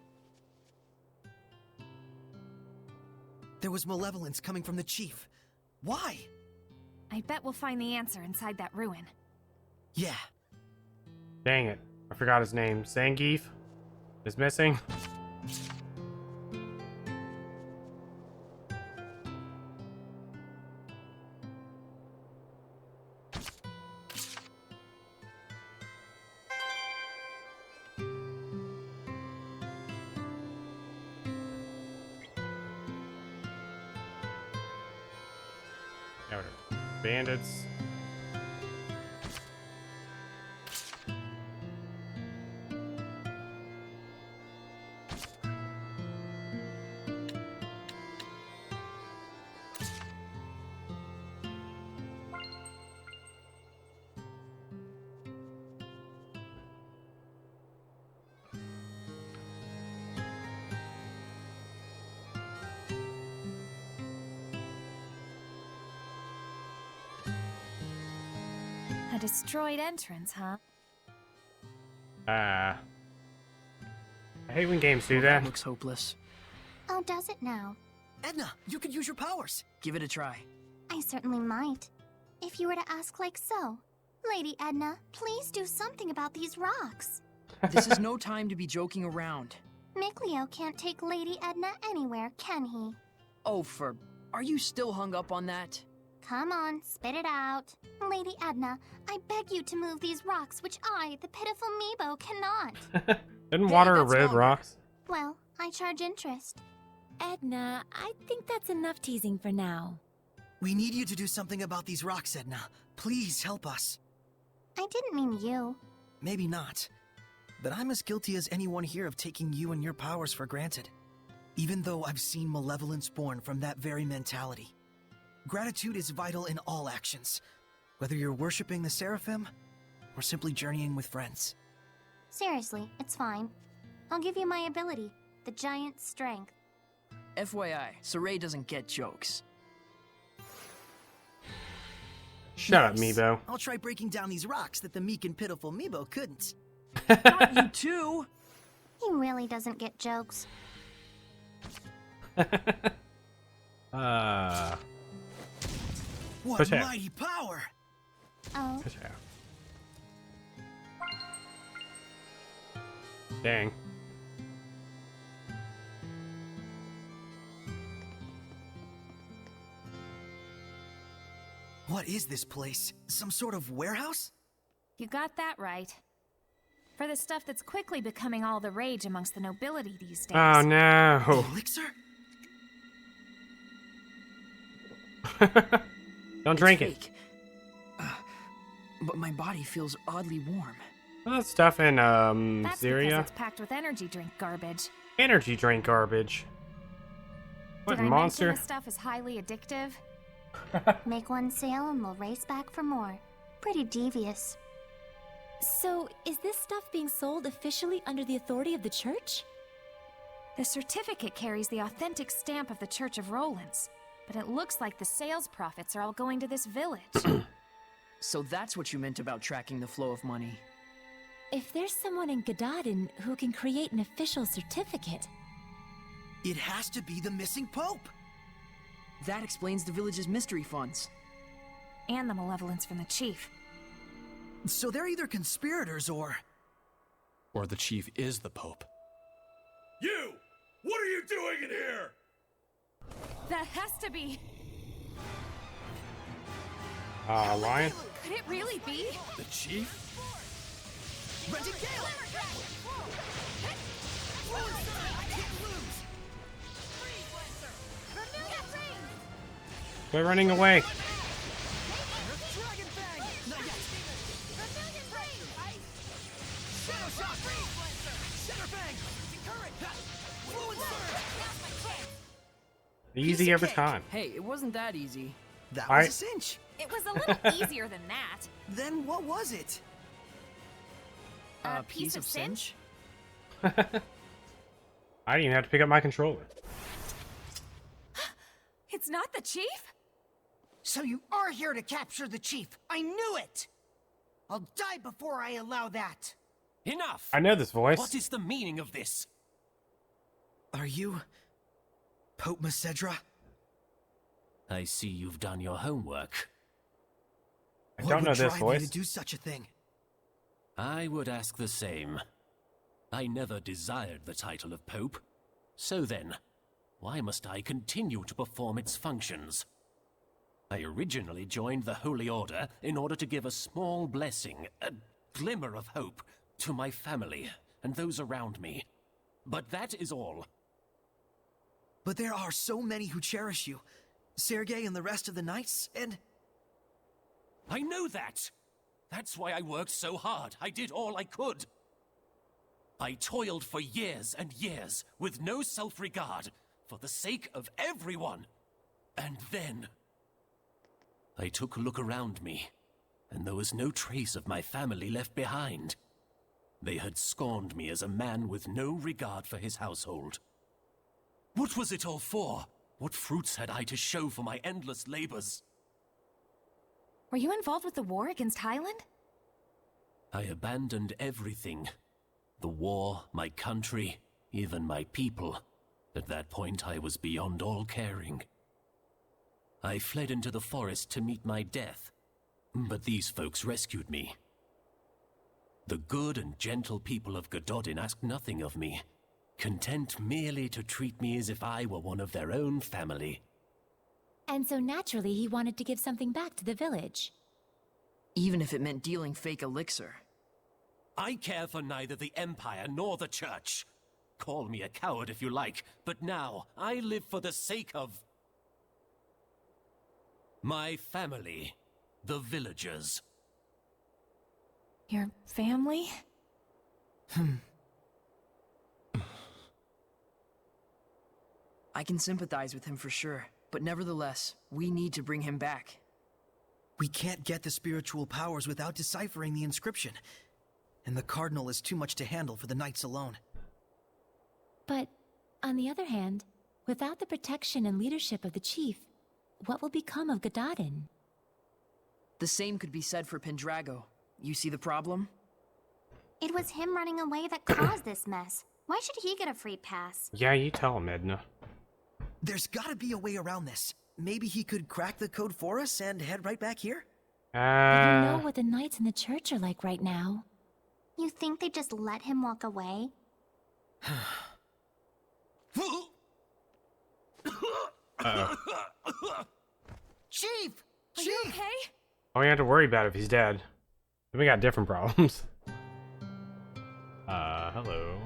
There was malevolence coming from the chief. Why? I bet we'll find the answer inside that ruin. Yeah. Dang it. I forgot his name. Zangief is missing. Bandits. A destroyed entrance, huh? I hate when games do that. Looks hopeless. Oh, does it now? Edna, you could use your powers. Give it a try. I certainly might. If you were to ask like so. Lady Edna, please do something about these rocks. This is no time to be joking around. Mikleo can't take Lady Edna anywhere, can he? Oh, are you still hung up on that? Come on, spit it out. Lady Edna, I beg you to move these rocks which I, the pitiful Meebo, cannot. Didn't water erode rocks? Well, I charge interest. Edna, I think that's enough teasing for now. We need you to do something about these rocks, Edna. Please help us. I didn't mean you. Maybe not. But I'm as guilty as anyone here of taking you and your powers for granted. Even though I've seen malevolence born from that very mentality. Gratitude is vital in all actions, whether you're worshipping the Seraphim or simply journeying with friends. Seriously, it's fine. I'll give you my ability, the giant strength. FYI, Saray doesn't get jokes. Shut up, Meebo. I'll try breaking down these rocks that the meek and pitiful Meebo couldn't. Not you too! He really doesn't get jokes. What Push out. mighty power! Oh. Push out. Dang. What is this place? Some sort of warehouse? You got that right. For the stuff that's quickly becoming all the rage amongst the nobility these days. Oh no. Elixir? Don't drink fake. But my body feels oddly warm. Well, that stuff in That's because Zestiria. it's packed with energy drink garbage. Energy drink garbage. What Did I monster? mention the stuff is highly addictive? Make one sale and we'll race back for more. Pretty devious. So, is this stuff being sold officially under the authority of the church? The certificate carries the authentic stamp of the Church of Roland's, but it looks like the sales profits are all going to this village. So that's what you meant about tracking the flow of money. If there's someone in Gododin who can create an official certificate... It has to be the missing Pope! That explains the village's mystery funds. And the malevolence from the chief. So they're either conspirators or the chief is the Pope. You! What are you doing in here? That has to be... Lion? Could it really be? The chief? Rented Gale! Quit running away. Easy every time. Hey, it wasn't that easy. That was a cinch. It was a little easier than that. Then what was it? A piece of cinch? I didn't even have to pick up my controller. It's not the chief? So you are here to capture the chief. I knew it! I'll die before I allow that. Enough! I know this voice. What is the meaning of this? Are you Pope Macedra? I see you've done your homework. I don't know this voice. To do such a thing? I would ask the same. I never desired the title of Pope. So then, why must I continue to perform its functions? I originally joined the Holy Order in order to give a small blessing, a glimmer of hope, to my family and those around me. But that is all. But there are so many who cherish you. Sergei and the rest of the Knights, and... I know that! That's why I worked so hard. I did all I could. I toiled for years and years, with no self-regard, for the sake of everyone. And then... I took a look around me, and there was no trace of my family left behind. They had scorned me as a man with no regard for his household. What was it all for? What fruits had I to show for my endless labors? Were you involved with the war against Highland? I abandoned everything. The war, my country, even my people. At that point, I was beyond all caring. I fled into the forest to meet my death, but these folks rescued me. The good and gentle people of Gododin asked nothing of me, content merely to treat me as if I were one of their own family. And so naturally he wanted to give something back to the village. Even if it meant dealing fake elixir. I care for neither the Empire nor the Church. Call me a coward if you like, but now I live for the sake of... my family, the villagers. Your family? I can sympathize with him for sure, but nevertheless, we need to bring him back. We can't get the spiritual powers without deciphering the inscription. And the Cardinal is too much to handle for the Knights alone. But, on the other hand, without the protection and leadership of the chief, what will become of Gododin? The same could be said for Pendrago. You see the problem? It was him running away that caused this mess. Why should he get a free pass? Yeah, you tell him, Edna. There's gotta be a way around this. Maybe he could crack the code for us and head right back here? But you know what the Knights in the church are like right now. You think they just let him walk away? Uh-oh. Chief! Are you okay? Oh, we have to worry about it if he's dead. Then we got different problems. Hello.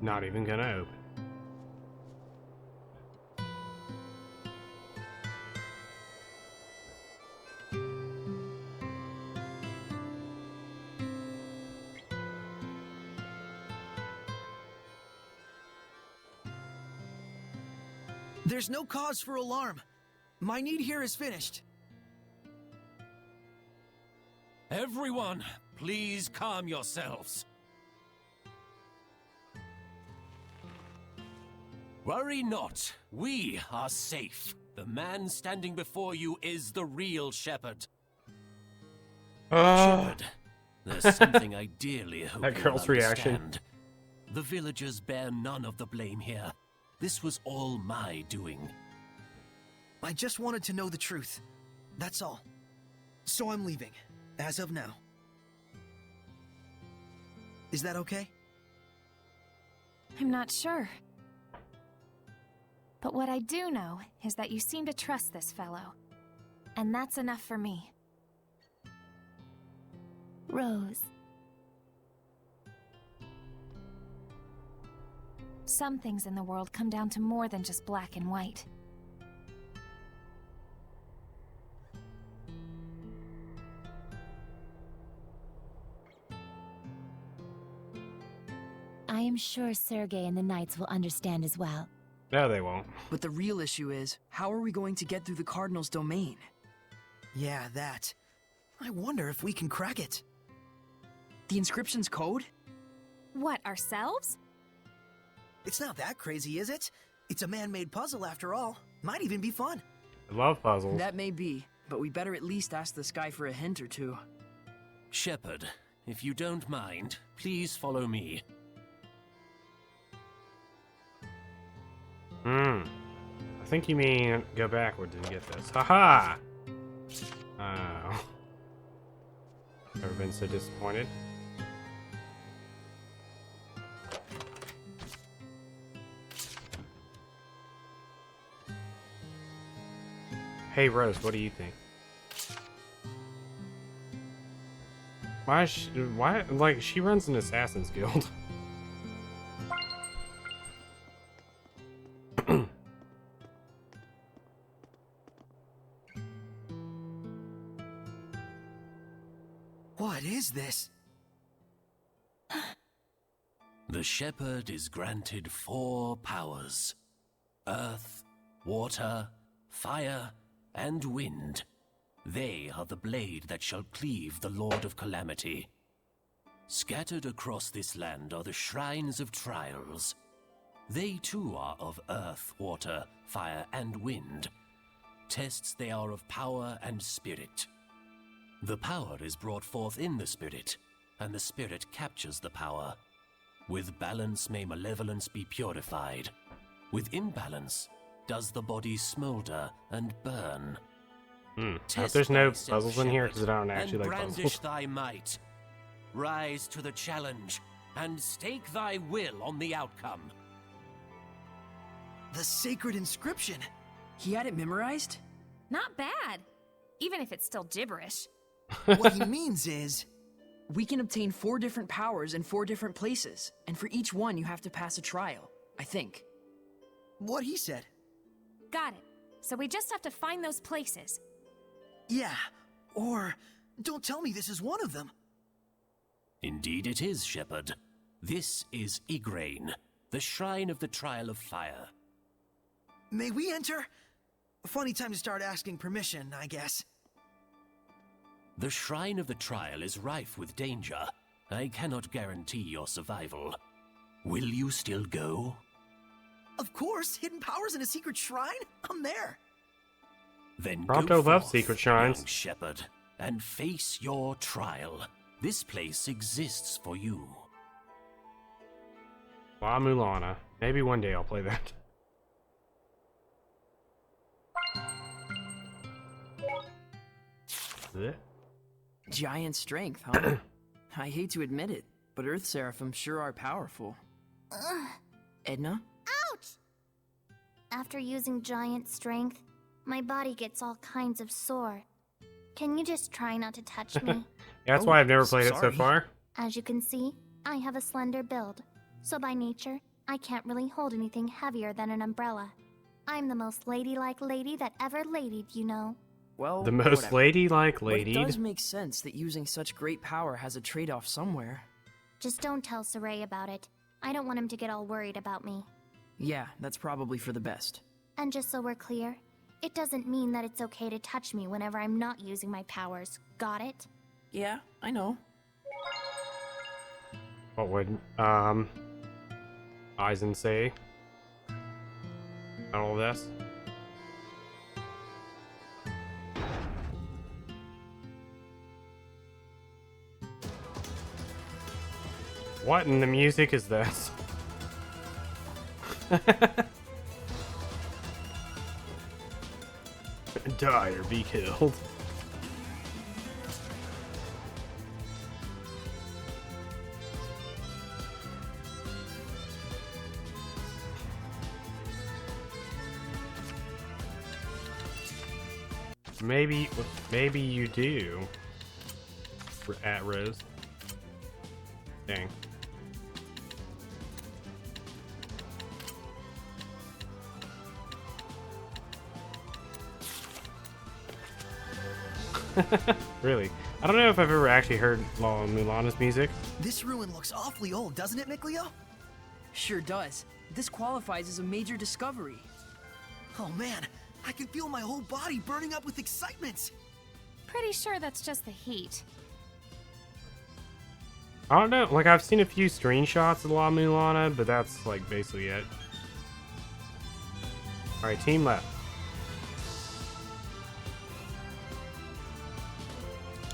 Not even gonna open. There's no cause for alarm. My need here is finished. Everyone, please calm yourselves. Worry not, we are safe. The man standing before you is the real shepherd. Shepherd, there's something I dearly hope that you girl's will reaction. understand. The villagers bear none of the blame here. This was all my doing. I just wanted to know the truth. That's all. So I'm leaving, as of now. Is that okay? I'm not sure. But what I do know is that you seem to trust this fellow. And that's enough for me. Rose. Some things in the world come down to more than just black and white. I am sure Sergei and the Knights will understand as well. No, they won't. But the real issue is, how are we going to get through the Cardinal's domain? Yeah, that. I wonder if we can crack it. The inscription's code? What, ourselves? It's not that crazy, is it? It's a man-made puzzle after all. Might even be fun. I love puzzles. That may be, but we better at least ask the sky for a hint or two. Shepard, if you don't mind, please follow me. I think you mean go backwards and get this. Haha! Oh. Never been so disappointed. Hey Rose, what do you think? Why is she, like, she runs an Assassin's Guild. What is this? The Shepherd is granted 4 powers: earth, water, fire, and wind. They are the blade that shall cleave the Lord of Calamity. Scattered across this land are the Shrines of Trials. They too are of earth, water, fire, and wind. Tests they are of power and spirit. The power is brought forth in the spirit, and the spirit captures the power. With balance may malevolence be purified. With imbalance does the body smolder and burn. If there's no puzzles in here, because I don't actually like brandish puzzles. thy might. Rise to the challenge, and stake thy will on the outcome. The Sacred Inscription. He had it memorized? Not bad. Even if it's still gibberish. What he means is... We can obtain 4 different powers in 4 different places, and for each one you have to pass a trial, I think. What he said. Got it. So we just have to find those places. Yeah, or don't tell me this is one of them. Indeed it is, Shepard. This is Igraine, the Shrine of the Trial of Fire. May we enter? Funny time to start asking permission, I guess. The Shrine of the Trial is rife with danger. I cannot guarantee your survival. Will you still go? Of course, hidden powers in a secret shrine? I'm there. Then Prompto go loves forth, secret shrines. young Shepherd, and face your trial. This place exists for you. La Mulana. Maybe one day I'll play that. Blech. Giant strength, huh? I hate to admit it, but Earth Seraphim sure are powerful. Edna? Ouch! After using giant strength, my body gets all kinds of sore. Can you just try not to touch me? Yeah, that's why I've never played it so far. As you can see, I have a slender build, so by nature, I can't really hold anything heavier than an umbrella. I'm the most ladylike lady that ever ladied, you know. Well, The most whatever. ladylike But it ladied. does make sense that using such great power has a trade-off somewhere. Just don't tell Saray about it. I don't want him to get all worried about me. Yeah, that's probably for the best. And just so we're clear, it doesn't mean that it's okay to touch me whenever I'm not using my powers. Got it? Yeah, I know. What would Eisen say about all this? What in the music is this? Die or be killed. Maybe you do. at Rose. Dang. Really? I don't know if I've ever actually heard Mulana's music. This ruin looks awfully old, doesn't it, Mikleo? Sure does. This qualifies as a major discovery. Oh man, I can feel my whole body burning up with excitement. Pretty sure that's just the heat. I don't know. Like, I've seen a few screenshots of La Mulana, but that's like basically it. All right, team left.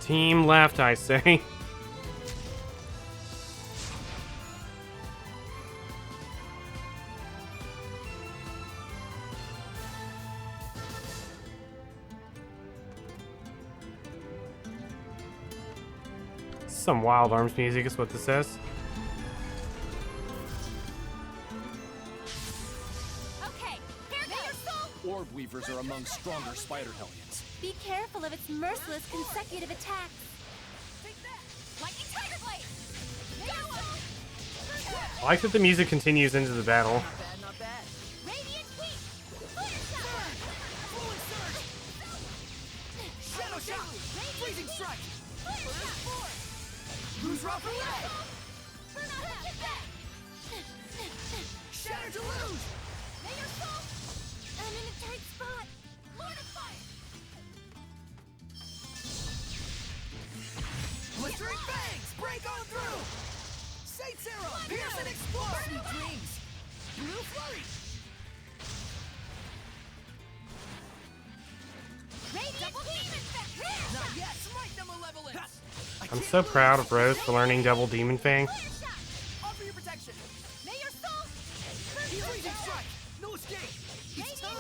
Team left, I say. Some Wild Arms music is what this says. Okay, here goes. Orb weavers are among stronger spider hellions. Be careful of its merciless consecutive attacks. Lightning Tiger Blade. I like that the music continues into the battle. Not bad. Radiant Heat. Shadow Shot! Freezing Strike! Lose Rock for leg! Shatter to lose! I'm in a tight spot. Lord of Fire. Blistering Fangs! Break on through! Saint Zero! Pierce and explore! Sweet dreams! Blue Flurry! Double Demon Fang. Not yet! Smite the Malevolence! I'm so proud of Rose for learning Double Demon Fang. Offer your protection! May your soul. Freezing Strike! No escape! It's time!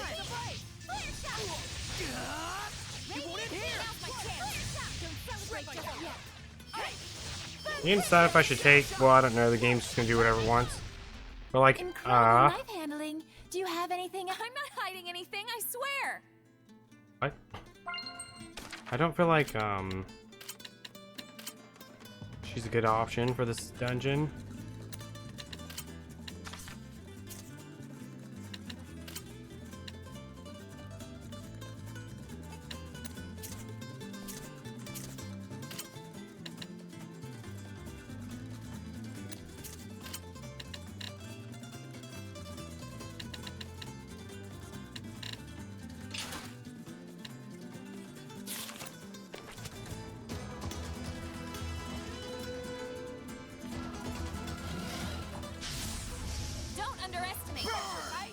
It won't end here! Don't celebrate just yet. You can decide if I should take. Well, I don't know. The game's just gonna do whatever it wants. But like, Incredible knife handling. Do you have anything? I'm not hiding anything, I swear. what? I don't feel like she's a good option for this dungeon.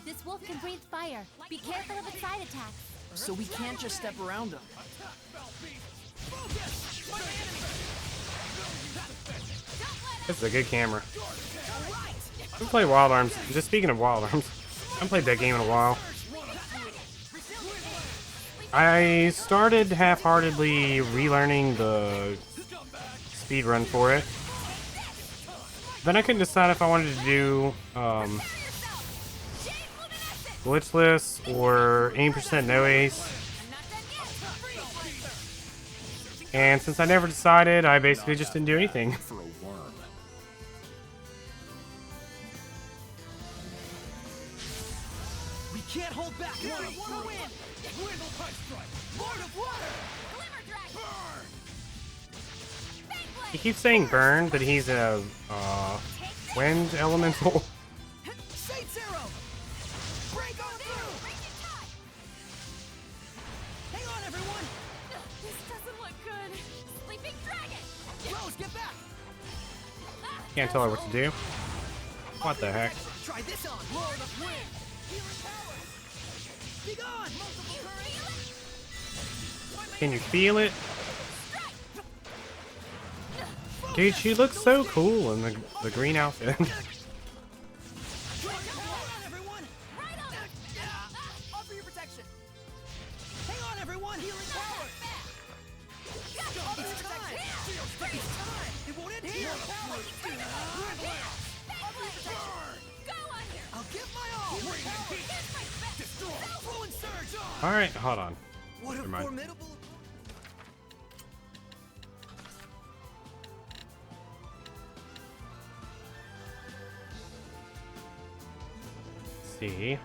This wolf can breathe fire. Be careful of its side attacks. So we can't just step around them. This is a good camera. I play Wild Arms. Just speaking of Wild Arms, I haven't played that game in a while. I started half-heartedly relearning the speedrun for it. Then I couldn't decide if I wanted to do glitchless or 80% no ace. And since I never decided, I basically just didn't do anything. We can't hold back. Lord of Water win. Lord of Water. He keeps saying burn, but he's a wind elemental. Saint Zero. Break on through. Hang on, everyone. This doesn't look good. Sleeping Dragon. Rose, get back. Can't tell her what to do. What the heck? Try this on. Lord of Wind. Healing power. Be gone. Multiple currents. Can you feel it? Dude, she looks so cool in the green outfit. Offer your protection. Hang on, everyone. Healing power. It's time. It's time. It won't end here. I'll give my all. Flow and surge on. All right, hold on. What a Never mind. formidable. see.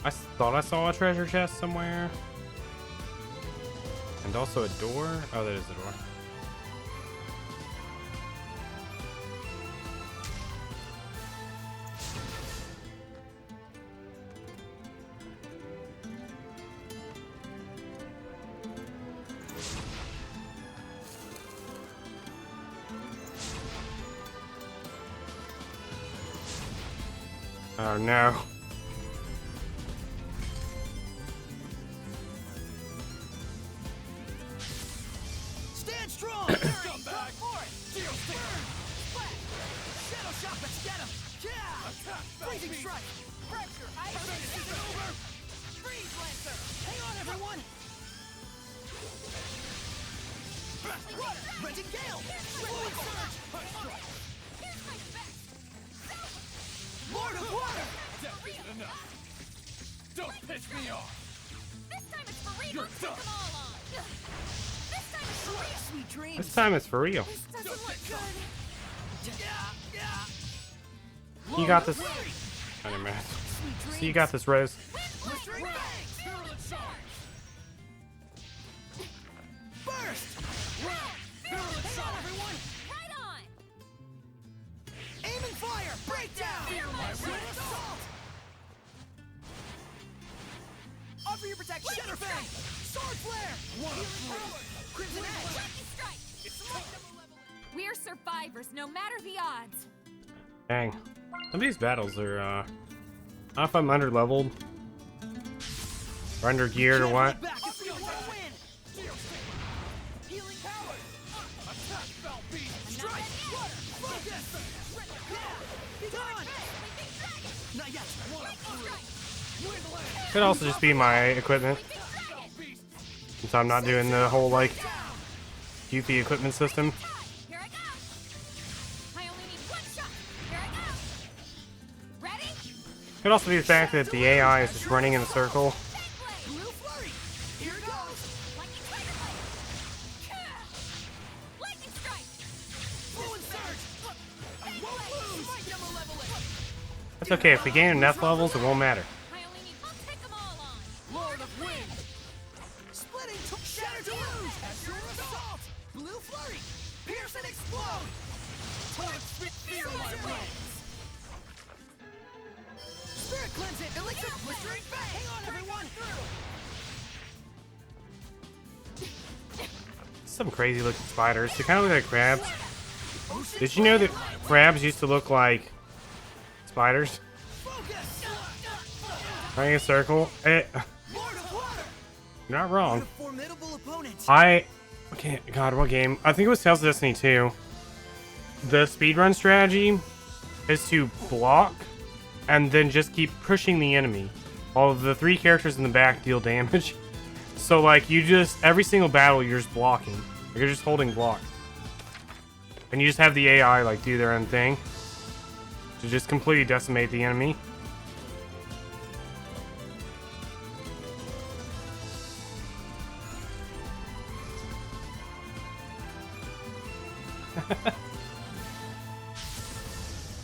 I thought I saw a treasure chest somewhere. And also a door. Oh, that is the door. Oh no. This time it's for real. You got this. I didn't matter. So you got this, Rose. We're survivors, no matter the odds. Dang. Some of these battles are, I don't know if I'm under leveled or under geared or what. Could also just be my equipment, since I'm not doing the whole like goofy equipment system. Could also be the fact that the AI is just running in a circle. That's okay, if we gain enough levels, it won't matter. Some crazy looking spiders. They kind of look like crabs. Did you know that crabs used to look like spiders? Running a circle. You're not wrong. Okay, God, what game? I think it was Tales of Destiny 2. The speedrun strategy is to block and then just keep pushing the enemy while the three characters in the back deal damage. So like you just, every single battle you're just blocking. You're just holding block. And you just have the AI like do their own thing to just completely decimate the enemy.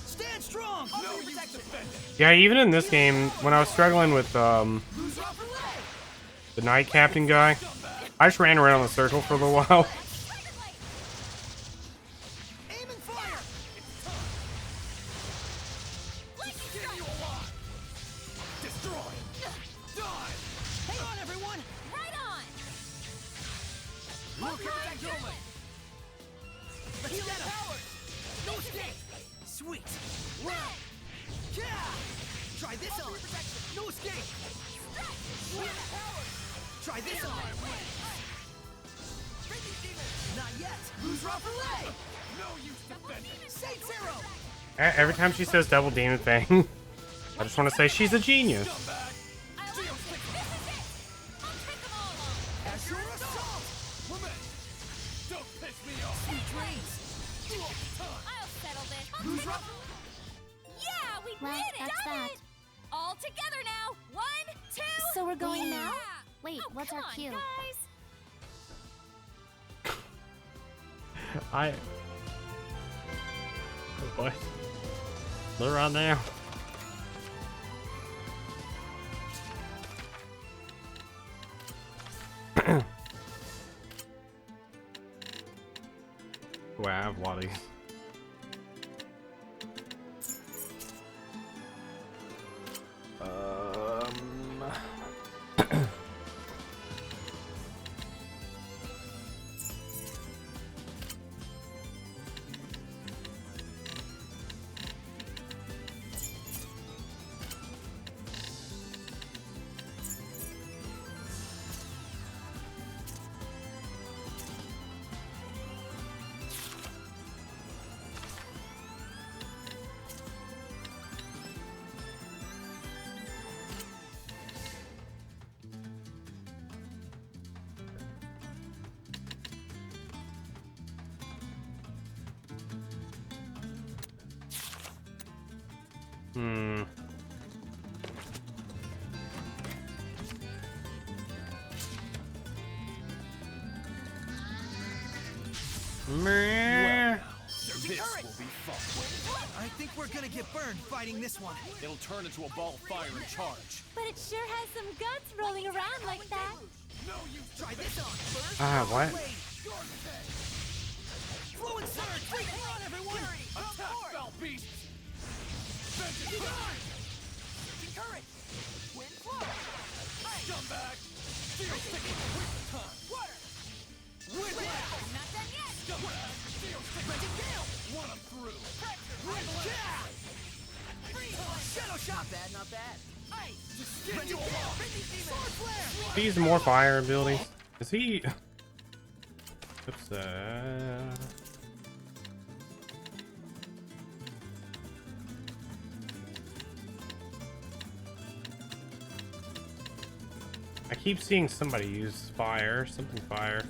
Stand strong. Yeah, even in this game, when I was struggling with the Knight Captain guy, I just ran around in a circle for a little while. Every time she says double demon fang, I just want to say she's a genius. Yeah, we Well, did it! that's Done that. it! All together now! 1, 2... So we're going yeah! now? Wait, Oh, what's come our on, cue? Guys. What? They're on now. Wow, I have a lot of these. Well, this will be fun. I think we're gonna get burned fighting this one. It'll turn into a ball of fire and charge. But it sure has some guts rolling around like that. Try this on first. What? Fluid surge! Come on, everyone! Attack, foul beasts! Vengeance! Current! Wind flow! Scumbag! Steel sticking quick time! Water! I'm not done yet! Scumbag! Steel sticking gale! One of through! Shadow shot! Bad, not bad. Get you along! Sword flare! He's more fire abilities. Is he? Oops. I keep seeing somebody use fire, something fire.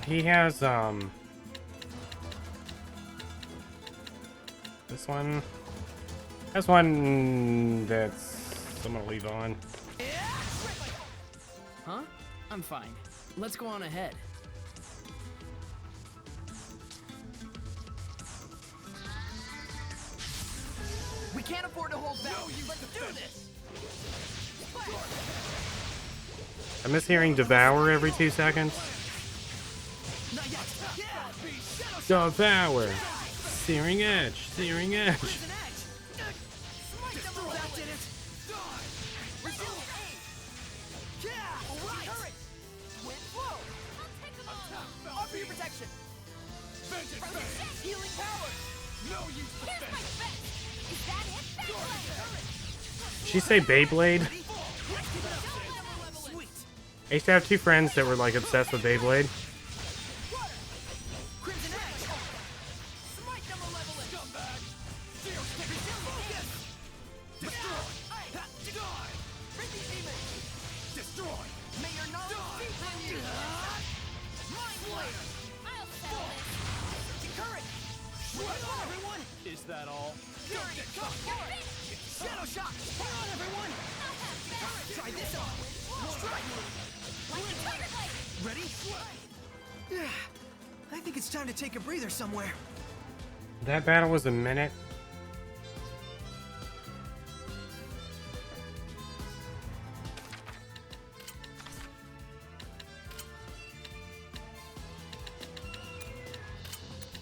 He has, this one. That's one that's I'm gonna leave on. Huh? I'm fine. Let's go on ahead. We can't afford to hold back. Let's do this. I miss hearing devour every 2 seconds. Devour! Searing edge! Searing edge! Healing power. No use for Is that it? Did she say Beyblade? I used to have 2 friends that were like obsessed with Beyblade. Is that all? Shadow shot! Hang on, everyone! Try this on! Ready? I think it's time to take a breather somewhere. That battle was a minute.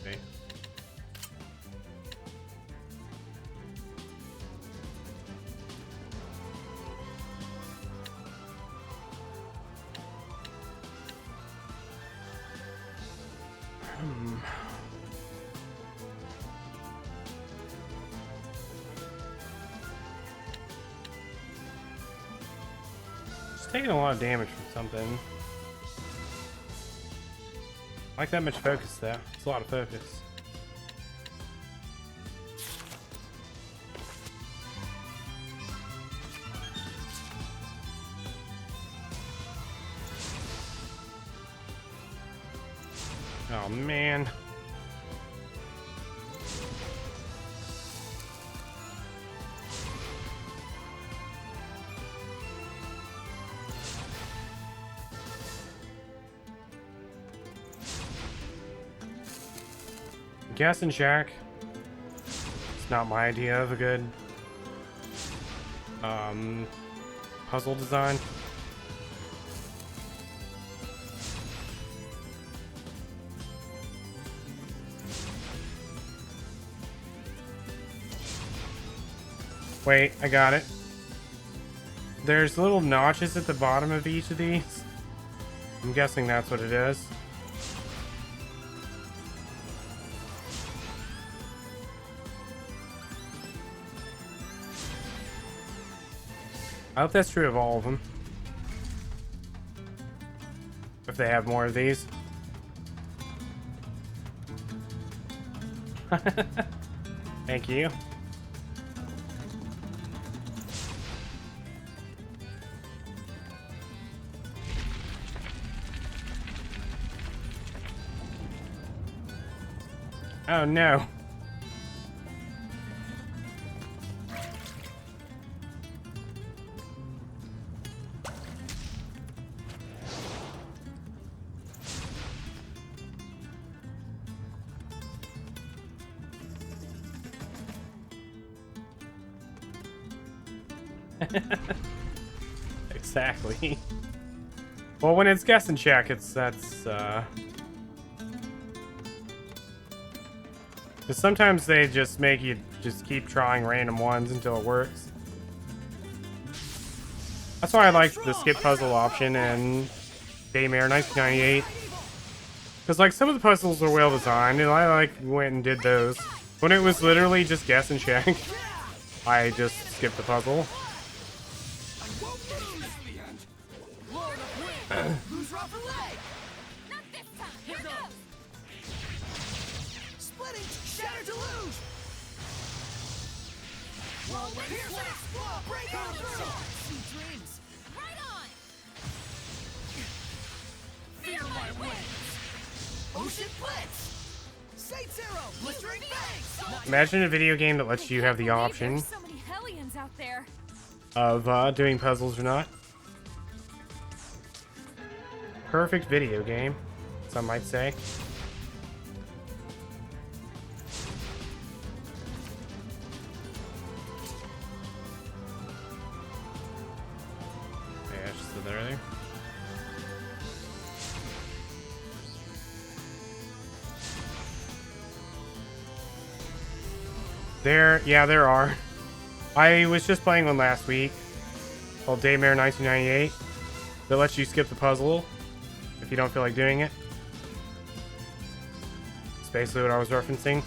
Okay. Just taking a lot of damage from something. I like that much focus though. It's a lot of focus. Oh, man. Guess and Shack. It's not my idea of a good puzzle design. Wait, I got it. There's little notches at the bottom of each of these. I'm guessing that's what it is. I hope that's true of all of them. If they have more of these. Thank you. Oh no. Exactly. Well, when it's guess and check, that's because sometimes they just make you just keep trying random ones until it works. That's why I like the skip puzzle option in Daymare 1998. Because like some of the puzzles are well designed, and I like went and did those. When it was literally just guess and check, I just skipped the puzzle. Who's rough a leg? Not this time. Here goes. Splitting, shatter to lose. Here's an explode. Break on through. See dreams. Right on. Feel my wings. Ocean blitz. Saints arrow. Blistering bangs. Imagine a video game that lets you have the option So many hellions out there. of doing puzzles or not. Perfect video game, some might say. Yeah, I just stood there earlier. There are. I was just playing one last week called Daymare 1998 that lets you skip the puzzle if you don't feel like doing it. It's basically what I was referencing.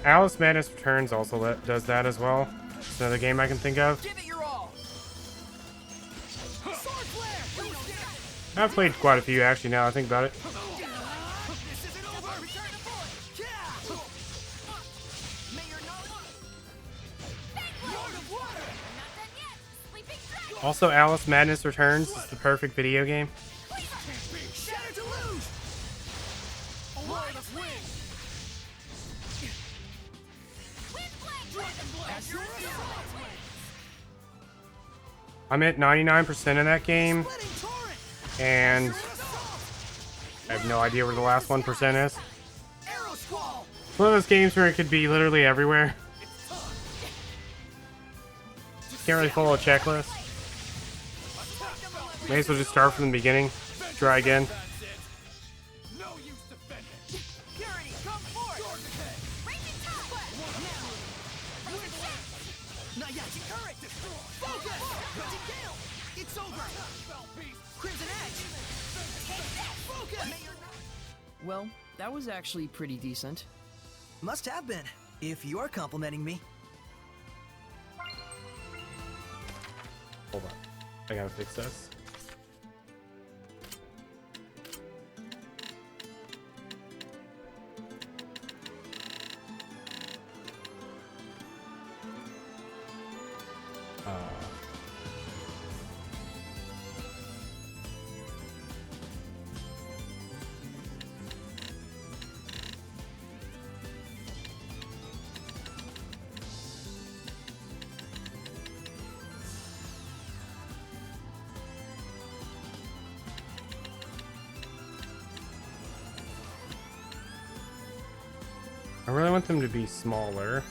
Alice Madness Returns also does that as well. It's another game I can think of. Give it your all. I've played quite a few actually now I think about it. Also, Alice Madness Returns is the perfect video game. Shatter to lose. Lord of Wind. I'm at 99% of that game, and I have no idea where the last 1% is. It's one of those games where it could be literally everywhere. Can't really follow a checklist. May as well just start from the beginning. Try again. Well, that was actually pretty decent. Must have been, if you're complimenting me. Hold on. I gotta fix this. I really want them to be smaller.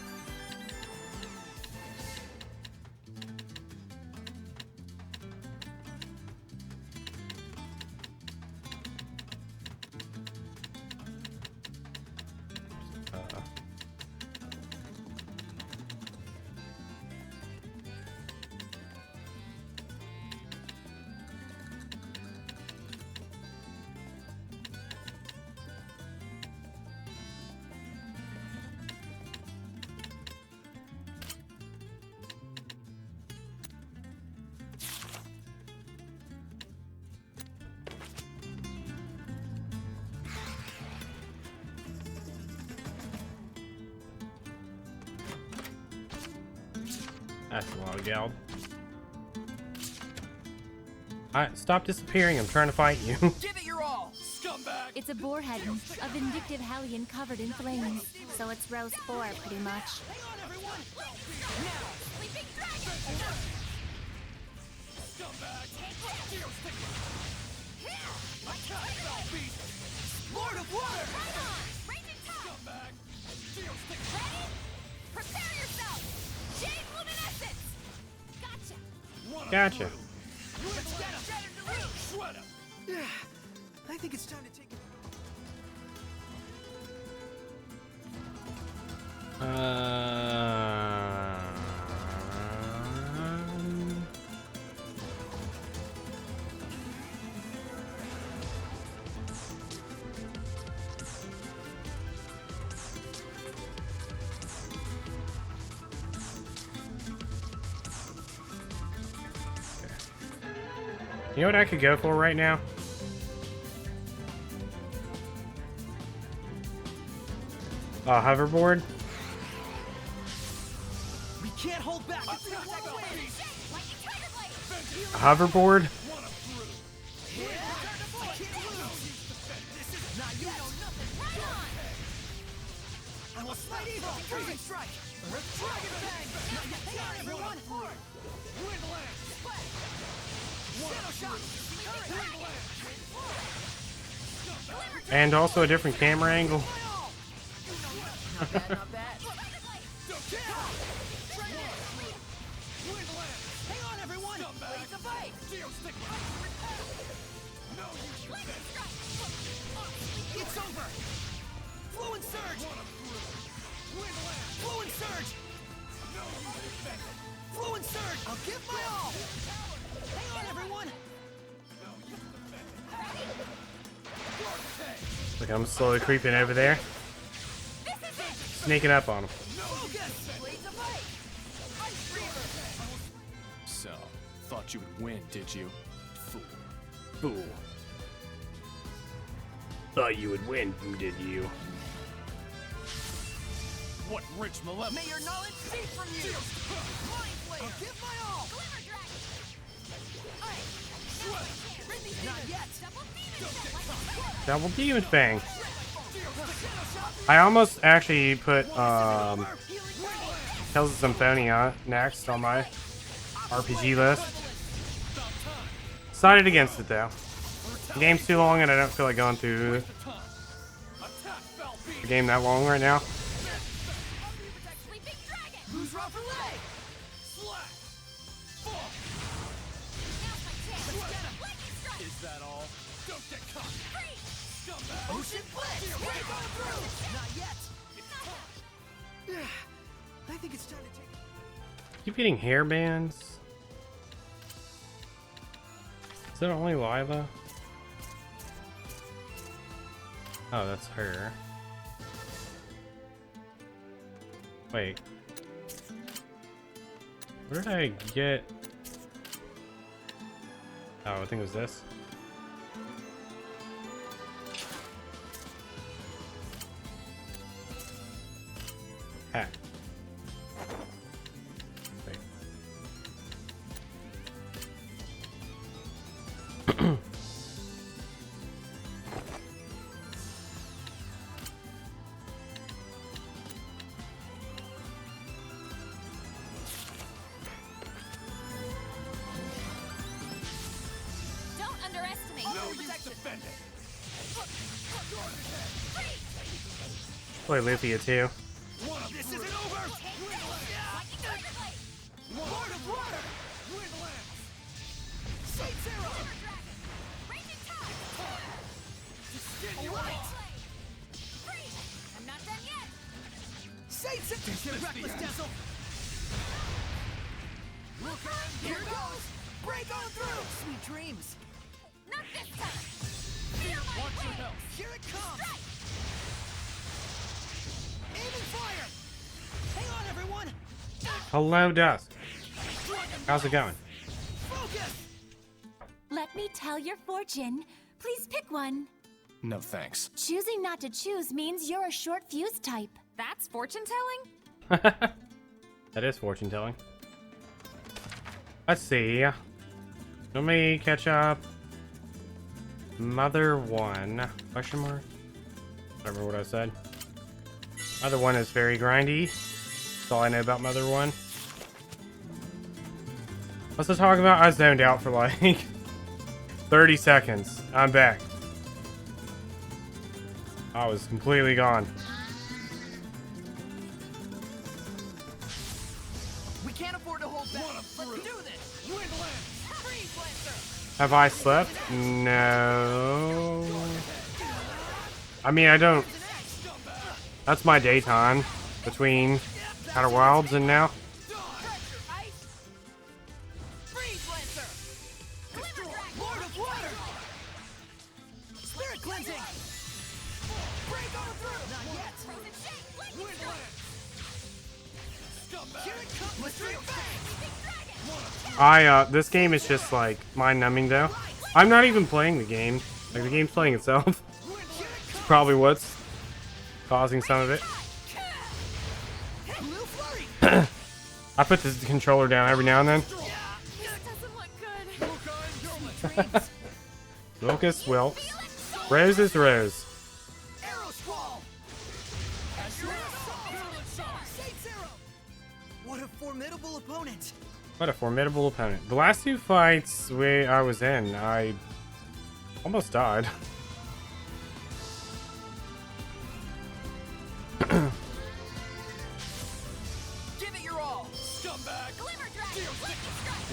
That's a lot of gal. Stop disappearing. I'm trying to fight you. Give it your all, scumbag! It's a boarhead, a vindictive hellion covered in flames. So it's roast boar, pretty much. Lord of Water! Prepare yourself! Jade luminescence! Gotcha. Let's get him! Shred him! I think it's time to take it. You know what I could go for right now? A hoverboard. We can't hold back. A hoverboard. I will slide evil. Freezing strike. Dragon bang. Hang on, everyone. Wind lance. Shadow shot. And also a different camera angle. Not bad, not bad. Hang on, everyone. Wait the fight. It's over. Fluent surge. Fluent surge. Fluent surge. I'll give my all. Hang on, everyone. Look, I'm slowly creeping over there. Sneaking up on him. So, thought you would win, did you? Fool. Fool. Thought you would win, did you? What rich malevolence! May your knowledge cease from you! Mind Flayer! I'll give my all. Not yet! Double Demon Fang. I almost actually put Tales of Symphonia next on my RPG list. Decided against it though. The game's too long and I don't feel like going through the game that long right now. Who's raw for leg? Is that all? Don't get caught! Ocean Blitz! We're going through! Not yet. I think it's time to take. Keep getting hairbands. Is that only Lila? Oh, that's her. Wait. Where did I get Oh, I think it was this. Hack. Wait. Don't underestimate your protection. Play Lufia too. This isn't over! Lord of Water! Saint Zero! Alright! I'm not done yet. Saint Zero! Reckless Dazzle! Here goes! Break on through! Sweet dreams! Not this time. Feel my Watch your way. health! Here it comes! Strike. Aim and fire! Hang on, everyone! Hello, Dust. How's it going? Focus! Let me tell your fortune. Please pick one. No thanks. Choosing not to choose means you're a short fuse type. That's fortune telling? That is fortune telling. Let's see. Let me catch up. Mother 1. Question mark? Remember what I said. Mother 1 is very grindy. That's all I know about Mother 1. What's to talk about? I zoned out for like 30 seconds. I'm back. I was completely gone. We can't afford to hold back. Let's do this. Win the land. Freeze, Lancer. Have I slept? No. I mean, I don't. That's my daytime between Outer Wilds and now. Freeze, Lancer. Lord of Water. Spirit cleansing. Break on through. Not yet. Win the land. Here it comes. Mystery bang. This game is just like mind-numbing though. I'm not even playing the game. Like the game's playing itself. It's probably what's causing some of it. I put the controller down every now and then. Locust Wilkes. Rose is Rose. What a formidable opponent! What a formidable opponent. The last two fights I was in, I almost died. Give it your all, scumbag!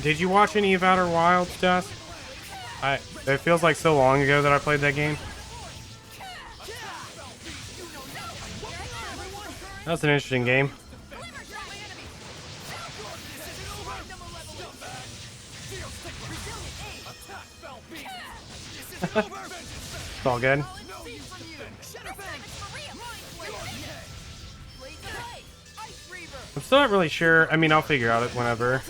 Did you watch any of Outer Wilds, Dust? It feels like so long ago that I played that game. That was an interesting game. It's all good. I'm still not really sure. I mean, I'll figure out it whenever.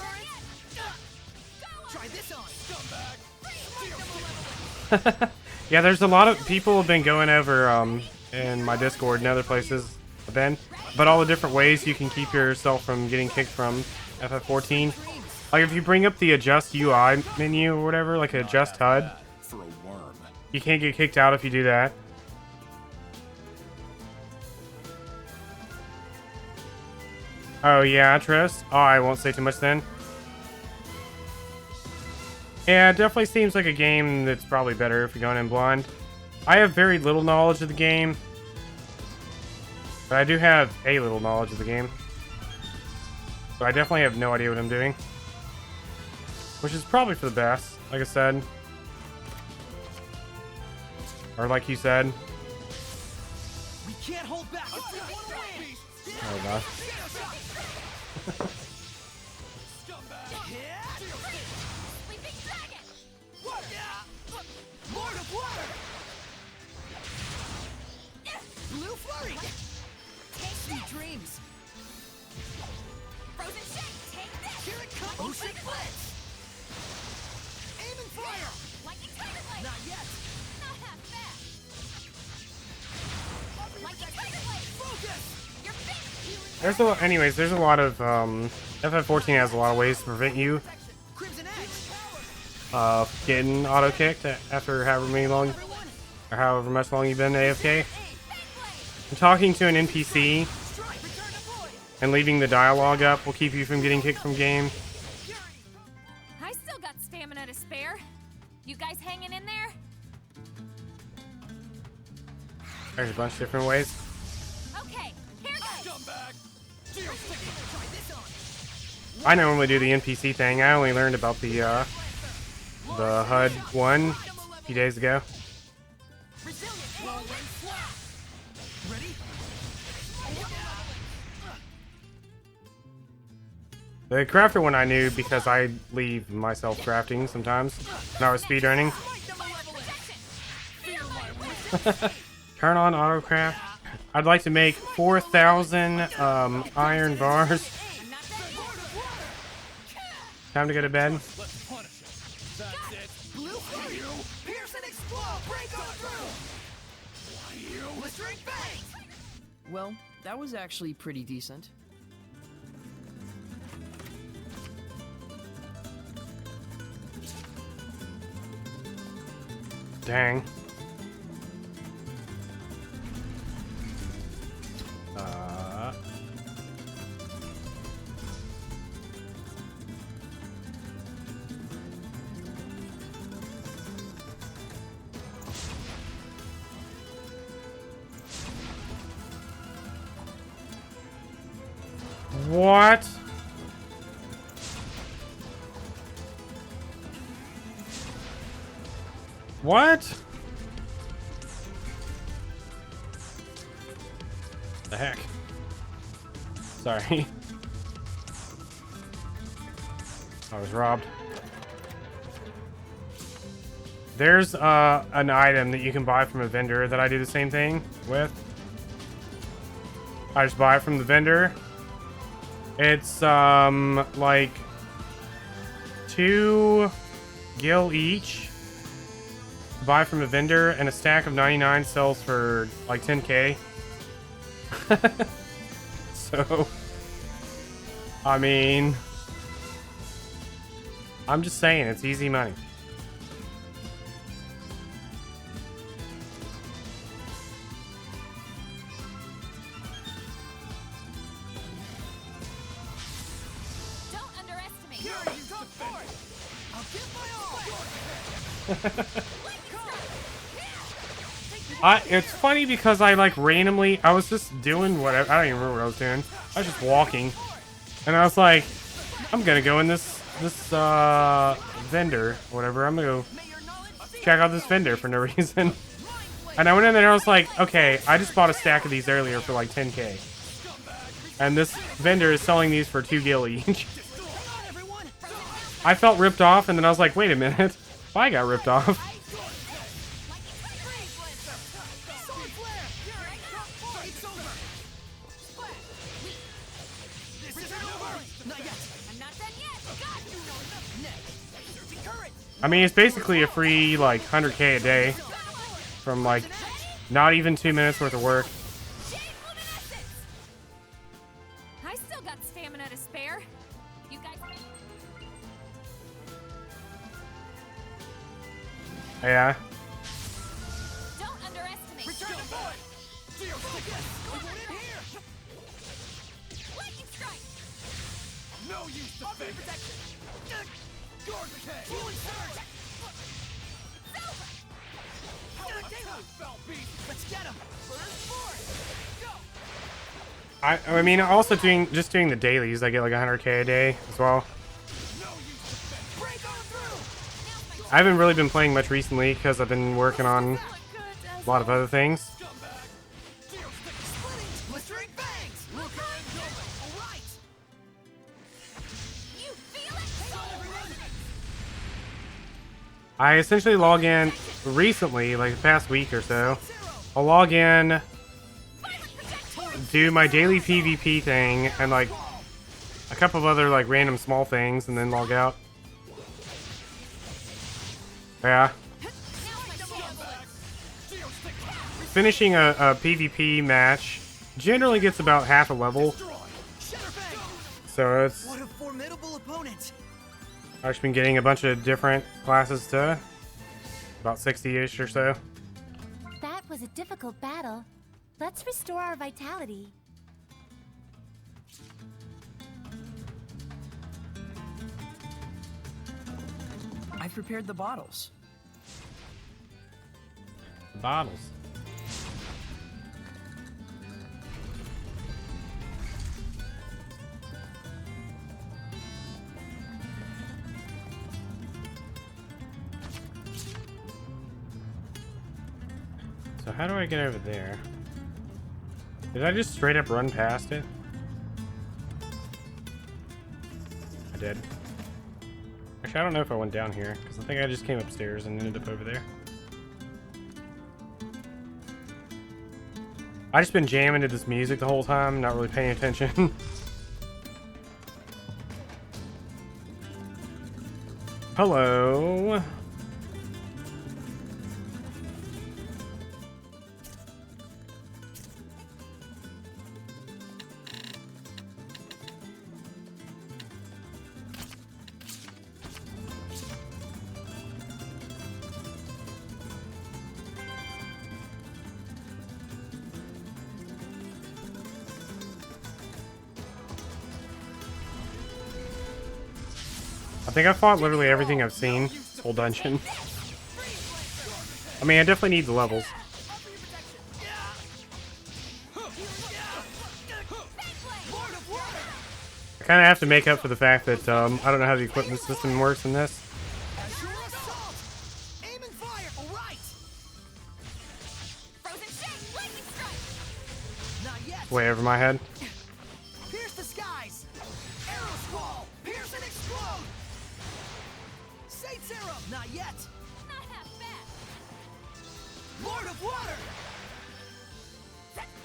Yeah, there's a lot of people have been going over in my Discord and other places I've been, but all the different ways you can keep yourself from getting kicked from FF14. Like if you bring up the adjust UI menu or whatever, like adjust HUD, For a worm. you can't get kicked out if you do that. Oh yeah, Triss? Oh, I won't say too much then. Yeah, it definitely seems like a game that's probably better if you're going in blind. I have very little knowledge of the game, but I do have a little knowledge of the game. So I definitely have no idea what I'm doing. Which is probably for the best, like I said. Or like you said. We can't hold back. Oh gosh. Lord of Water! Blue Flurry! Sweet dreams! Frozen Shake, take this! Here it comes! Ocean Blitz! Aim and Not yet. Not half bad. There's anyways, there's a lot of FF14 has a lot of ways to prevent you getting auto kicked after however much long you've been AFK. And talking to an NPC and leaving the dialogue up will keep you from getting kicked from game. I still got stamina to spare. You guys hanging in there? There's a bunch of different ways. Okay, here goes. I normally do the NPC thing. I only learned about the HUD one a few days ago. The crafter one I knew because I leave myself crafting sometimes when I was speedrunning. Turn on autocraft. I'd like to make 4,000 iron bars. Time to go to bed. Well, that was actually pretty decent. Dang. What? What? The heck? Sorry. I was robbed. There's an item that you can buy from a vendor that I do the same thing with. I just buy it from the vendor. It's like 2 gil each. Buy from a vendor, and a stack of 99 sells for like 10k. So, I mean, I'm just saying, it's easy money. Don't underestimate. Come forward. I'll give my all. It's funny because I like randomly, I was just doing whatever, I don't even remember what I was doing. I was just walking, and I was like, I'm gonna go in this vendor, or whatever. I'm gonna go check out this vendor for no reason. And I went in there and I was like, okay, I just bought a stack of these earlier for like 10k. And this vendor is selling these for 2 gil each. I felt ripped off, and then I was like, wait a minute, I got ripped off. I mean, it's basically a free, like, 100k a day from, like, not even 2 minutes worth of work. I still got stamina to spare. You guys. Yeah. Don't underestimate. Return to point. Lightning strike. No use to fake protection. Guard the cage. Healing surge. Let's get him. I mean, also doing the dailies, I get like 100k a day as well. I haven't really been playing much recently because I've been working on a lot of other things. I essentially log in recently, like the past week or so. I'll log in, do my daily PvP thing, and like a couple of other like random small things, and then log out. Yeah. Finishing a PvP match generally gets about half a level. So it's... What a formidable opponent! I've just been getting a bunch of different classes to about 60-ish or so. That was a difficult battle. Let's restore our vitality. I've prepared the bottles. Bottles. So how do I get over there? Did I just straight up run past it? I did. Actually, I don't know if I went down here, because I think I just came upstairs and ended up over there. I just been jamming to this music the whole time, not really paying attention. Hello. I think I fought literally everything I've seen this whole dungeon. I mean, I definitely need the levels. I kind of have to make up for the fact that I don't know how the equipment system works in this. Way over my head. Pierce the skies! Arrow squall! Pierce and explode! Saint Sarah! Not yet! Not half bad. Lord of Water!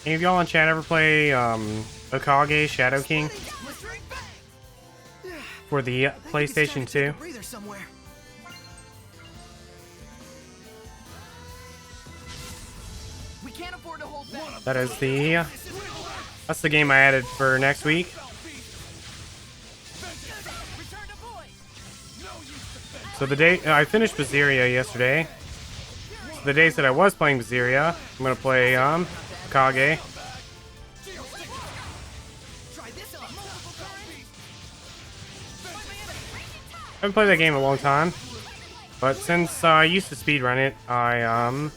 Any of y'all in chat ever play Okage Shadow King for the PlayStation 2? Breather somewhere. We can't afford to hold back. That is the that's the game I added for next week. So the day I finished Zestiria yesterday. So the days that I was playing Zestiria, I'm gonna play Okage. I haven't played that game in a long time, but since I used to speedrun it, I'm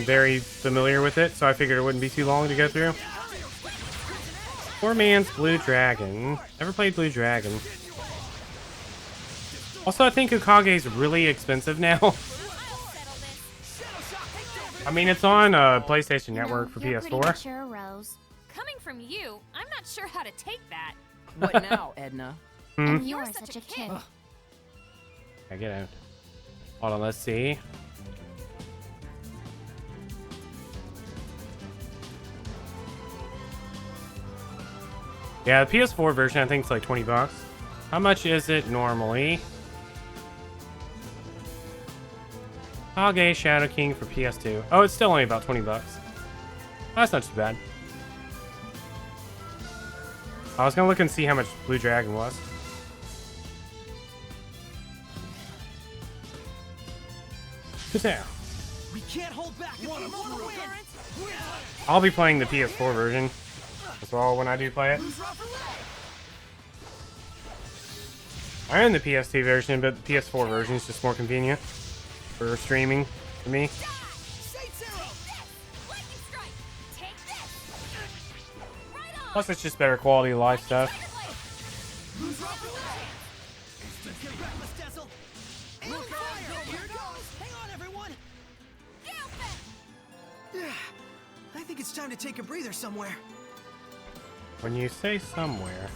very familiar with it, so I figured it wouldn't be too long to go through. Poor man's Blue Dragon. Never played Blue Dragon. Also, I think Okage is really expensive now. I mean, it's on PlayStation Network for PS4. Mature, Rose. Coming from you, I'm not sure how to take that. What now, Edna? And you're such a kid. I get it. Hold on, let's see. Yeah, the PS4 version I think it's like 20 bucks. How much is it normally? Okage Shadow King for PS2. Oh, it's still only about 20 bucks. That's not too bad. I was gonna look and see how much Blue Dragon was. Sit down. We can't hold back. I'll be playing the PS4 version as well when I do play it. I own the PS2 version, but the PS4 version is just more convenient for streaming for me. Plus, it's just better quality of life stuff. I think it's time to take a breather somewhere. When you say somewhere.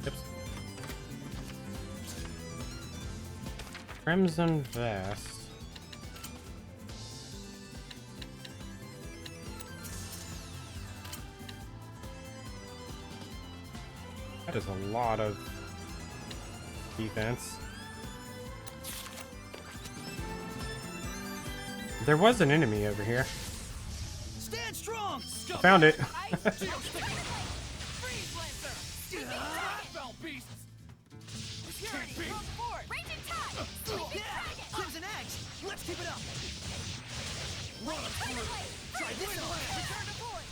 Oops. Crimson Vest. That is a lot of defense. There was an enemy over here. Stand strong. Found it. Crimson Eggs. Let's keep it up. Try this one. Return to point.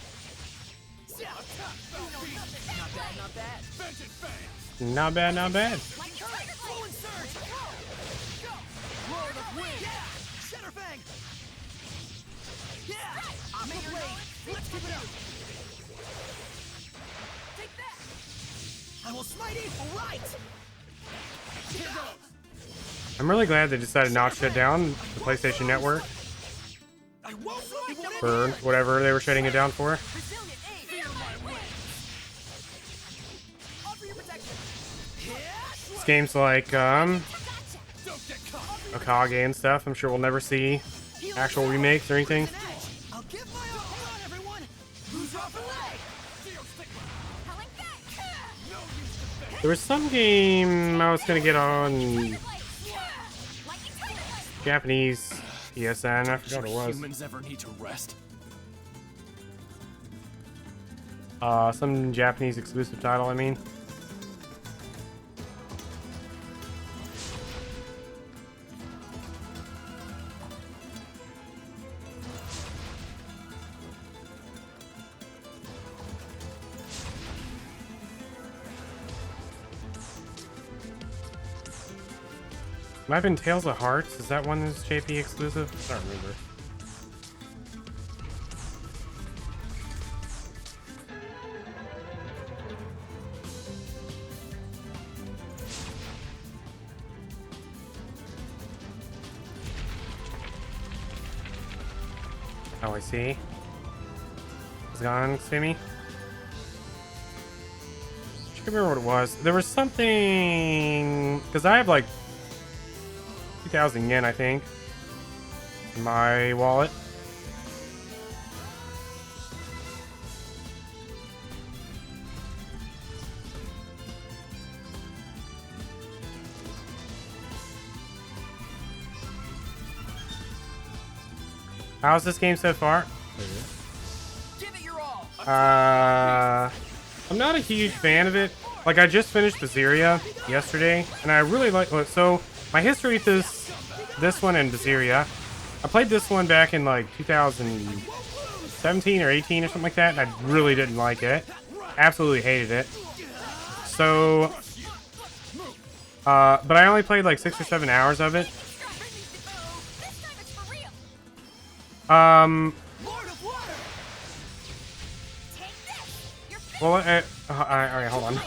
Not bad, not bad. Not bad, not bad. Full and surge. Go. Roll the wind. Yeah. Center fang. Yeah. Aqua blade. Let's keep it up. Take that. I will smite it right. Here goes. I'm really glad they decided not to shut down the PlayStation Network for whatever they were shutting it down for. It's games like Okage and stuff. I'm sure we'll never see actual remakes or anything. I'll give my all. Hang on, everyone. Who's off the leg? There was some game I was gonna get on Japanese PSN. I forgot what it was. Humans ever need to rest? Some Japanese exclusive title, I mean. Might have been Tales of Hearts. Is that one that's JP exclusive? I don't remember. Oh, I see. It's gone, Simi. I can't remember what it was. There was something... Because I have like 2,000 yen, I think, in my wallet. How's this game so far? Give it your all. I'm not a huge fan of it. Like, I just finished Zestiria yesterday, and I really like... So, my history with this one and Zestiria, I played this one back in, like, 2017 or 18 or something like that, and I really didn't like it. Absolutely hated it. So... but I only played, like, 6 or 7 hours of it. Well, alright, hold on.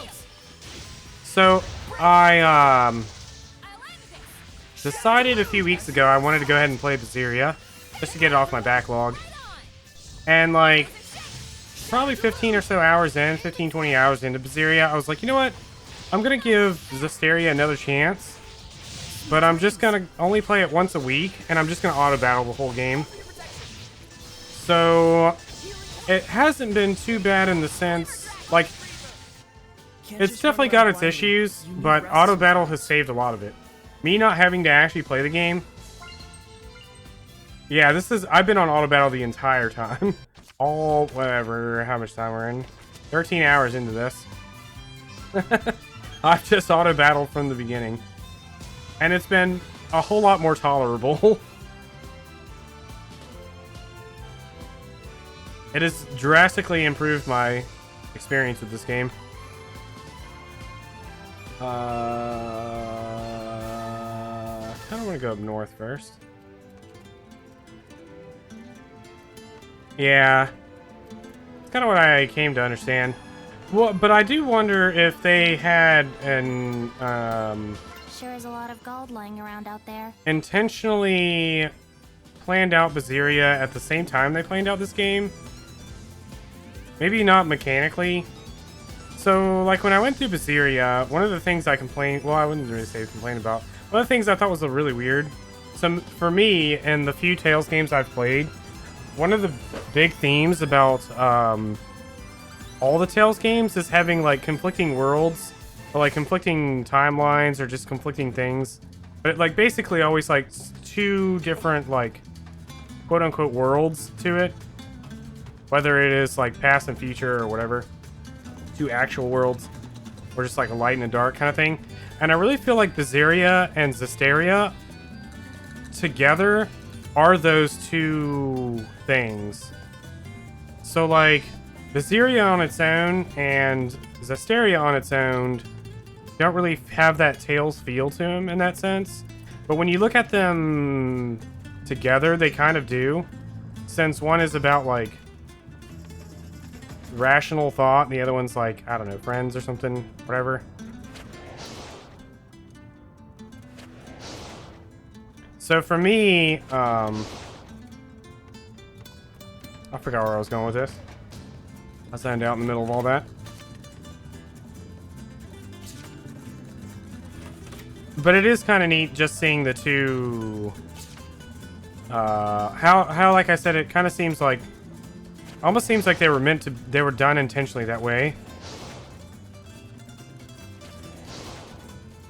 So, I, decided a few weeks ago I wanted to go ahead and play Zestiria, just to get it off my backlog. And, like, probably 15 or so hours in, 15, 20 hours into Zestiria, I was like, you know what? I'm gonna give Zestiria another chance, but I'm just gonna only play it once a week, and I'm just gonna auto-battle the whole game. So, it hasn't been too bad in the sense, like, it's definitely got its issues, but auto-battle has saved a lot of it. Me not having to actually play the game. Yeah, I've been on auto-battle the entire time. All, whatever, how much time we're in. 13 hours into this. I've just auto-battled from the beginning. And it's been a whole lot more tolerable. It has drastically improved my experience with this game. I kind of want to go up north first. Yeah. It's kind of what I came to understand. Well, but I do wonder if they had an, Sure is a lot of gold lying around out there. intentionally planned out Zestiria at the same time they planned out this game. Maybe not mechanically. So, like, when I went through Zestiria, one of the things I complained... Well, I wouldn't really say complain about. One of the things I thought was really weird. So, for me, and the few Tales games I've played, one of the big themes about all the Tales games is having, like, conflicting worlds But like conflicting timelines or just conflicting things. But it, like basically always like two different like quote unquote worlds to it. Whether it is like past and future or whatever. Two actual worlds. Or just like a light and a dark kind of thing. And I really feel like Zestiria and Zestiria together are those two things. So like Zestiria on its own and Zestiria on its own don't really have that Tales feel to them in that sense. But when you look at them together, they kind of do. Since one is about like rational thought and the other one's like, I don't know, friends or something, whatever. So for me, I forgot where I was going with this. I signed out in the middle of all that. But it is kind of neat just seeing the two. How like I said, it kind of seems like, almost seems like they were done intentionally that way.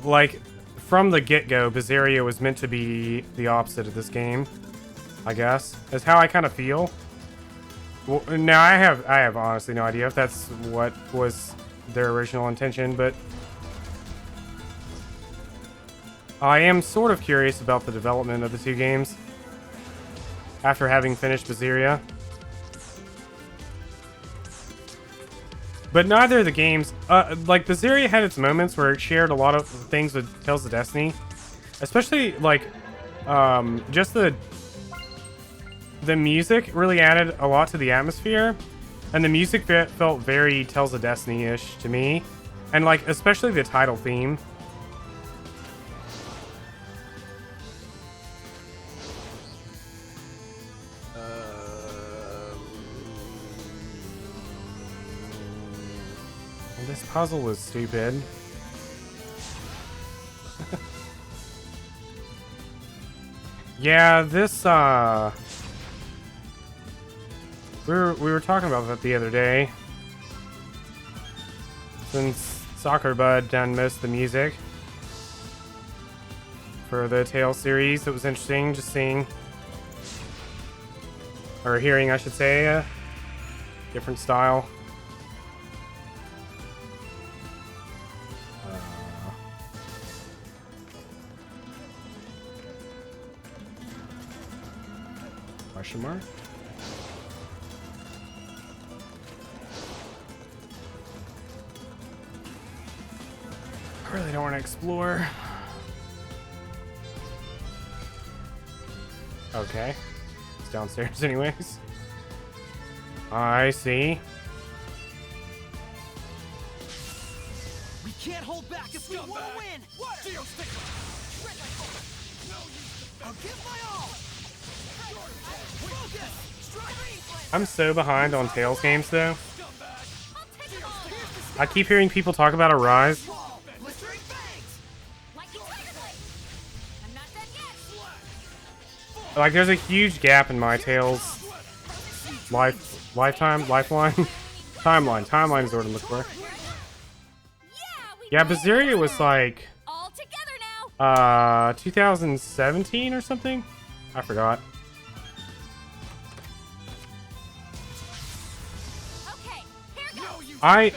Like from the get-go, Zestiria was meant to be the opposite of this game, I guess. Is how I kind of feel. Well, now I have honestly no idea if that's what was their original intention, but I am sort of curious about the development of the two games after having finished Zestiria. But neither of the games, like Zestiria had its moments where it shared a lot of things with Tales of Destiny, especially like just the music really added a lot to the atmosphere, and the music felt very Tales of Destiny-ish to me, and like especially the title theme. This puzzle was stupid. Yeah, this we were talking about that the other day. Since Soccer Bud done most of the music for the Tales series, it was interesting just seeing, or hearing I should say, a different style. Question mark? I really don't want to explore. Okay. It's downstairs anyways. I see. We can't hold back if we want to win! I'll give my all! I'm so behind on Tales games though. I keep hearing people talk about Arise. Like there's a huge gap in my Tales lifeline is the word I'm looking for. Yeah, Zestiria was like 2017 or something? I forgot. I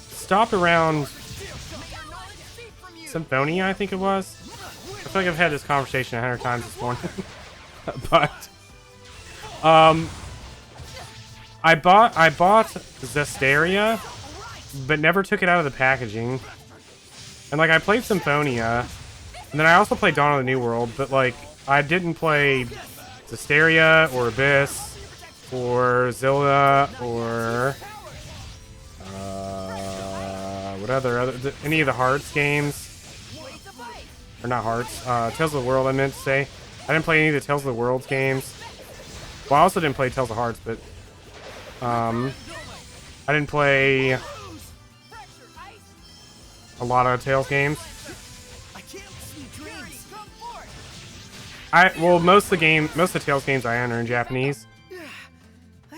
stopped around Symphonia, I think it was. I feel like I've had this conversation 100 times this morning. But I bought Zestiria, but never took it out of the packaging. And like I played Symphonia, and then I also played Dawn of the New World, but like I didn't play Zestiria or Abyss or Zelda or what any of the Hearts games, or not Hearts, Tales of the World I meant to say. I didn't play any of the Tales of the World games. Well, I also didn't play Tales of Hearts, but I didn't play a lot of Tales games. Well, most of the Tales games I own are in Japanese.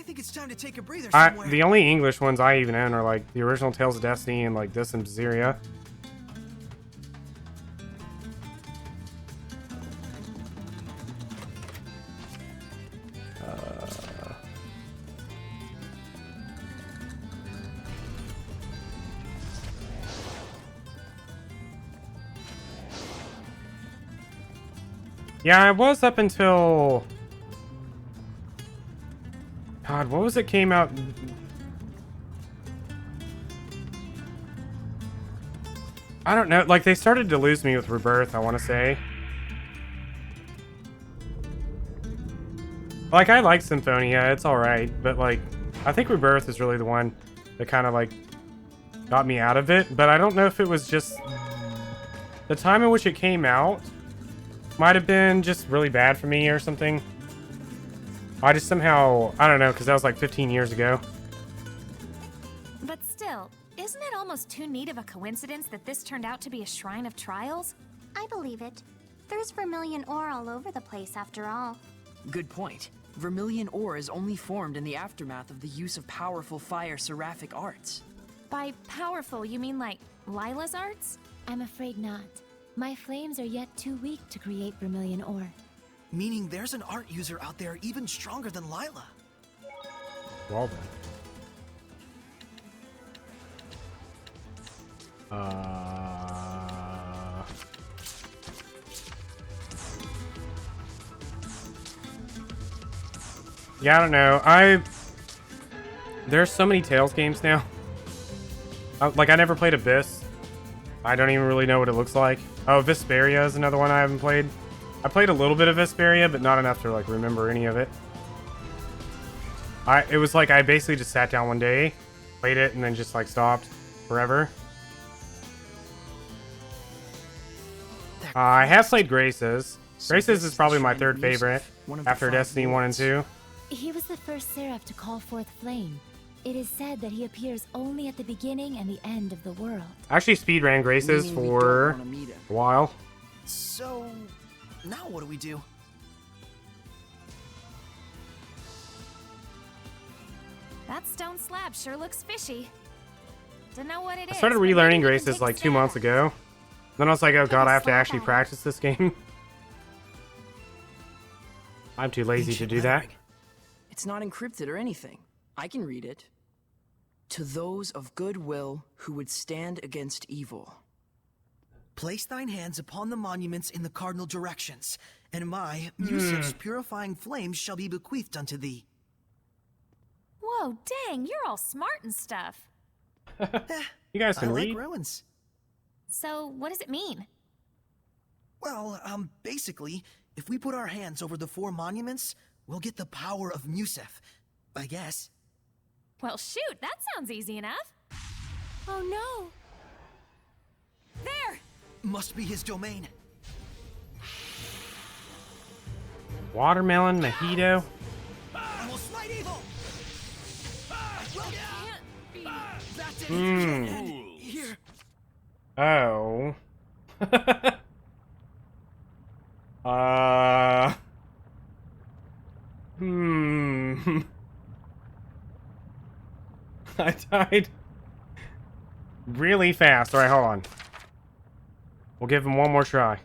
think it's time to take a breather somewhere. The only English ones I even own are like the original Tales of Destiny and like this and Zestiria. Yeah, I was up until... God, what was it came out? I don't know. Like, they started to lose me with Rebirth, I want to say. Like, I like Symphonia. It's alright. But, like, I think Rebirth is really the one that kind of, like, got me out of it. But I don't know if it was just... the time in which it came out might have been just really bad for me or something. I just somehow, I don't know, because that was like 15 years ago. But still, isn't it almost too neat of a coincidence that this turned out to be a shrine of trials? I believe it. There's vermilion ore all over the place after all. Good point. Vermilion ore is only formed in the aftermath of the use of powerful fire seraphic arts. By powerful, you mean like Lila's arts? I'm afraid not. My flames are yet too weak to create vermilion ore. Meaning there's an art user out there even stronger than Lila. Well then. Yeah, I don't know. There's so many Tales games now. Like, I never played Abyss. I don't even really know what it looks like. Oh, Vesperia is another one I haven't played. I played a little bit of Vesperia, but not enough to, like, remember any of it. It was like I basically just sat down one day, played it, and then just, like, stopped forever. I have played Graces. Graces is probably my third favorite after Destiny 1 and 2. He was the first Seraph to call forth flame. It is said that he appears only at the beginning and the end of the world. I actually speedran Graces for a while. So, now what do we do? That stone slab sure looks fishy. Don't know what it is. I started relearning Graces like 2 months ago. Then I was like, oh god, I have to actually practice this game. I'm too lazy to do that. It's not encrypted or anything. I can read it. To those of good will who would stand against evil. Place thine hands upon the monuments in the cardinal directions, and my Music's purifying flames shall be bequeathed unto thee. Whoa, dang, you're all smart and stuff. You guys can I read? like ruins. So, what does it mean? Well, basically, if we put our hands over the 4 monuments, we'll get the power of Musef, I guess. Well, shoot, that sounds easy enough. Oh no. There! Must be his domain. Watermelon, mojito. I will smite evil. That's it. Here. Oh. I died really fast. Alright, hold on. We'll give him one more try.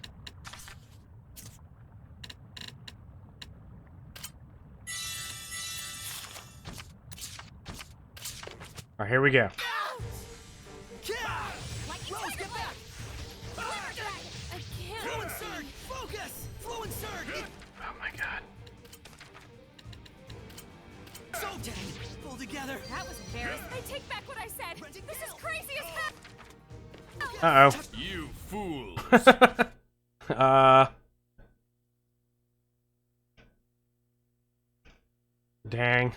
Alright, here we go. Rose, get back! Fluent surge! Focus! Fluent surge! Oh my god. So dang! Pull together! That was embarrassing. I take back what I said. This is crazy as heck. Uh-oh. You fools! Dang.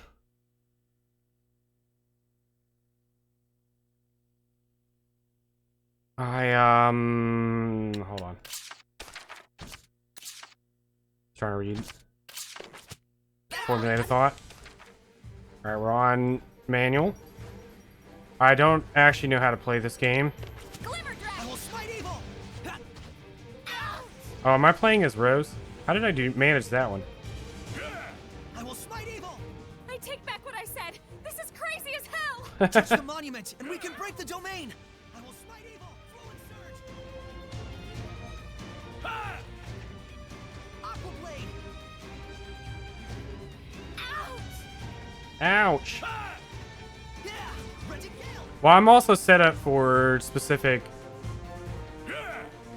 Hold on. Trying to read. Formulate a thought. Alright, we're on manual. I don't actually know how to play this game. I will smite evil! Oh, am I playing as Rose? How did I manage that one? I will smite evil! I take back what I I said. This is crazy as hell. Touch the monument, and we can break the domain. I will smite evil. Flow and surge. Ah! Aqua blade. Ouch. Yeah. Ready, kill. Well, I'm also set up for specific.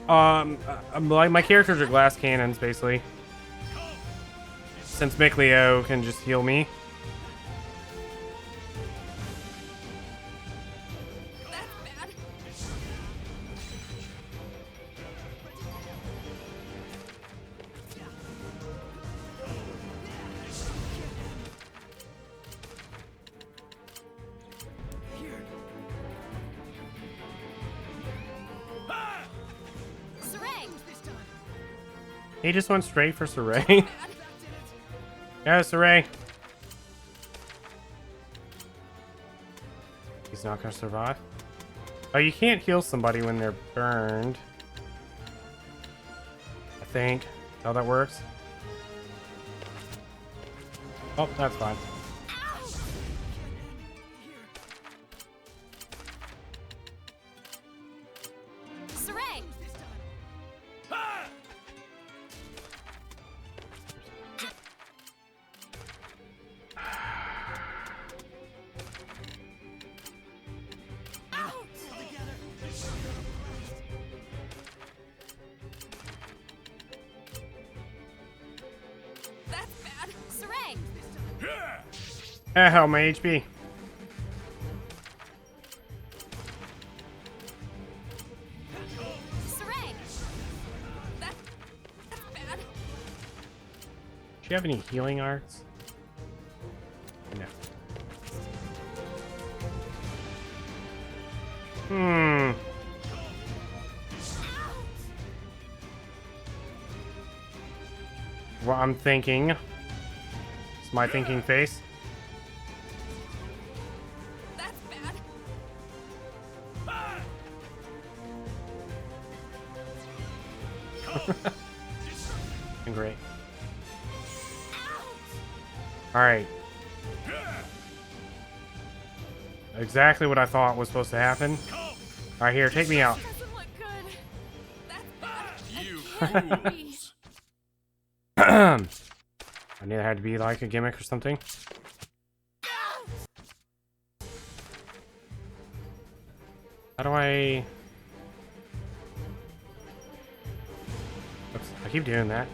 Like my characters are glass cannons, basically. Since Mikleo can just heal me. He just went straight for Saray. Yeah, Saray. He's not gonna survive. Oh, you can't heal somebody when they're burned. I think. That's how that works. Oh, that's fine. Hell, my HP. Do you have any healing arts? No. Well, I'm thinking. It's my thinking face. Great. All right. Exactly what I thought was supposed to happen. All right, here, take me out. I knew there had to be like a gimmick or something. How do I? Oops, I keep doing that.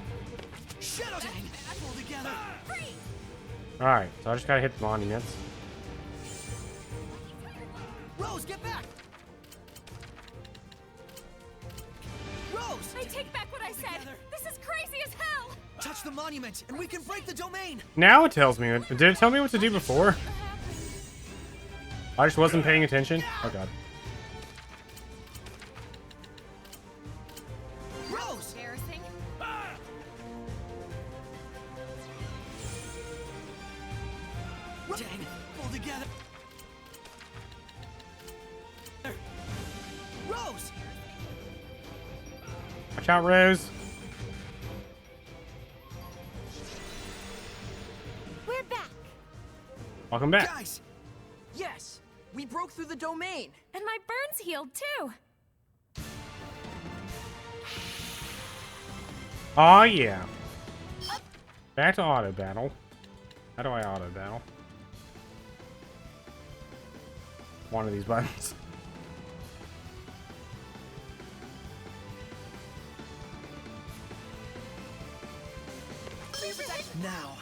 Alright, so I just gotta hit the monuments. Rose, get back! Rose! I take back what I said! This is crazy as hell! Touch the monument, and we can break the domain! Now it tells me. Did it tell me what to do before? I just wasn't paying attention? Oh god. Rose! Embarrassing. Dang, pull together. Rose! Watch out, Rose. We're back. Welcome back. Guys! Yes! We broke through the domain! And my burns healed too. Oh yeah. Back to auto battle. How do I auto battle? One of these buttons. Now,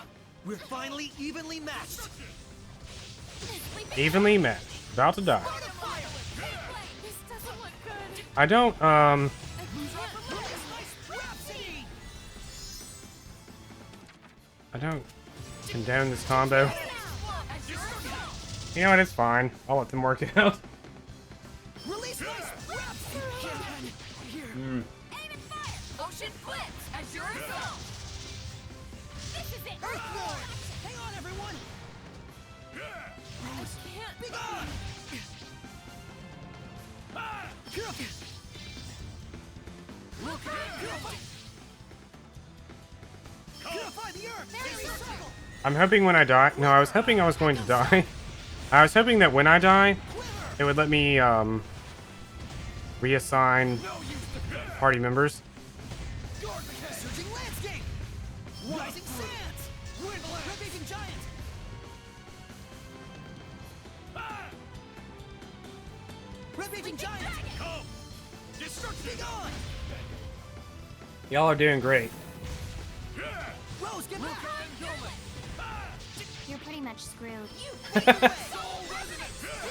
we're finally evenly matched. Evenly matched. About to die. This doesn't look good. I don't, I don't condone this combo. You know what, it's fine. I'll let them work it out. Release Aim and fire! Ocean flips as your result! This is it! Earthborn! Hang on, everyone! I can't... Be gone! Purify the earth! Circle! I'm hoping when I die... No, I was hoping I was going to die. I was hoping that when I die, it would let me, reassign party members. Surging landscape! Rising sands! Ravaging giant! Ravaging giant! Come! Destruction! Be gone! Y'all are doing great. Rose, get back! You're pretty much screwed.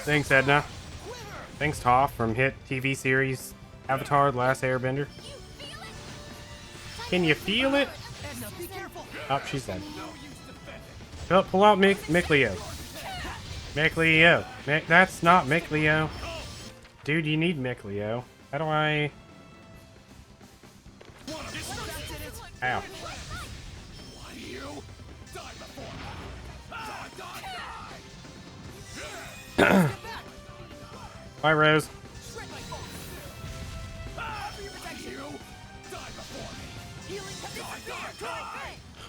Thanks, Edna. Thanks, Toph from hit TV series Avatar: The Last Airbender. Can you feel it? Edna, be careful! Oh, she's dead. Pull out Mick Leo. Mick Leo. That's not Mick Leo. Dude, you need Mick Leo. How do I... Ow. Bye, Rose.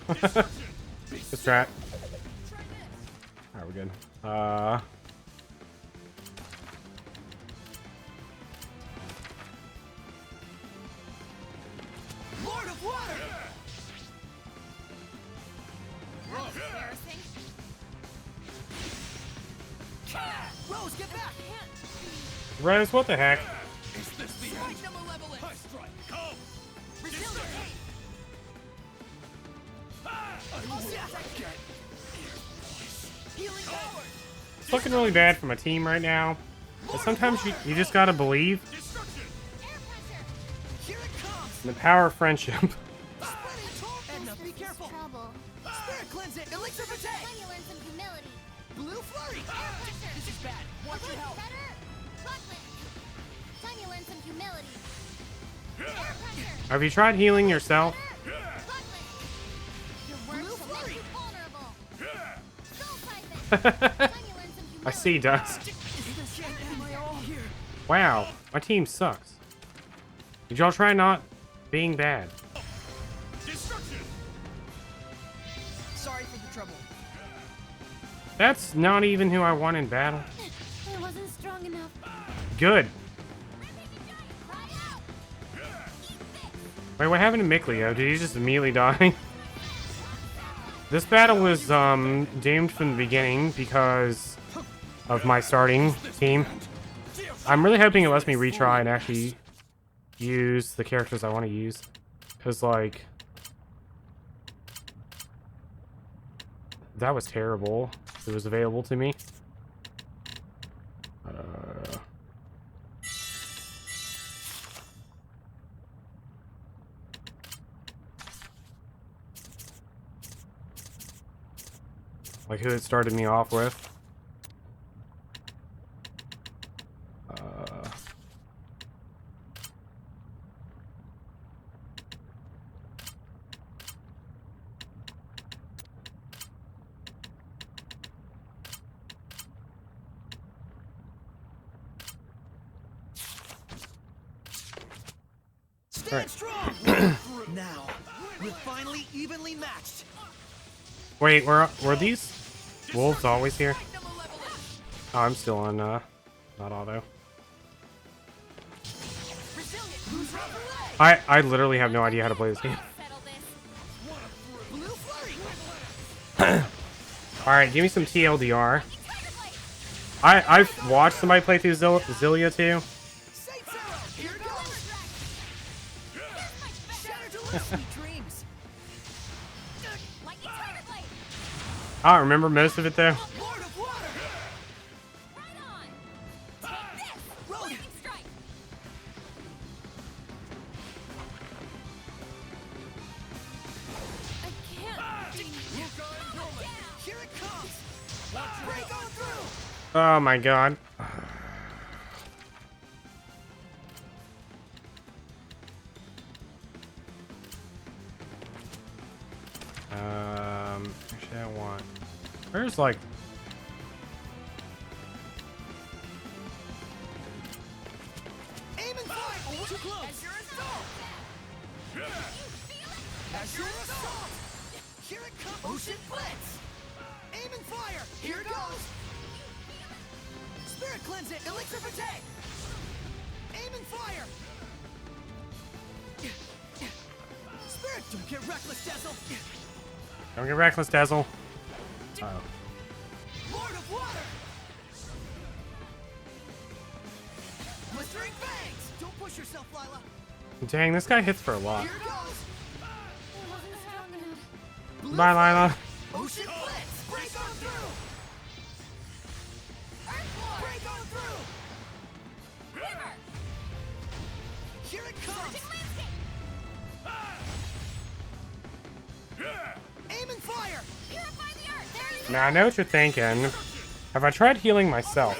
Good strat. Alright, we're good. Lord of Water! Rose, get back! Rose, what the heck? Is this the end? High strike! Come! Resilient! Healing power! It's looking really bad for my team right now. But sometimes you just gotta believe in the power of friendship. Edna, be careful! Spirit cleanse it! Elixir for take! Time you learn some humility. Blue flurry! This is bad! Want your help! Time you learn some humility. Have you tried healing yourself? Your words will make you vulnerable. I see, Dust. Wow, my team sucks. Did y'all try not being bad? Sorry for the trouble. That's not even who I want in battle. I wasn't strong enough. Good. Wait, what happened to Mick Leo? Did he just immediately die? This battle was doomed from the beginning because of my starting team. I'm really hoping it lets me retry and actually use the characters I want to use. Because, like, that was terrible. It was available to me. Like who it started me off with. Stand strong! Now, we're finally evenly matched. Wait, were these wolves always here? Oh, I'm still on, not auto. I literally have no idea how to play this game. Alright, give me some TLDR. I've watched somebody play through Zestiria too. I don't remember most of it though. Oh my god. Actually I want... Where's like... Aim and fire! Too close! As your assault! As your assault! Here it comes! Ocean Blitz! Aim and fire! Here goes! Spirit cleanse it! Elixir for take! Aim and fire! Spirit, don't get reckless, Dazzle! Don't get reckless, Dazzle. Uh-oh. Lord of Water! Blistering Fangs! Don't push yourself, Lila! Dang, this guy hits for a lot. Here goes! Bye, Lila. Ocean Blitz! Break on through! Earthborn! Break on through! River! Here it comes! Aim and fire! Purify the earth! There you go! Now, I know what you're thinking. Have I tried healing myself?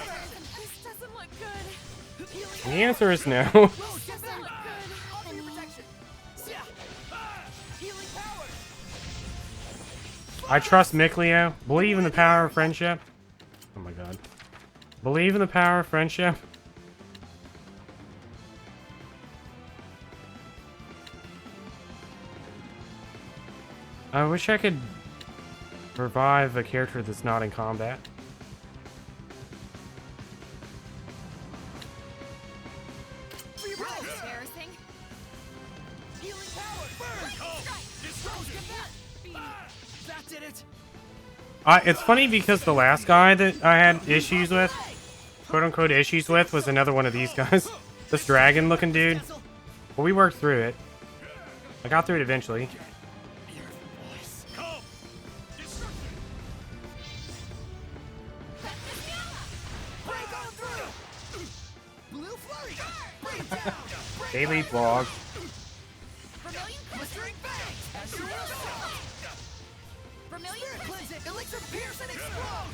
This doesn't look good. And the answer is no. Doesn't look good. Protection. Healing power. I trust Miclio. Believe in the power of friendship. Oh my god. Believe in the power of friendship. I wish I could revive a character that's not in combat. Embarrassing. Healing power. Burn. Rose, get back. That did it. It's funny because the last guy that I had issues with, quote unquote issues with, was another one of these guys. This dragon looking dude. But we worked through it. I got through it eventually. Daily vlog. Blistering Fangs. Vermilion cleanse it. Elixir pierce and explode.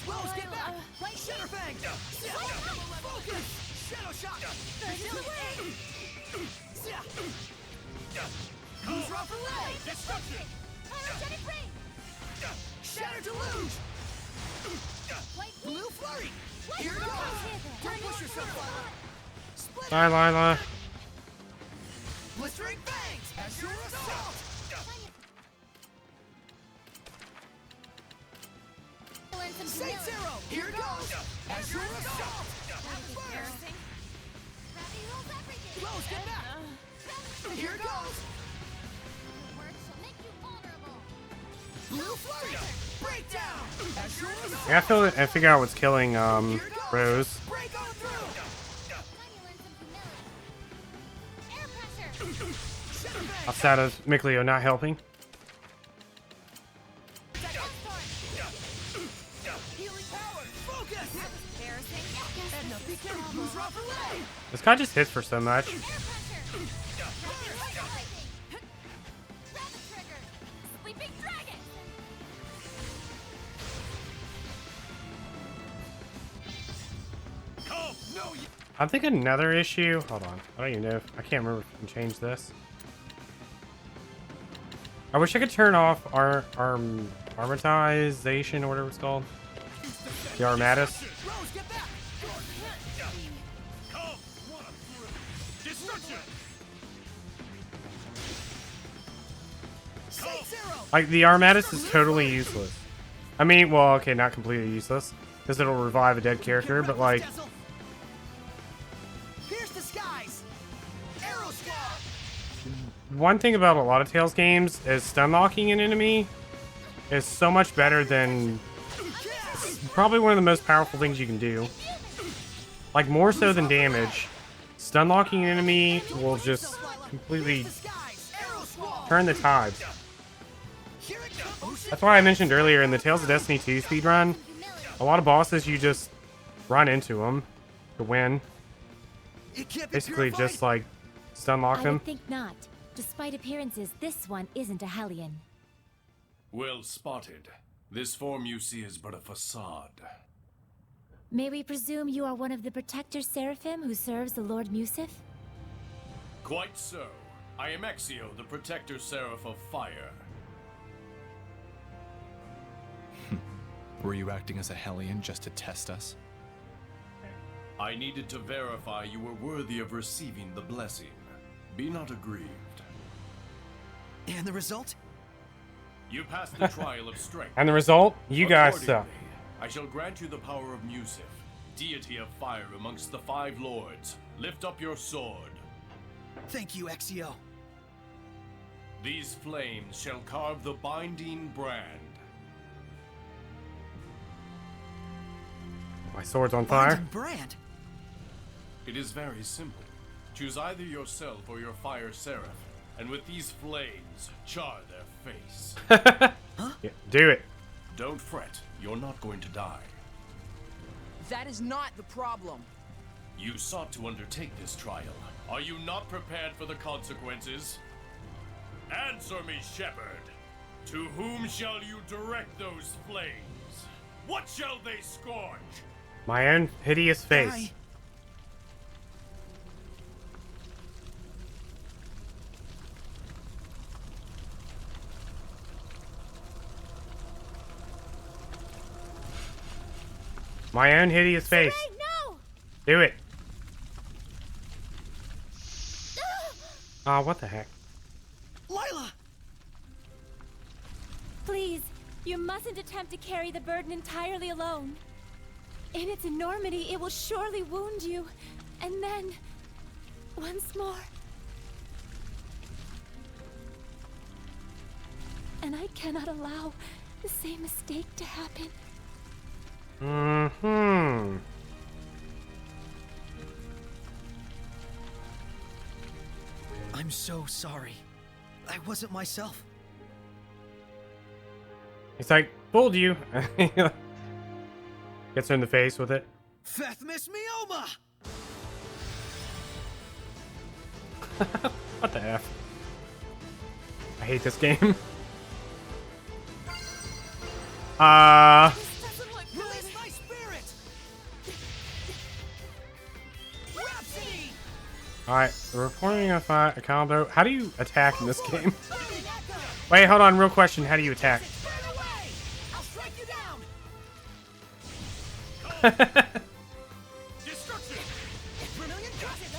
Rose, get back. Shatter Fang. Focus. Shadow shot. Who's rough for leg? Destruction! Energetic ring! Shatter deluge. Blue flurry. Here it goes. Don't push yourself, Lila. Split. Bye, Lila. Blistering Fangs. As your assault. Saint Zero. Here it goes. As your assault. Embarrassing. Rose, get back. Here it goes. Blue flurry. Breakdown. As your assault. I gotta figure out what's killing Rose. Break on through. Air pressure! Outside of Miclio not helping. Healing power. Focus. Embarrassing. Edna, be careful. Who's rough for leg? This guy just hits for so much. Sleeping dragon. I think another issue. Hold on. I don't even know. I can't remember if I can change this. I wish I could turn off our armatization or whatever it's called. The armatus. Rose, get back. Destruction! Saint Zero. Like the armatus is totally useless. I mean, well, okay, not completely useless because it'll revive a dead character, but like. Pierce the skies. Arrow squad. One thing about a lot of Tales games is stun locking an enemy is so much better than it's probably one of the most powerful things you can do. Like more so than damage, stun locking an enemy will just completely turn the tide. That's why I mentioned earlier in the Tales of Destiny 2 speedrun, a lot of bosses you just run into them to win. Basically just like stun lock I them. would think not. Despite appearances, this one isn't a Hellion. Well spotted. This form you see is but a facade. May we presume you are one of the Protector Seraphim who serves the Lord Musif? Quite so. I am Exio, the Protector Seraph of Fire. Were you acting as a Hellion just to test us? I needed to verify you were worthy of receiving the blessing. Be not aggrieved. And the result? You passed the trial of strength. And the result? You guys suck. I shall grant you the power of Musif, deity of fire amongst the 5 lords. Lift up your sword. Thank you, Exio. These flames shall carve the binding brand. My sword's on fire. Binding brand? It is very simple. Choose either yourself or your fire seraph, and with these flames, char their face. Huh? Yeah, do it. Don't fret, you're not going to die. That is not the problem. You sought to undertake this trial. Are you not prepared for the consequences? Answer me, Shepherd. To whom shall you direct those flames? What shall they scorch? My own hideous face. My own hideous face. No! Do it. Oh, what the heck? Lila! Please, you mustn't attempt to carry the burden entirely alone. In its enormity, it will surely wound you. And then, once more. And I cannot allow the same mistake to happen. Mm-hmm. I'm so sorry. I wasn't myself. It's like, fooled you. Gets her in the face with it. Fethmis Mioma! What the F? I hate this game. Release my spirit! Rhapsody! Alright, reporting a combo. How do you attack in this game? Wait, hold on, real question. How do you attack? I'll strike you down! Destruction! Vermilion Justice!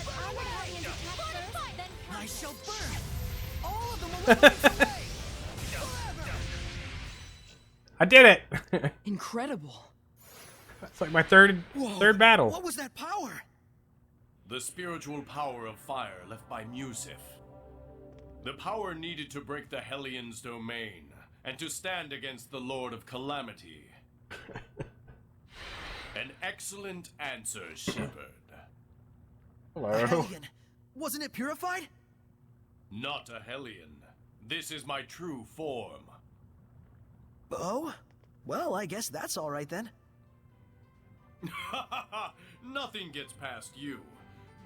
I shall burn all of the malevolence away! I did it! Incredible. It's like my third battle. What was that power? The spiritual power of fire left by Musif. The power needed to break the Hellions' domain, and to stand against the Lord of Calamity. An excellent answer, Shepherd. Hello. A Hellion. Wasn't it purified? Not a Hellion. This is my true form. Oh? Well, I guess that's alright then. Nothing gets past you.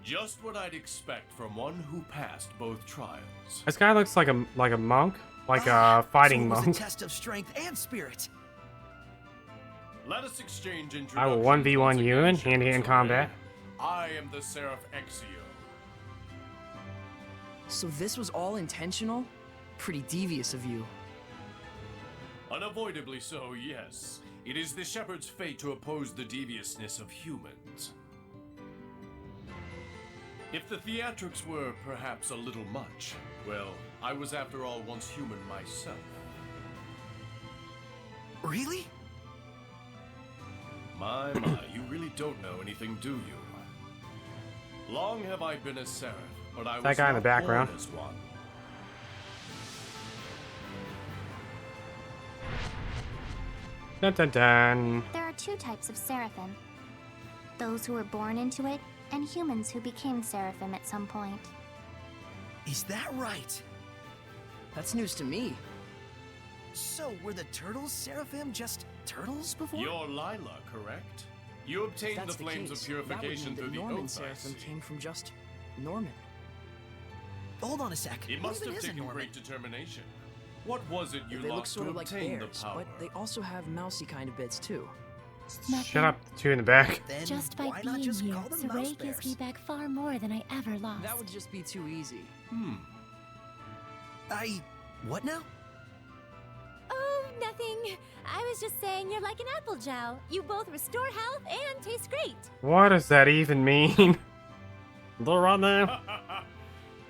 Just what I'd expect from one who passed both trials. This guy looks like a monk, like a fighting so it was monk. a test of strength and spirit. Let us exchange I will introductions 1v1 you in hand-to-hand combat. I am the Seraph Exio. So this was all intentional? Pretty devious of you. Unavoidably so, yes. It is the Shepherd's fate to oppose the deviousness of humans. If the theatrics were perhaps a little much, well, I was after all once human myself. Really? My, you really don't know anything, do you? Long have I been a Seraph, but I was That guy in the not background. born as one. Dun dun dun. There are 2 types of Seraphim. Those who were born into it, and humans who became Seraphim at some point. Is that right? That's news to me. So, were the turtles Seraphim just turtles before? You're Lila, correct? You obtained If that's the flames case, of purification that would through mean the that Norman oath, I Seraphim see. came from just Norman. Hold on a sec. It must What have even is a taken Norman? great determination. What was it you They look lost sort to of like obtain bears, the power? but they also have mousy kind of bits too. Shut up, the 2 in the back. Then Just by why not being just here, call them mouse Saray gives bears? me back far more than I ever lost. That would just be too easy. What now? Oh, nothing. I was just saying you're like an apple jow. You both restore health and taste great. What does that even mean? Little right now.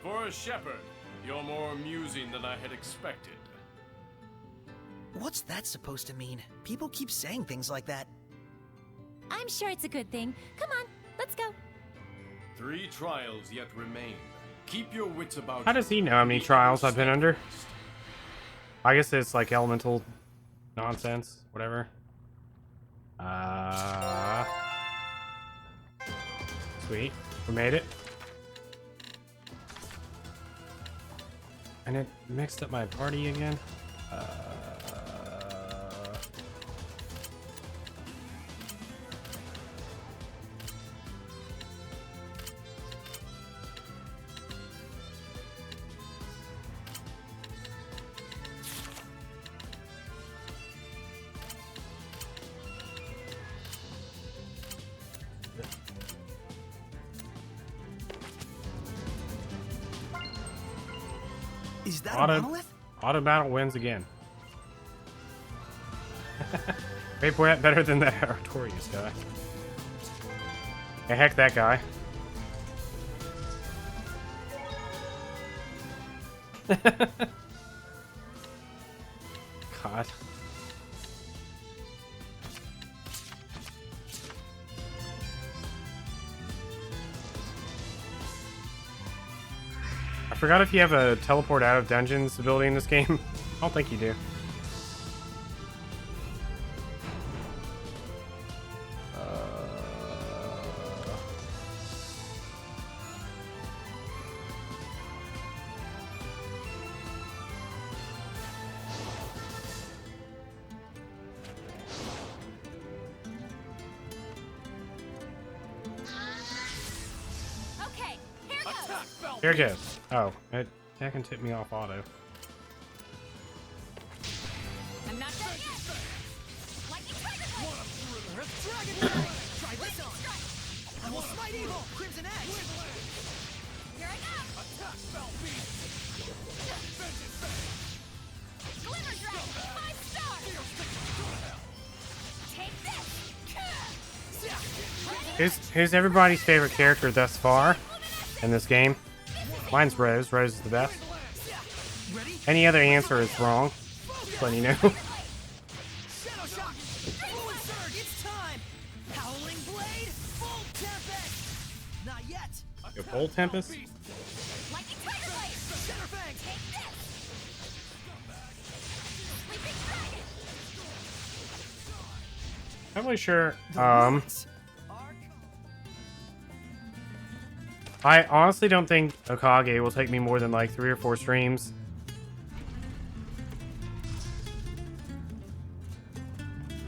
For a shepherd, You're more amusing than I had expected. What's that supposed to mean? People keep saying things like that. I'm sure it's a good thing. Come on, let's go. 3 trials yet remain. Keep your wits about How does he know how many trials I've been under? I guess it's like elemental nonsense, whatever. Sweet, we made it. And it mixed up my party again. Is that a monolith? Auto battle wins again. Way better than that Artorias guy. Hey, heck that guy. God. I forgot if you have a teleport out of dungeons ability in this game. I don't think you do. Okay, here goes. Here it goes. Oh, that can tip me off auto. I'm not done yet. Lightning Tiger Dragon Blade! Try this on! I will smite evil! Crimson Edge! Here I go. Attack, Spell Beast! Glimmer Dragon, 5 stars. Take this. Who's everybody's favorite character thus far in this game? Mine's Rose. Rose is the best. Any other answer is wrong. Just letting you know. Shadow Shock! Fluid Surge, it's time! Howling Blade, Full Tempest! Not yet! Yo, Full Tempest? Lightning Tiger Blade. Shadowfang! Take this. Sleeping Dragon. I'm really sure. I honestly don't think Okage will take me more than like 3 or 4 streams.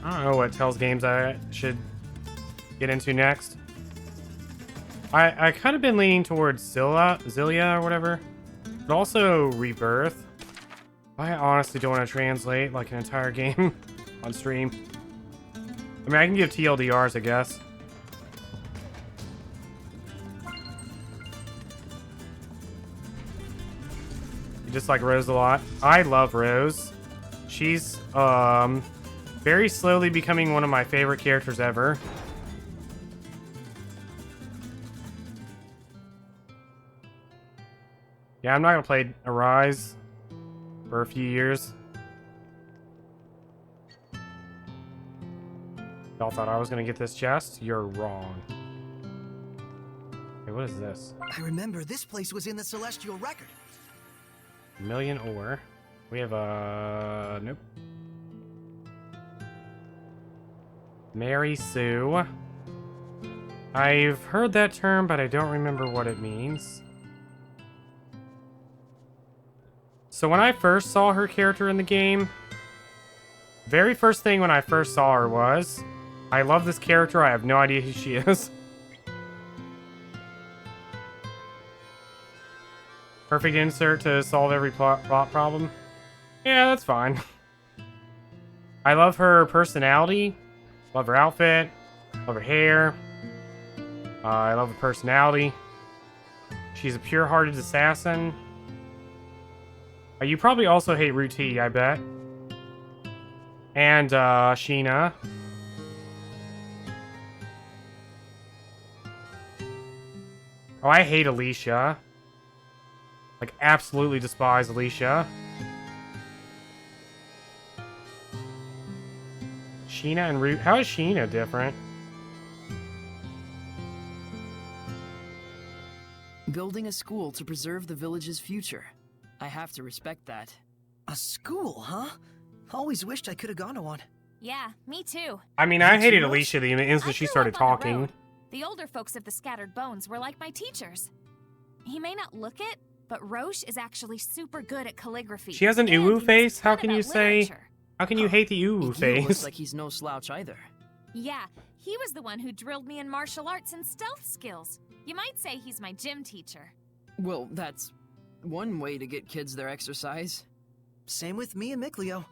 I don't know what Tell's games I should get into next. I kind of been leaning towards Zilia or whatever, but also Rebirth. I honestly don't want to translate like an entire game on stream. I mean, I can give TLDRs, I guess. You just like Rose a lot. I love Rose. She's very slowly becoming one of my favorite characters ever. Yeah, I'm not gonna play Arise for a few years. Y'all thought I was gonna get this chest? You're wrong. Hey, what is this? I remember this place was in the Celestial Record. Million ore. We have a... nope. Mary Sue. I've heard that term, but I don't remember what it means. So when I first saw her character in the game, very first thing when I first saw her was, I love this character, I have no idea who she is. Perfect insert to solve every plot problem. Yeah, that's fine. I love her personality. Love her outfit. Love her hair. I love her personality. She's a pure-hearted assassin. You probably also hate Ruti, I bet. And, Sheena. Oh, I hate Alicia. Like, absolutely despise Alicia. Sheena and Root. How is Sheena different? Building a school to preserve the village's future. I have to respect that. A school, huh? Always wished I could have gone to one. Yeah, me too. I mean, I hated Alicia the instant she started talking. The older folks of the Scattered Bones were like my teachers. He may not look it, but Roche is actually super good at calligraphy. She has an uwu face? How can you say... How can you hate the uwu face? Looks like he's no slouch either. Yeah, he was the one who drilled me in martial arts and stealth skills. You might say he's my gym teacher. Well, that's one way to get kids their exercise. Same with me and Mikleo.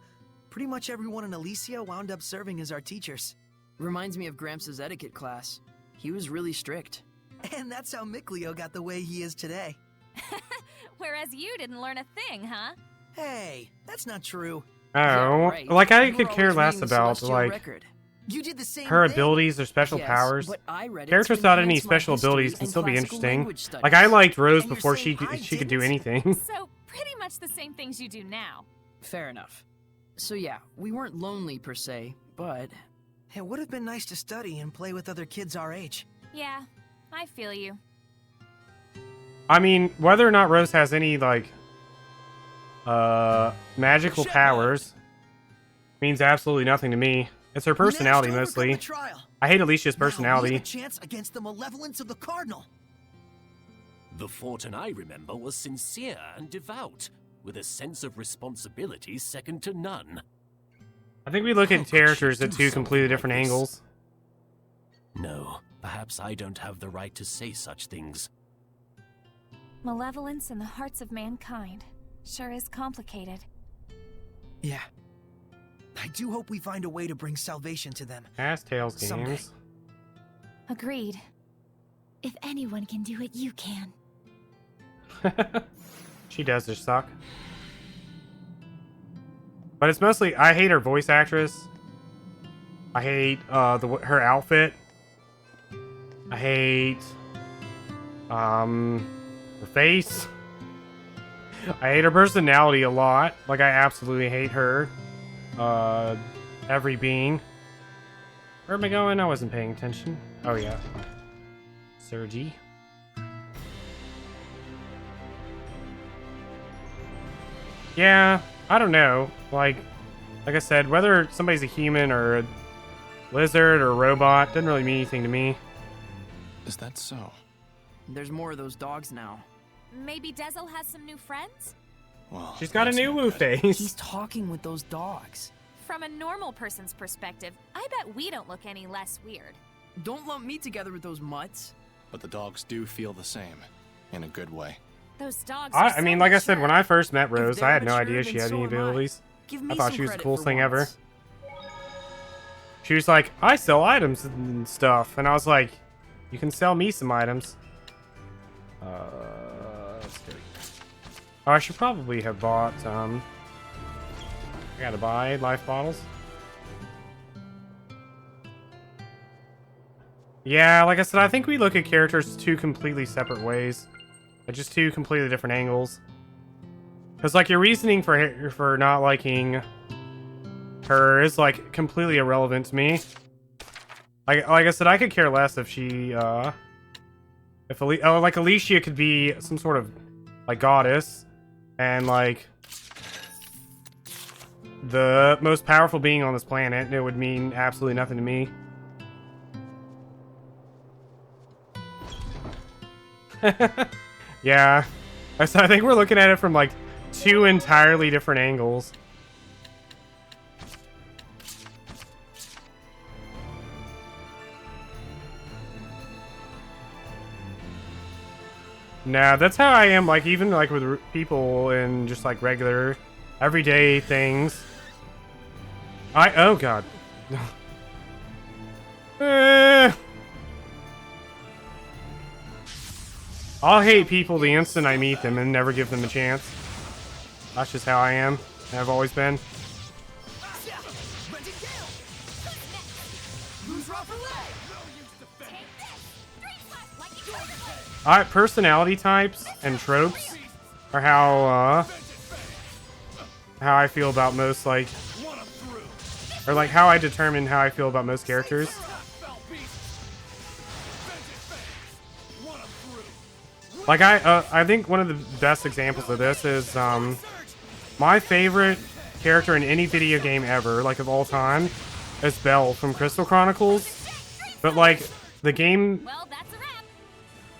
Pretty much everyone in Alicia wound up serving as our teachers. Reminds me of Gramps' etiquette class. He was really strict. And that's how Mikleo got the way he is today. Whereas you didn't learn a thing, huh? Hey, that's not true. Oh, Yeah, right. like I You could were care always less reading the about, Celestial like, Record. You did the same her thing. abilities or special Yes, powers. but I read it Characters to without any enhance my special history abilities can and still be classical interesting. language studies. Like, I liked Rose And you're before saying I she could do didn't? anything. So, pretty much the same things you do now. Fair enough. So yeah, we weren't lonely per se, but... It would have been nice to study and play with other kids our age. Yeah, I feel you. I mean, whether or not Rose has any, like, magical powers means absolutely nothing to me. It's her personality, mostly. I hate Alicia's personality. Now we have a chance against the malevolence of the Cardinal. The Fortin I remember was sincere and devout, with a sense of responsibility second to none. I think we look at characters at two completely different angles. No, perhaps I don't have the right to say such things. Malevolence in the hearts of mankind sure is complicated. Yeah. I do hope we find a way to bring salvation to them. Ass Tails Someday. games. Agreed. If anyone can do it, you can. She does just suck. But it's mostly, I hate her voice actress. I hate her outfit. I hate her face. I hate her personality a lot. Like, I absolutely hate her. Every being. Where am I going? I wasn't paying attention. Oh yeah. Sergi. Yeah, I don't know. Like I said, whether somebody's a human or a lizard or a robot doesn't really mean anything to me. Is that so? There's more of those dogs now. Maybe Dezel has some new friends? Well, she's got a new woo face. He's talking with those dogs. From a normal person's perspective, I bet we don't look any less weird. Don't lump me together with those mutts. But the dogs do feel the same, in a good way. Those dogs I mean, like I said, when I first met Rose, I had no idea she had any abilities. I thought she was the coolest thing ever. She was like, I sell items and stuff. And I was like, you can sell me some items. Let's go. Oh, I should probably have bought, I gotta buy life bottles. Yeah, like I said, I think we look at characters two completely separate ways. Just two completely different angles. Because, like, your reasoning for not liking her is, like, completely irrelevant to me. Like I said, I could care less if she, like, Alicia could be some sort of, like, goddess. And, like, the most powerful being on this planet, and it would mean absolutely nothing to me. Yeah, so I think we're looking at it from like two entirely different angles. Nah, that's how I am, like, even like with people and just like regular everyday things. Oh god. I'll hate people the instant I meet them and never give them a chance. That's just how I am. I've always been. Alright, personality types and tropes. Or how I feel about most, like, or like how I determine how I feel about most characters. Like I think one of the best examples of this is my favorite character in any video game ever, like of all time, is Belle from Crystal Chronicles. But like the game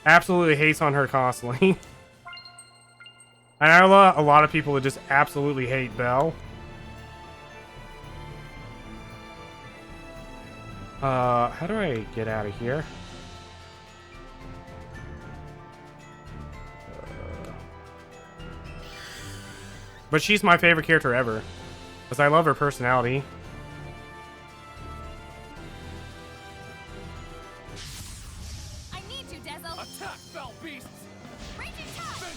absolutely hates on her constantly. And I know a lot of people that just absolutely hate Belle. How do I get out of here? But she's my favorite character ever, because I love her personality. I need you, Dezo. Attack, fell beasts! Raging tide.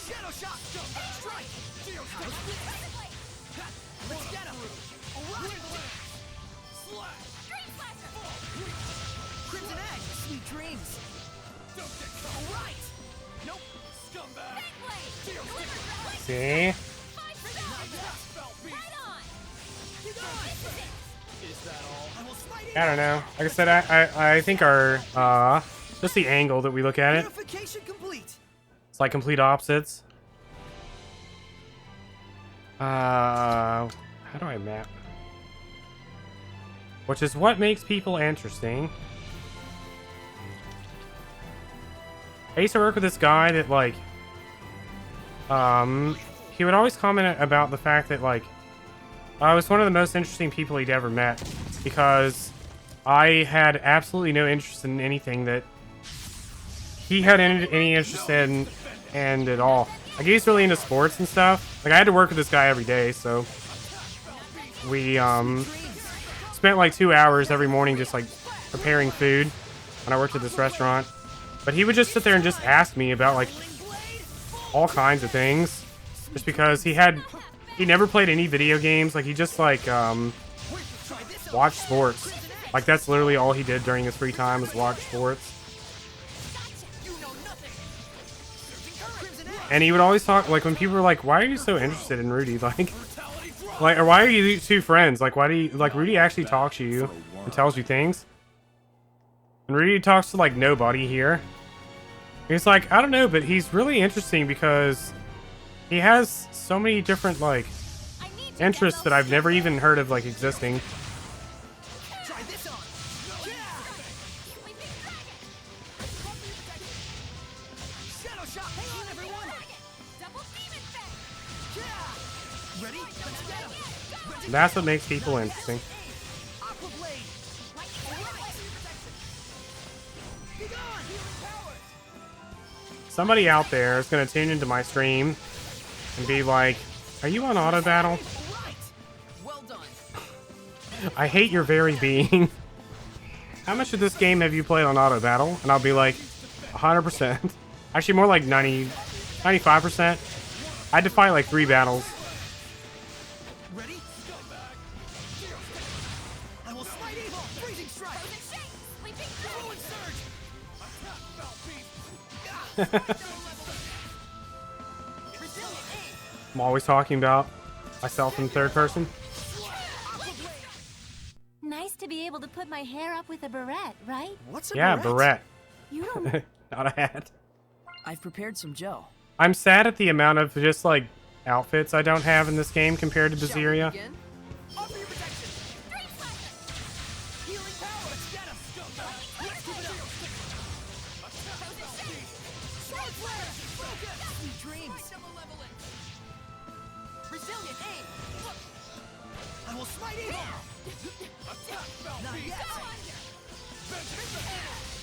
Shadow shot! Strike! Geostorm! Let's get him! Slash! Dream Slasher. Crimson Edge! Sweet dreams! Don't get caught! Alright! Nope! Scumbag! See? I don't know. Like I said, I think our just the angle that we look at it, it's like complete opposites. How do I map? Which is what makes people interesting. I used to work with this guy that like he would always comment about the fact that like I was one of the most interesting people he'd ever met, because I had absolutely no interest in anything that he had any interest in and at all. Like he's really into sports and stuff. Like I had to work with this guy every day, so we spent like 2 hours every morning just like preparing food when I worked at this restaurant. But he would just sit there and just ask me about like all kinds of things, just because he never played any video games. Like he just like watched sports. Like that's literally all he did during his free time, was watch sports. And he would always talk, like when people were like, why are you so interested in Rudy? Like or why are you two friends? Like why do you, like Rudy actually talks to you and tells you things, and Rudy talks to like nobody here. He's like, I don't know, but he's really interesting because he has so many different like interests that I've never even heard of like existing. That's what makes people interesting. Somebody out there is going to tune into my stream and be like, are you on auto battle? I hate your very being. How much of this game have you played on auto battle? And I'll be like, 100%. Actually, more like 95%. I had to fight like 3 battles. I'm always talking about myself in third person. Nice to be able to put my hair up with a barrette, right? What's a barrette? You don't... Not a hat. I've prepared some gel. I'm sad at the amount of just like outfits I don't have in this game compared to Zestiria.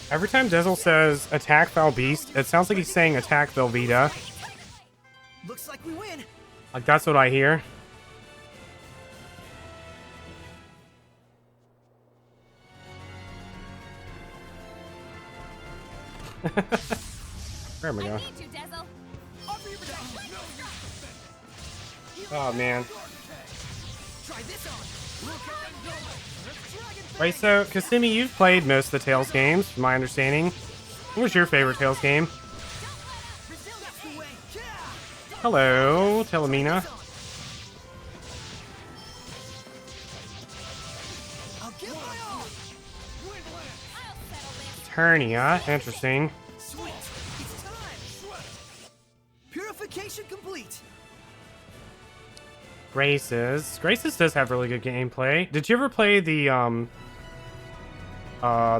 Every time Dizzle says attack Foul Beast, it sounds like he's saying attack Velveeta. Looks like we win. Like that's what I hear. Where am I going? Oh man. Wait, so Kasumi, you've played most of the Tales games, from my understanding. What was your favorite Tales game? Hello, Telemina. I'll give my all. Eternia, interesting. Sweet. It's time. Purification complete. Graces. Graces does have really good gameplay. Did you ever play the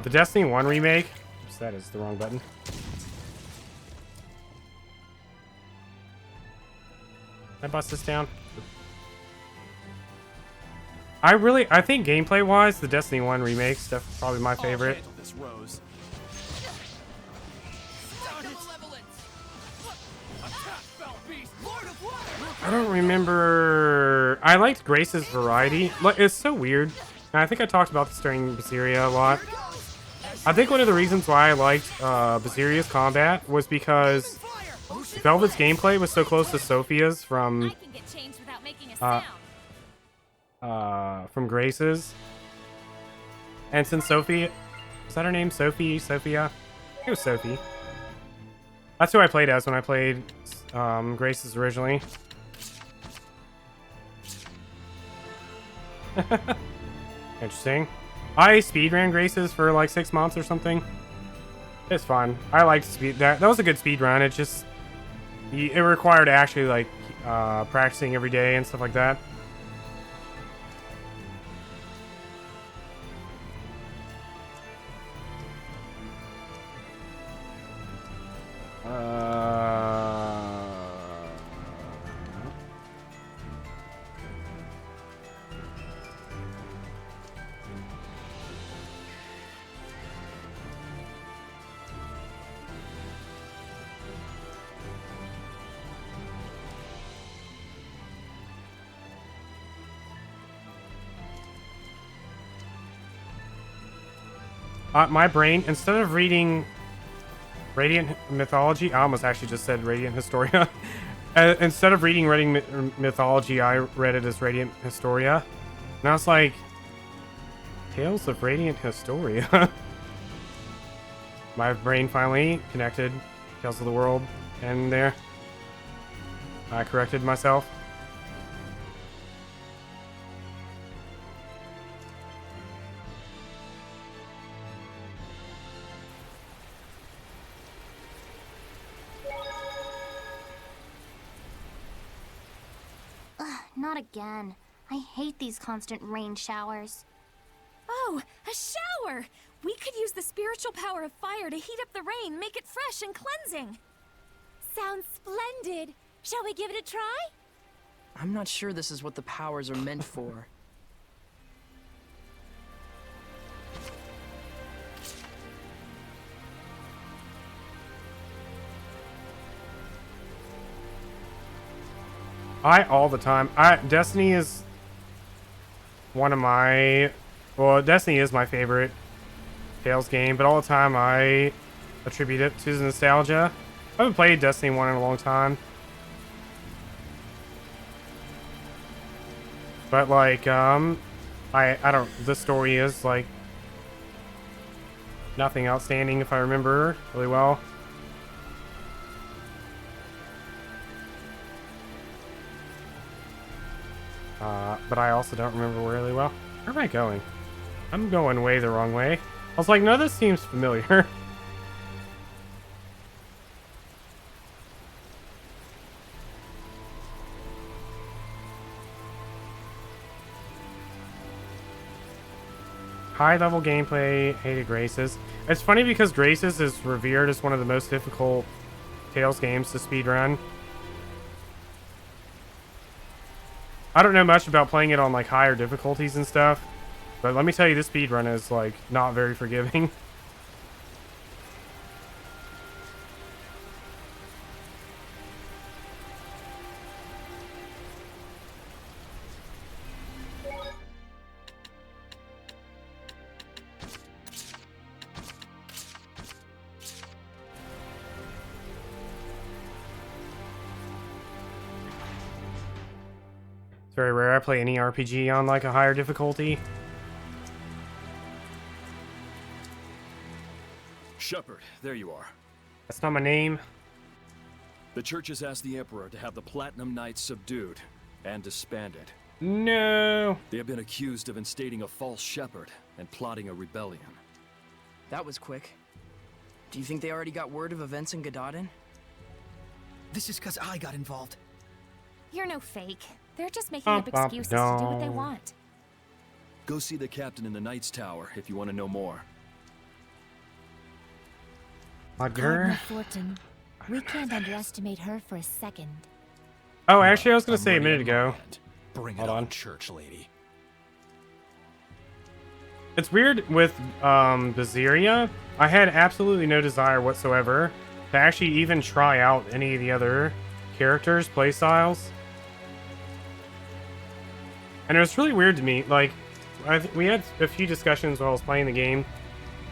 Destiny 1 remake? Oops, that is the wrong button. Can I bust this down? I think gameplay wise, the Destiny 1 remake's probably my favorite. This Rose. I don't remember. I liked Grace's variety. It's so weird. And I think I talked about this during Zestiria a lot. I think one of the reasons why I liked Zestiria's combat was because Velvet's gameplay was so close to Sophia's from Grace's. And since Sophie, was that her name? Sophia? It was Sophie. That's who I played as when I played Grace's originally. Interesting. I speedran Grace's for like 6 months or something. It's fun. I liked speed. That was a good speed run. It just it required actually like practicing every day and stuff like that. My brain, instead of reading Radiant Mythology, I almost actually just said Radiant Historia. Instead of reading Radiant Mythology, I read it as Radiant Historia. And I was like, Tales of Radiant Historia? My brain finally connected Tales of the World, and there. I corrected myself. Not again. I hate these constant rain showers. Oh, a shower! We could use the spiritual power of fire to heat up the rain, make it fresh and cleansing. Sounds splendid. Shall we give it a try? I'm not sure this is what the powers are meant for. All the time. Destiny is one of my... Well, Destiny is my favorite Tales game, but all the time I attribute it to nostalgia. I haven't played Destiny 1 in a long time. But, like, I don't... The story is, like, nothing outstanding if I remember really well. But I also don't remember really well. Where am I going? I'm going way the wrong way. I was like, no, this seems familiar. High-level gameplay, hated Graces. It's funny because Graces is revered as one of the most difficult Tales games to speedrun. I don't know much about playing it on like higher difficulties and stuff, but let me tell you, this speedrun is like not very forgiving. Very rare I play any RPG on like a higher difficulty. Shepard, there you are. That's not my name. The Church has asked the Emperor to have the Platinum Knights subdued and disbanded. No. They have been accused of instating a false shepherd and plotting a rebellion. That was quick. Do you think they already got word of events in Gadadin? This is because I got involved. You're no fake. They're just making up excuses to do what they want. Go see the captain in the Knight's Tower if you want to know more. Cardinal Fortin. We can't underestimate her for a second. Oh, actually, I was going to say a minute ago. Bring it on, church lady. It's weird with Zestiria. I had absolutely no desire whatsoever to actually even try out any of the other characters' playstyles. And it was really weird to me. Like, we had a few discussions while I was playing the game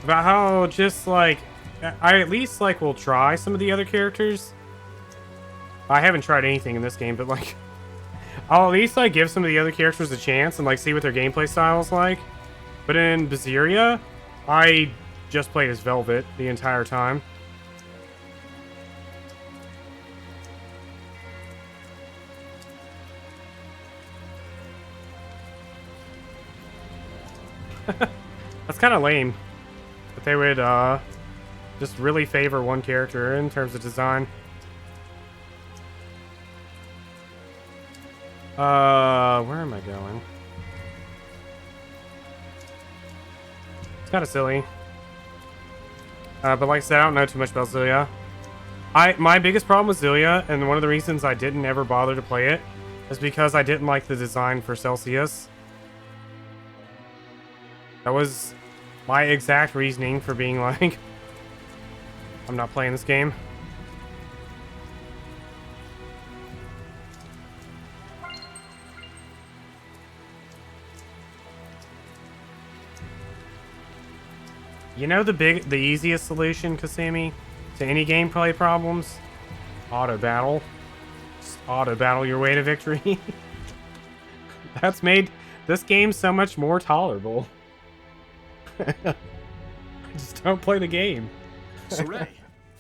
about how just like I at least like will try some of the other characters. I haven't tried anything in this game, but like I'll at least like give some of the other characters a chance and like see what their gameplay style is like. But in Zestiria, I just played as Velvet the entire time. That's kind of lame. But they would just really favor one character in terms of design. Where am I going? It's kind of silly. But like I said, I don't know too much about Zestiria. My biggest problem with Zestiria, and one of the reasons I didn't ever bother to play it, is because I didn't like the design for Celsius. That was my exact reasoning for being like, I'm not playing this game. You know the easiest solution, Kasumi, to any gameplay problems? Auto battle. Just auto battle your way to victory. That's made this game so much more tolerable. Just don't play the game. Saray,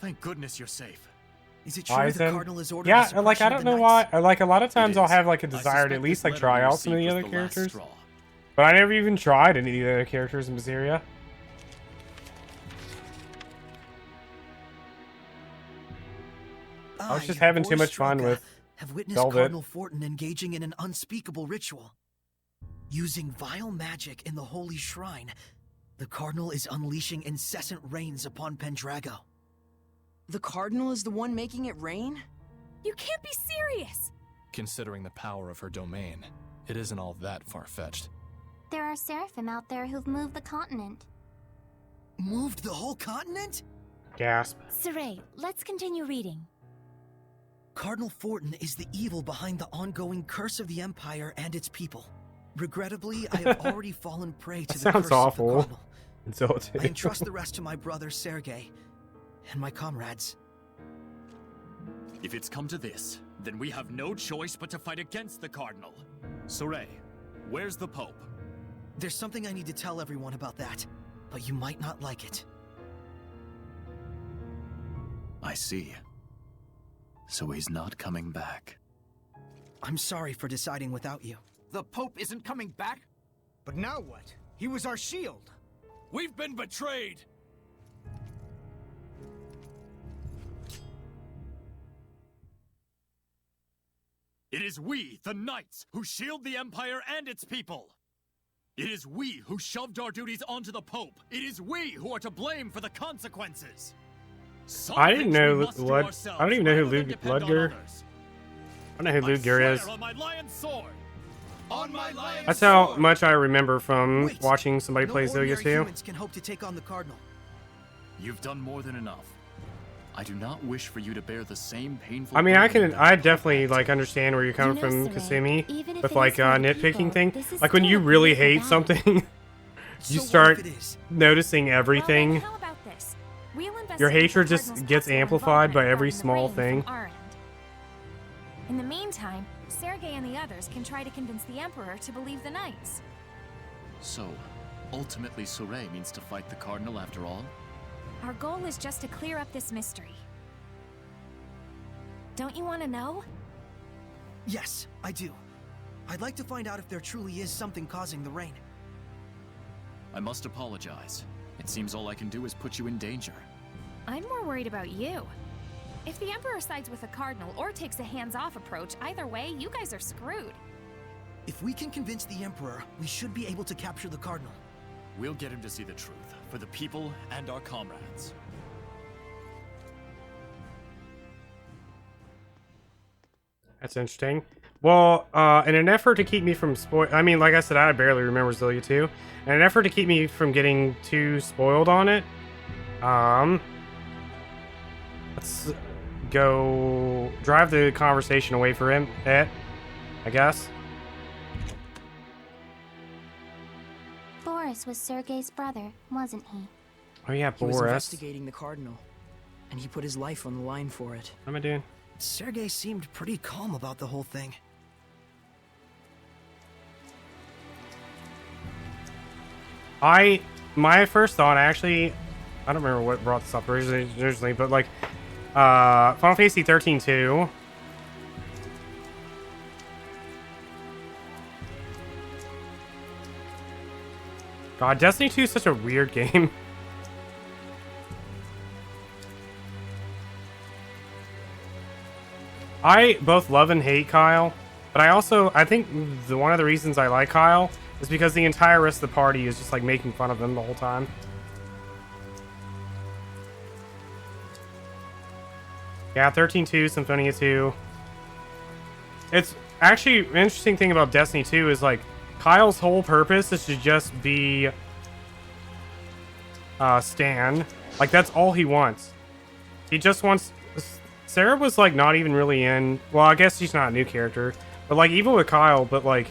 thank goodness you're safe. Is it true the Cardinal is ordering Yeah, like I don't know why. Like a lot of times I'll have like a desire to at least like try out some of the other characters. But I never even tried any of the other characters in Zestiria. I was just having too much fun with have witnessed Velvet. Cardinal Fortin engaging in an unspeakable ritual. Using vile magic in the holy shrine, the Cardinal is unleashing incessant rains upon Pendrago. The Cardinal is the one making it rain? You can't be serious! Considering the power of her domain, it isn't all that far-fetched. There are Seraphim out there who've moved the continent. Moved the whole continent? Gasp. Saray, let's continue reading. Cardinal Fortin is the evil behind the ongoing curse of the Empire and its people. Regrettably, I have already fallen prey to the curse Sounds of the awful. Cardinal. Until it I entrust the rest to my brother Sergei and my comrades. If it's come to this, then we have no choice but to fight against the Cardinal. Saray, where's the Pope? There's something I need to tell everyone about that, but you might not like it. I see. So he's not coming back. I'm sorry for deciding without you. The Pope isn't coming back? But now what? He was our shield. We've been betrayed! It is we, the Knights, who shield the Empire and its people. It is we who shoved our duties onto the Pope. It is we who are to blame for the consequences. I didn't know what. I don't even know who Ludger. I don't know who Ludger is. That's how much I remember from watching somebody play Zestiria 2. Humans can hope to take on the Cardinal. You've done more than enough. I do not wish for you to bear the same painful. I mean, I definitely like understand where you're coming from, Kasumi, with like nitpicking thing. Like when you really hate something, you start noticing everything. Your hatred just gets amplified by every small thing. In the meantime, Sergei and the others can try to convince the Emperor to believe the Knights. So, ultimately Saray means to fight the Cardinal after all? Our goal is just to clear up this mystery. Don't you want to know? Yes, I do. I'd like to find out if there truly is something causing the rain. I must apologize. It seems all I can do is put you in danger. I'm more worried about you. If the Emperor sides with the Cardinal or takes a hands-off approach, either way, you guys are screwed. If we can convince the Emperor, we should be able to capture the Cardinal. We'll get him to see the truth, for the people and our comrades. That's interesting. Well, in an effort to keep me from I mean, like I said, I barely remember Zestiria 2. In an effort to keep me from getting too spoiled on it, let's go drive the conversation away from it, I guess. Boris was Sergei's brother, wasn't he? Oh yeah, He was Boris. investigating the Cardinal, and he put his life on the line for it. What am I doing? Sergei seemed pretty calm about the whole thing. My first thought, actually, I don't remember what brought this up originally, but like, Final Fantasy 13-2. God, Destiny 2 is such a weird game. I both love and hate Kyle, but I think one of the reasons I like Kyle is because the entire rest of the party is just like making fun of him the whole time. Yeah, 13-2, Symphonia 2. It's actually an interesting thing about Destiny 2 is like Kyle's whole purpose is to just be Stan. Like that's all he wants. He just wants. Sarah was like not even really in. Well, I guess she's not a new character, but like even with Kyle, but like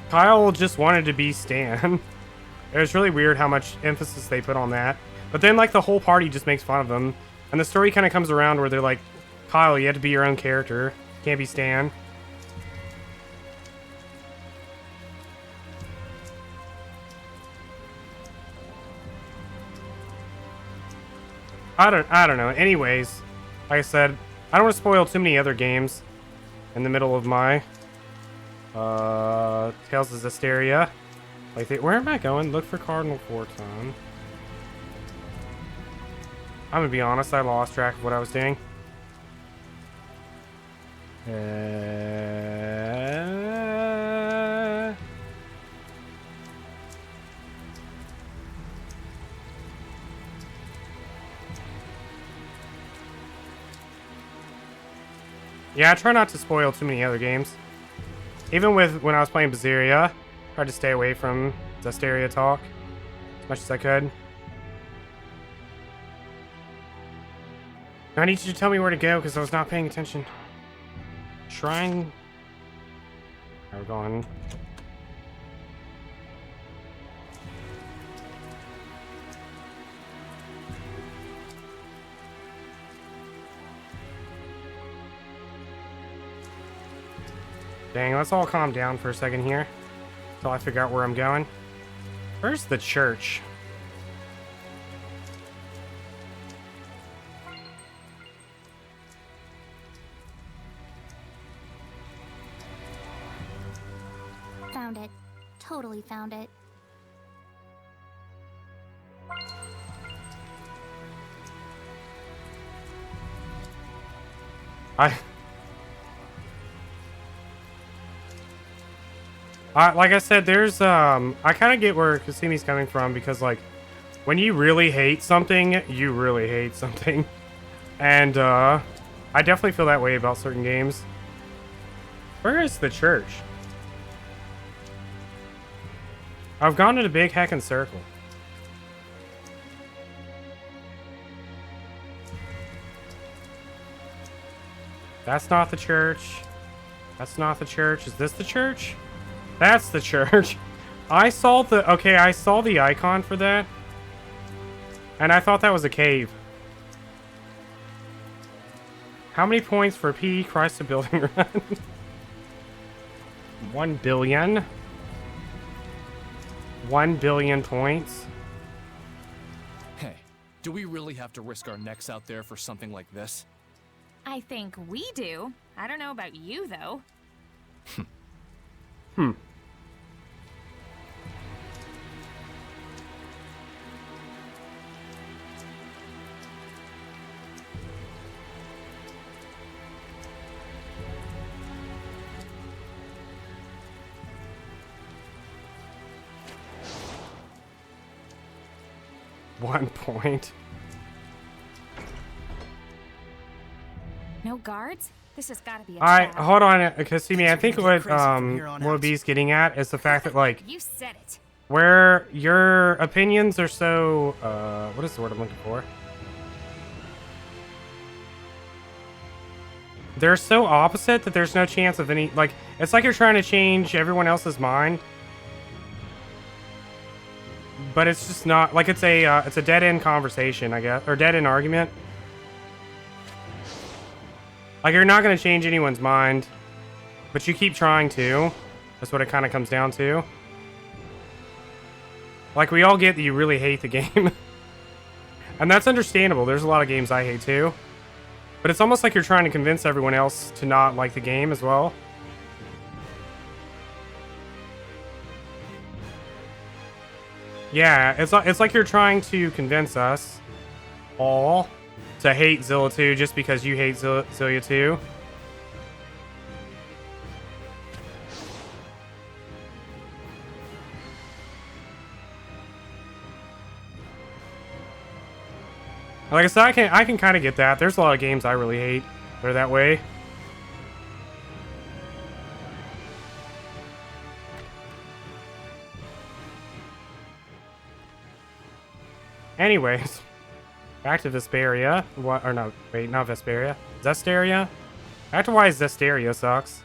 Kyle just wanted to be Stan. It was really weird how much emphasis they put on that. But then like the whole party just makes fun of him, and the story kind of comes around where they're like, Kyle, you have to be your own character. You can't be Stan. I don't know. Anyways, like I said, I don't want to spoil too many other games in the middle of my Tales of Zestiria. Like, where am I going? Look for Cardinal Fortune. I'm gonna be honest, I lost track of what I was doing. Yeah, I try not to spoil too many other games. Even with when I was playing Zestiria, tried to stay away from Zestiria talk as much as I could. I need you to tell me where to go because I was not paying attention. Shrine. We're going. Dang, let's all calm down for a second here until I figure out where I'm going. Where's the church? Found it. Totally found it. Like I said, there's I kind of get where Kasimi's coming from because like when you really hate something, you really hate something. And I definitely feel that way about certain games. Where is the church? I've gone in a big heckin' circle. That's not the church. That's not the church. Is this the church? That's the church. I saw the icon for that. And I thought that was a cave. How many points for P. Christ the Building Run? 1 billion. 1 billion points. Hey, do we really have to risk our necks out there for something like this? I think we do. I don't know about you, though. Hmm. One point. No guards? This has got to be a Alright, trap. hold on, because see me, I think what B's getting at is the fact that like You said it. where your opinions are so what is the word I'm looking for? They're so opposite that there's no chance of any like it's like you're trying to change everyone else's mind. But it's just not like it's a dead end conversation, I guess, or dead end argument. Like you're not gonna change anyone's mind, but you keep trying to. That's what it kind of comes down to. Like we all get that you really hate the game, and that's understandable. There's a lot of games I hate too, but it's almost like you're trying to convince everyone else to not like the game as well. Yeah, it's like you're trying to convince us all to hate Zilla 2 just because you hate Zilla 2. Like I said, I can kind of get that. There's a lot of games I really hate. They're that way. Anyways, back to Vesperia. What? Or no, wait, not Vesperia. Zestiria. Back to why Zestiria sucks.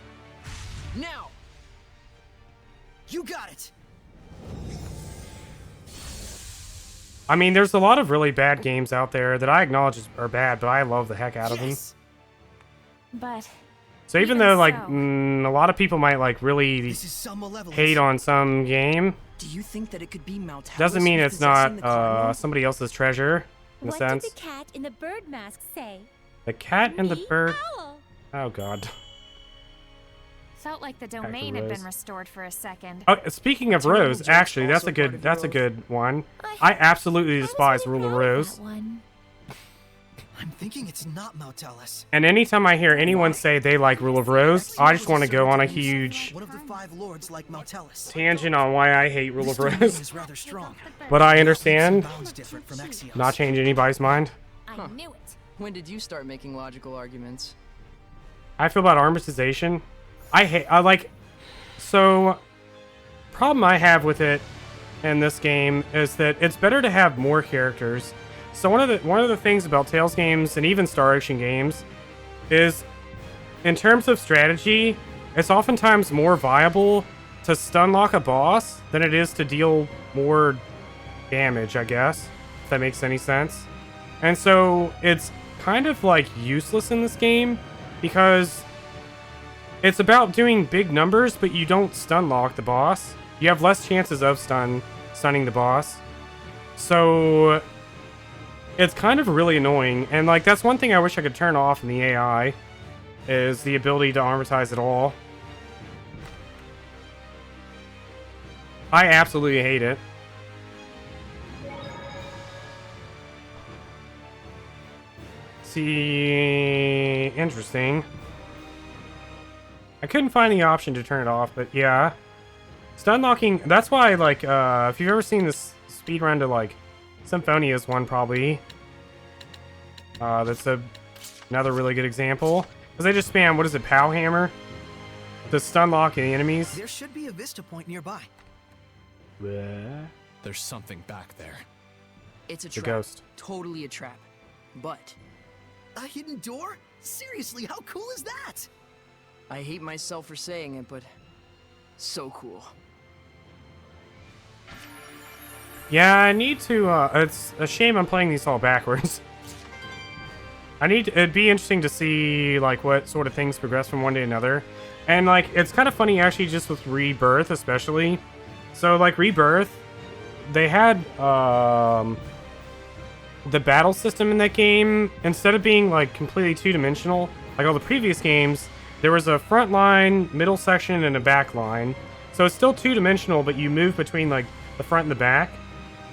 Now! You got it! I mean, there's a lot of really bad games out there that I acknowledge are bad, but I love the heck out of them. But So even though, like, a lot of people might, like, really hate on some game, Do you think that it could be Maltalis doesn't mean who's it's possessing the not cardinal? somebody else's treasure, in a What sense. did the cat in the bird mask say? The cat and the bird. Oh, God. felt like the domain had Rose. been restored for a second. Oh, speaking of Rose, actually, that's a good one. I absolutely despise Rule of Rose. I'm thinking it's not Maltalis. And anytime I hear anyone say they like Rule of Rose, I just want to go on a huge One of the 5 lords like Maltalis. tangent on why I hate Rule of This domain Rose. is rather strong. But I understand. Bounds different from Exios. Not change anybody's mind. I knew it. When did you start making logical arguments? I feel about armatization. I like, so, problem I have with it in this game is that it's better to have more characters. So one of the things about Tales games and even Star Ocean games is, in terms of strategy, it's oftentimes more viable to stun lock a boss than it is to deal more damage, I guess, if that makes any sense. And so it's kind of like useless in this game because it's about doing big numbers, but you don't stun lock the boss. You have less chances of stunning the boss. So it's kind of really annoying. And like that's one thing I wish I could turn off in the AI is the ability to armatize it all. I absolutely hate it. See, interesting. I couldn't find the option to turn it off, but yeah. Stun locking, that's why, like, if you've ever seen this speedrun to, like, Symphonia's one, probably. That's another really good example. Because they just spam, what is it, POW Hammer? To stun lock the enemies. There should be a vista point nearby. There's something back there. It's a The trap. ghost. Totally a trap. But A hidden door? Seriously, how cool is that? I hate myself for saying it, but so cool. Yeah, I need to, it's a shame I'm playing these all backwards. It'd be interesting to see, like, what sort of things progress from one to another. And, like, it's kind of funny, actually, just with Rebirth, especially. So, like, Rebirth, they had, the battle system in that game, instead of being like completely two-dimensional, like all the previous games, there was a front line, middle section, and a back line. So it's still two-dimensional, but you move between like the front and the back,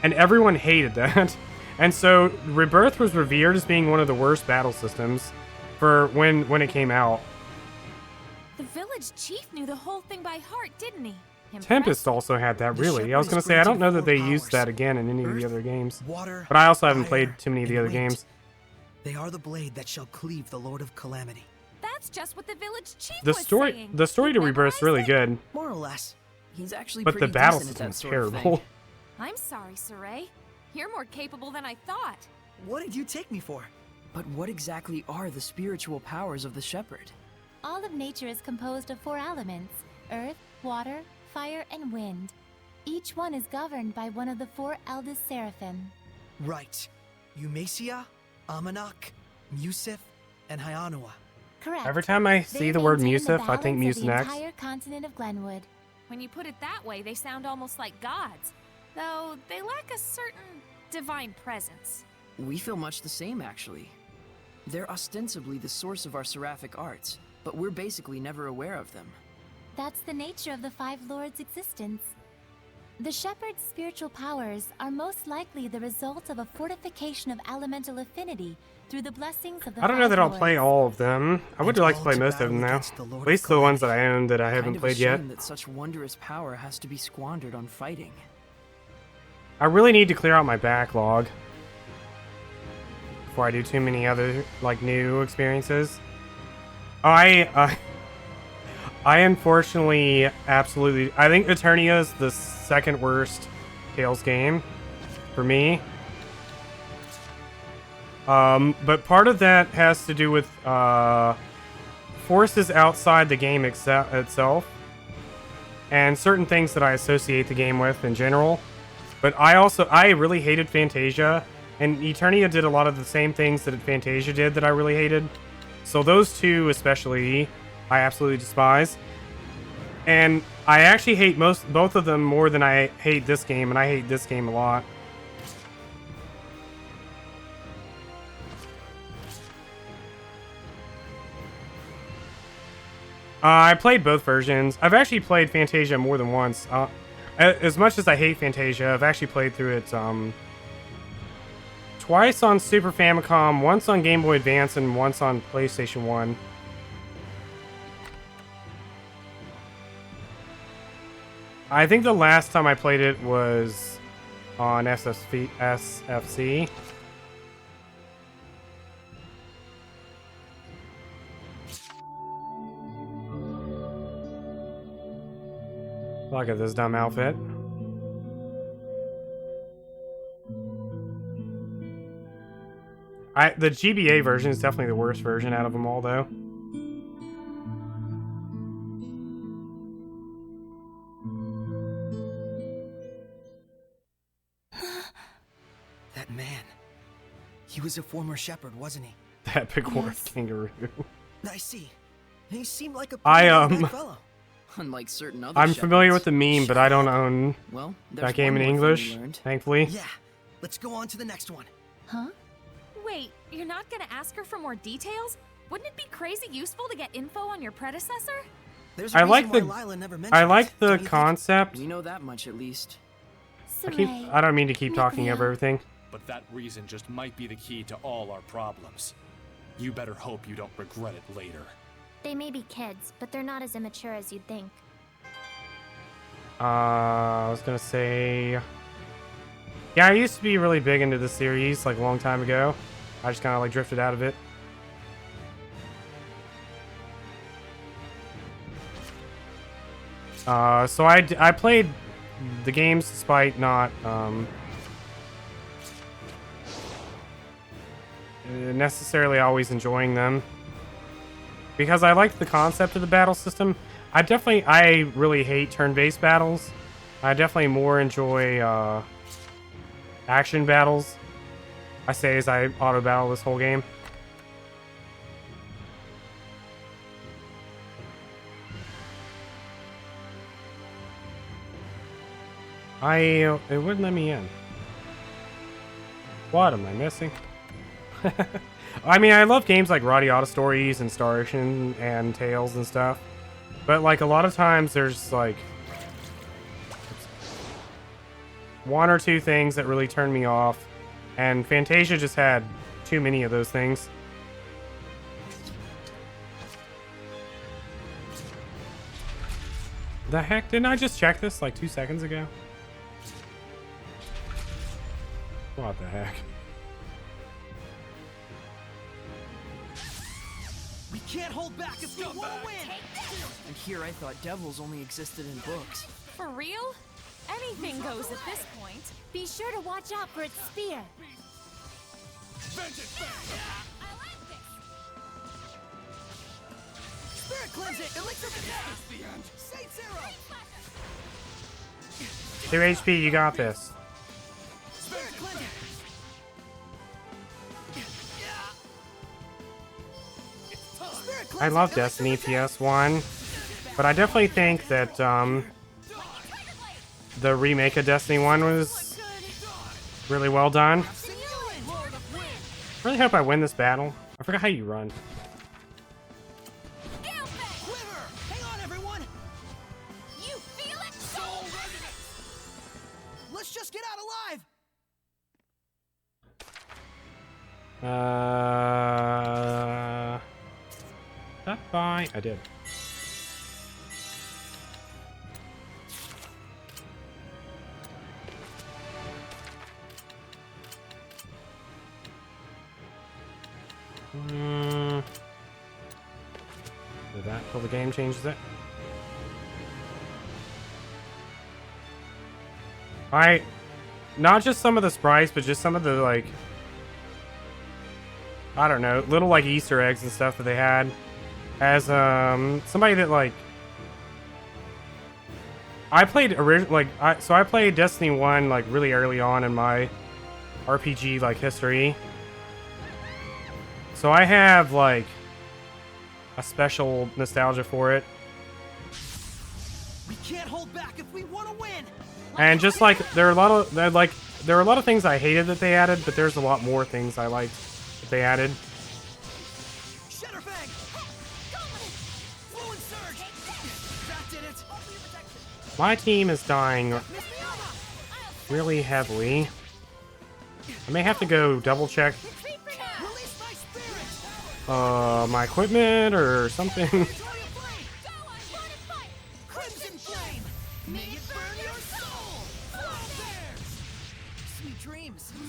and everyone hated that. And so Rebirth was revered as being one of the worst battle systems for when it came out. The village chief knew the whole thing by heart, didn't he? Tempest also had that, really. I was going to say, I don't know that they used that again in any of the other games. But I also haven't played too many of the other games. They are the blade that shall cleave the Lord of Calamity. That's just what the village chief The story to Rebirth's really good. More or less. He's actually but the battle system is terrible. I'm sorry, Saray. You're more capable than I thought. What did you take me for? But what exactly are the spiritual powers of the shepherd? All of nature is composed of 4 elements: earth, water, fire, and wind. Each one is governed by one of the 4 eldest Seraphim. Right. Eumacia, Amanak, Musif, and Hyanua. Correct. Every time I see the word Musif, I think balance of the Mucinex. entire continent of Glenwood. When you put it that way, they sound almost like gods, though they lack a certain divine presence. We feel much the same, actually. They're ostensibly the source of our seraphic arts, but we're basically never aware of them. That's the nature of the 5 lords' existence. The shepherd's spiritual powers are most likely the result of a fortification of elemental affinity through the blessings of the I don't know that I'll Lords. play all of them. I would like to play most of them now. At least the ones that I own that I haven't played yet. Kind of a shame that such wondrous power has to be squandered on fighting. I really need to clear out my backlog before I do too many other like new experiences. I unfortunately absolutely I think Eternia is the second worst Tales game for me. But part of that has to do with forces outside the game itself and certain things that I associate the game with in general. But I really hated Fantasia, and Eternia did a lot of the same things that Fantasia did that I really hated. So those two especially, I absolutely despise. And I actually hate both of them more than I hate this game, and I hate this game a lot. I played both versions. I've actually played Fantasia more than once. As much as I hate Fantasia, I've actually played through it twice on Super Famicom, once on Game Boy Advance, and once on PlayStation 1. I think the last time I played it was on SFC. Look at this dumb outfit. The GBA version is definitely the worst version out of them all, though. That man. He was a former shepherd, wasn't he? That big horse kangaroo. I see. He seemed like a I pretty good fellow. Unlike certain other I'm shepherds. familiar with the meme, but I don't own Well, that game in English, thankfully. Yeah. Let's go on to the next one. Huh? Wait, you're not gonna ask her for more details? Wouldn't it be crazy useful to get info on your predecessor? There's I like the concept. We know that much at least. I don't mean to keep talking over everything. But that reason just might be the key to all our problems. You better hope you don't regret it later. They may be kids, but they're not as immature as you'd think. I was gonna say... Yeah, I used to be really big into this series, like, a long time ago. I just kind of, like, drifted out of it. So I played the games despite not, necessarily always enjoying them. Because I liked the concept of the battle system. I really hate turn-based battles. I definitely more enjoy action battles. I say as I auto battle this whole game. It wouldn't let me in. What am I missing? I mean, I love games like Radiata Stories and Star Ocean and Tales and stuff. But, like, a lot of times there's, like, one or two things that really turn me off. And Fantasia just had too many of those things. The heck? Didn't I just check this, like, 2 seconds ago? What the heck? We can't hold back if we want to win! And here I thought devils only existed in books. For real? Anything goes at this point. Be sure to watch out for its spear. Spirit cleanse it! Elixir to death! The end. Saint Zero! 2 HP, you got this. Spirit cleanse it! I love Destiny PS1, but I definitely think that the remake of Destiny 1 was really well done. Really hope I win this battle. I forgot how you run. Hang on, everyone! You feel it? Soul resonance! Let's just get out alive! Stop by. I did. Do that till the game changes it. Not just some of the sprites, but just some of the, like, I don't know, little, like, Easter eggs and stuff that they had. As somebody that, like, I played I played Destiny 1 like really early on in my RPG like history. So I have like a special nostalgia for it. We can't hold back if we want to win. And just like there were a lot of things I hated that they added, but there's a lot more things I liked that they added. My team is dying really heavily. I may have to go double check my equipment or something.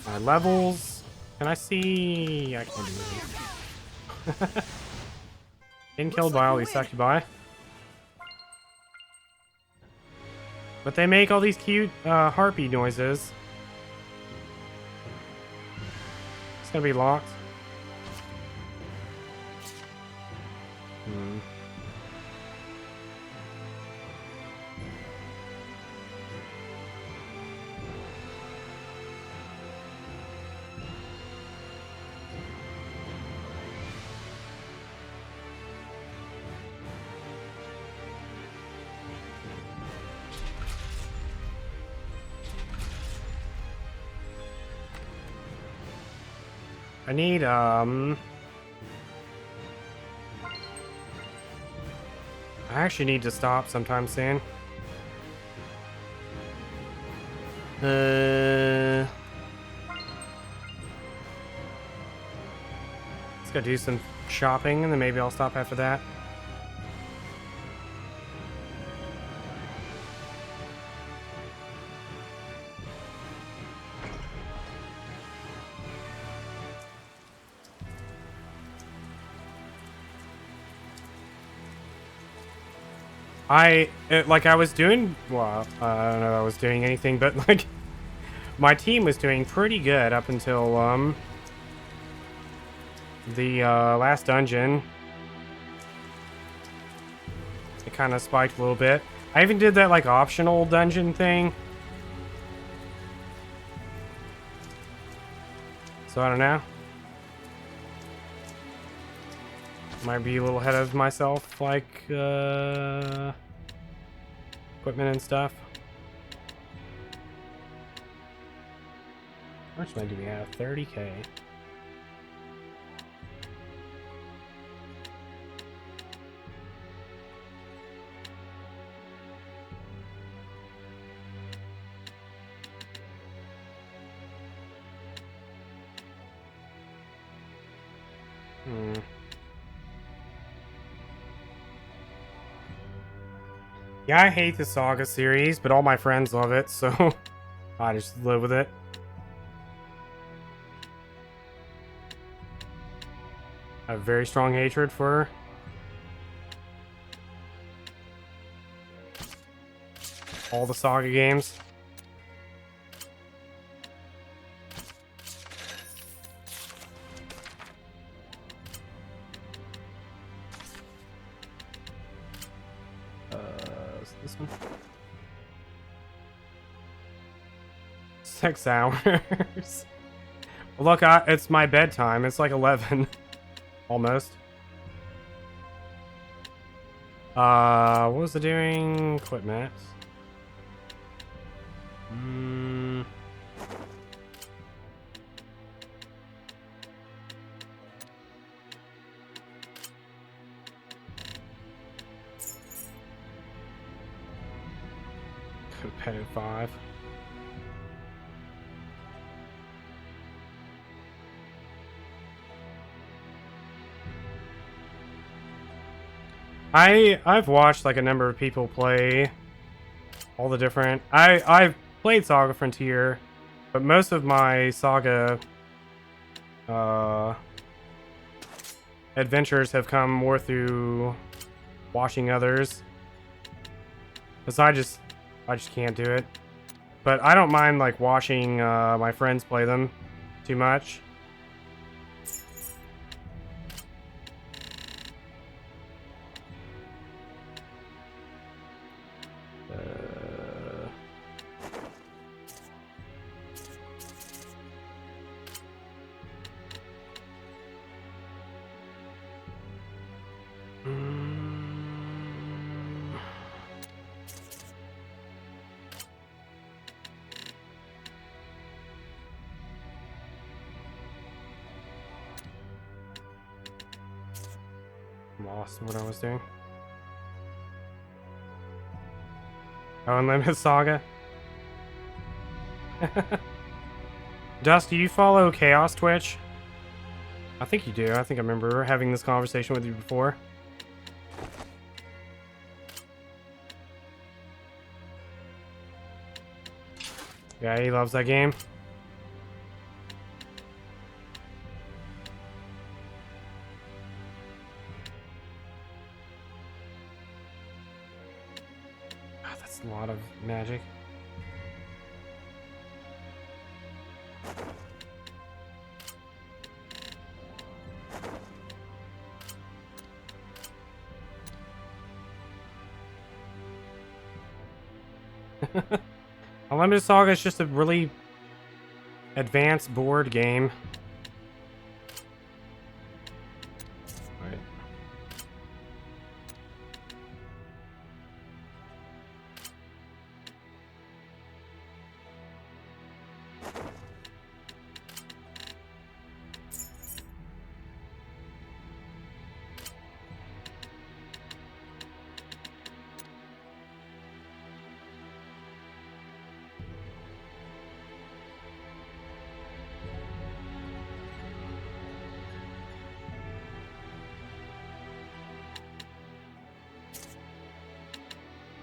My levels. Can I see? I can't do anything. Getting killed by all these succubi. But they make all these cute harpy noises. It's gonna be locked. I need, I actually need to stop sometime soon. Let's go do some shopping and then maybe I'll stop after that. I was doing, well, I don't know if I was doing anything, but, like, my team was doing pretty good up until, the, last dungeon. It kind of spiked a little bit. I even did that, like, optional dungeon thing. So, I don't know. Might be a little ahead of myself, like, equipment and stuff. How much money do we have? 30K. Yeah, I hate the Saga series, but all my friends love it, so I just live with it. I have very strong hatred for all the Saga games. This one. 6 hours. Look, it's my bedtime. It's like 11. Almost. What was it doing? Equipment. Could have paid 5. I've watched like a number of people play all the different. I've played Saga Frontier, but most of my Saga adventures have come more through watching others. Cause I just can't do it. But I don't mind like watching my friends play them too much. Lost what I was doing. Oh, Unlimited Saga. Dust, do you follow Chaos Twitch? I think you do. I think I remember having this conversation with you before. Yeah, he loves that game. God, that's a lot of magic. Unlimited Saga is just a really advanced board game. Right.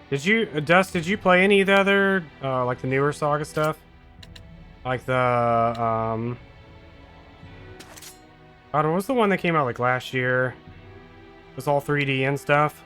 Did you, Dust, did you play any of the other, like the newer Saga stuff? Like the, I don't know, what was the one that came out like last year? It was all 3D and stuff.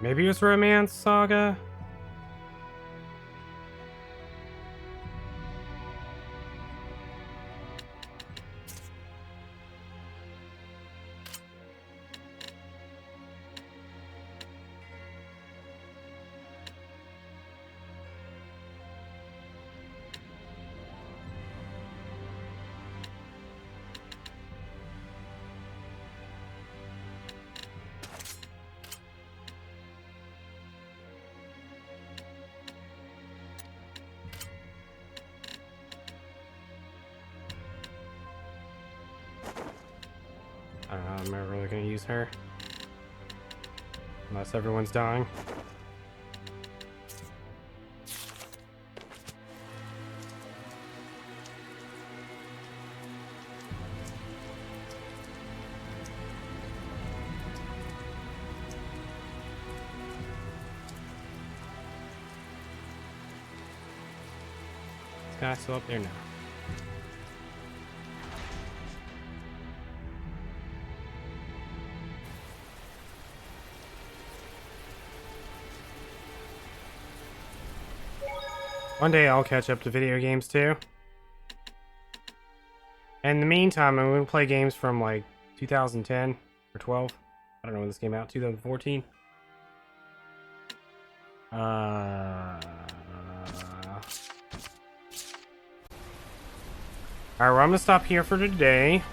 Maybe it was Romance Saga? I don't know, I'm never really gonna use her. Unless everyone's dying. This guy's still up there now. One day I'll catch up to video games too. In the meantime, I'm going to play games from like 2010 or 12. I don't know when this came out. 2014. Alright, well, I'm going to stop here for today.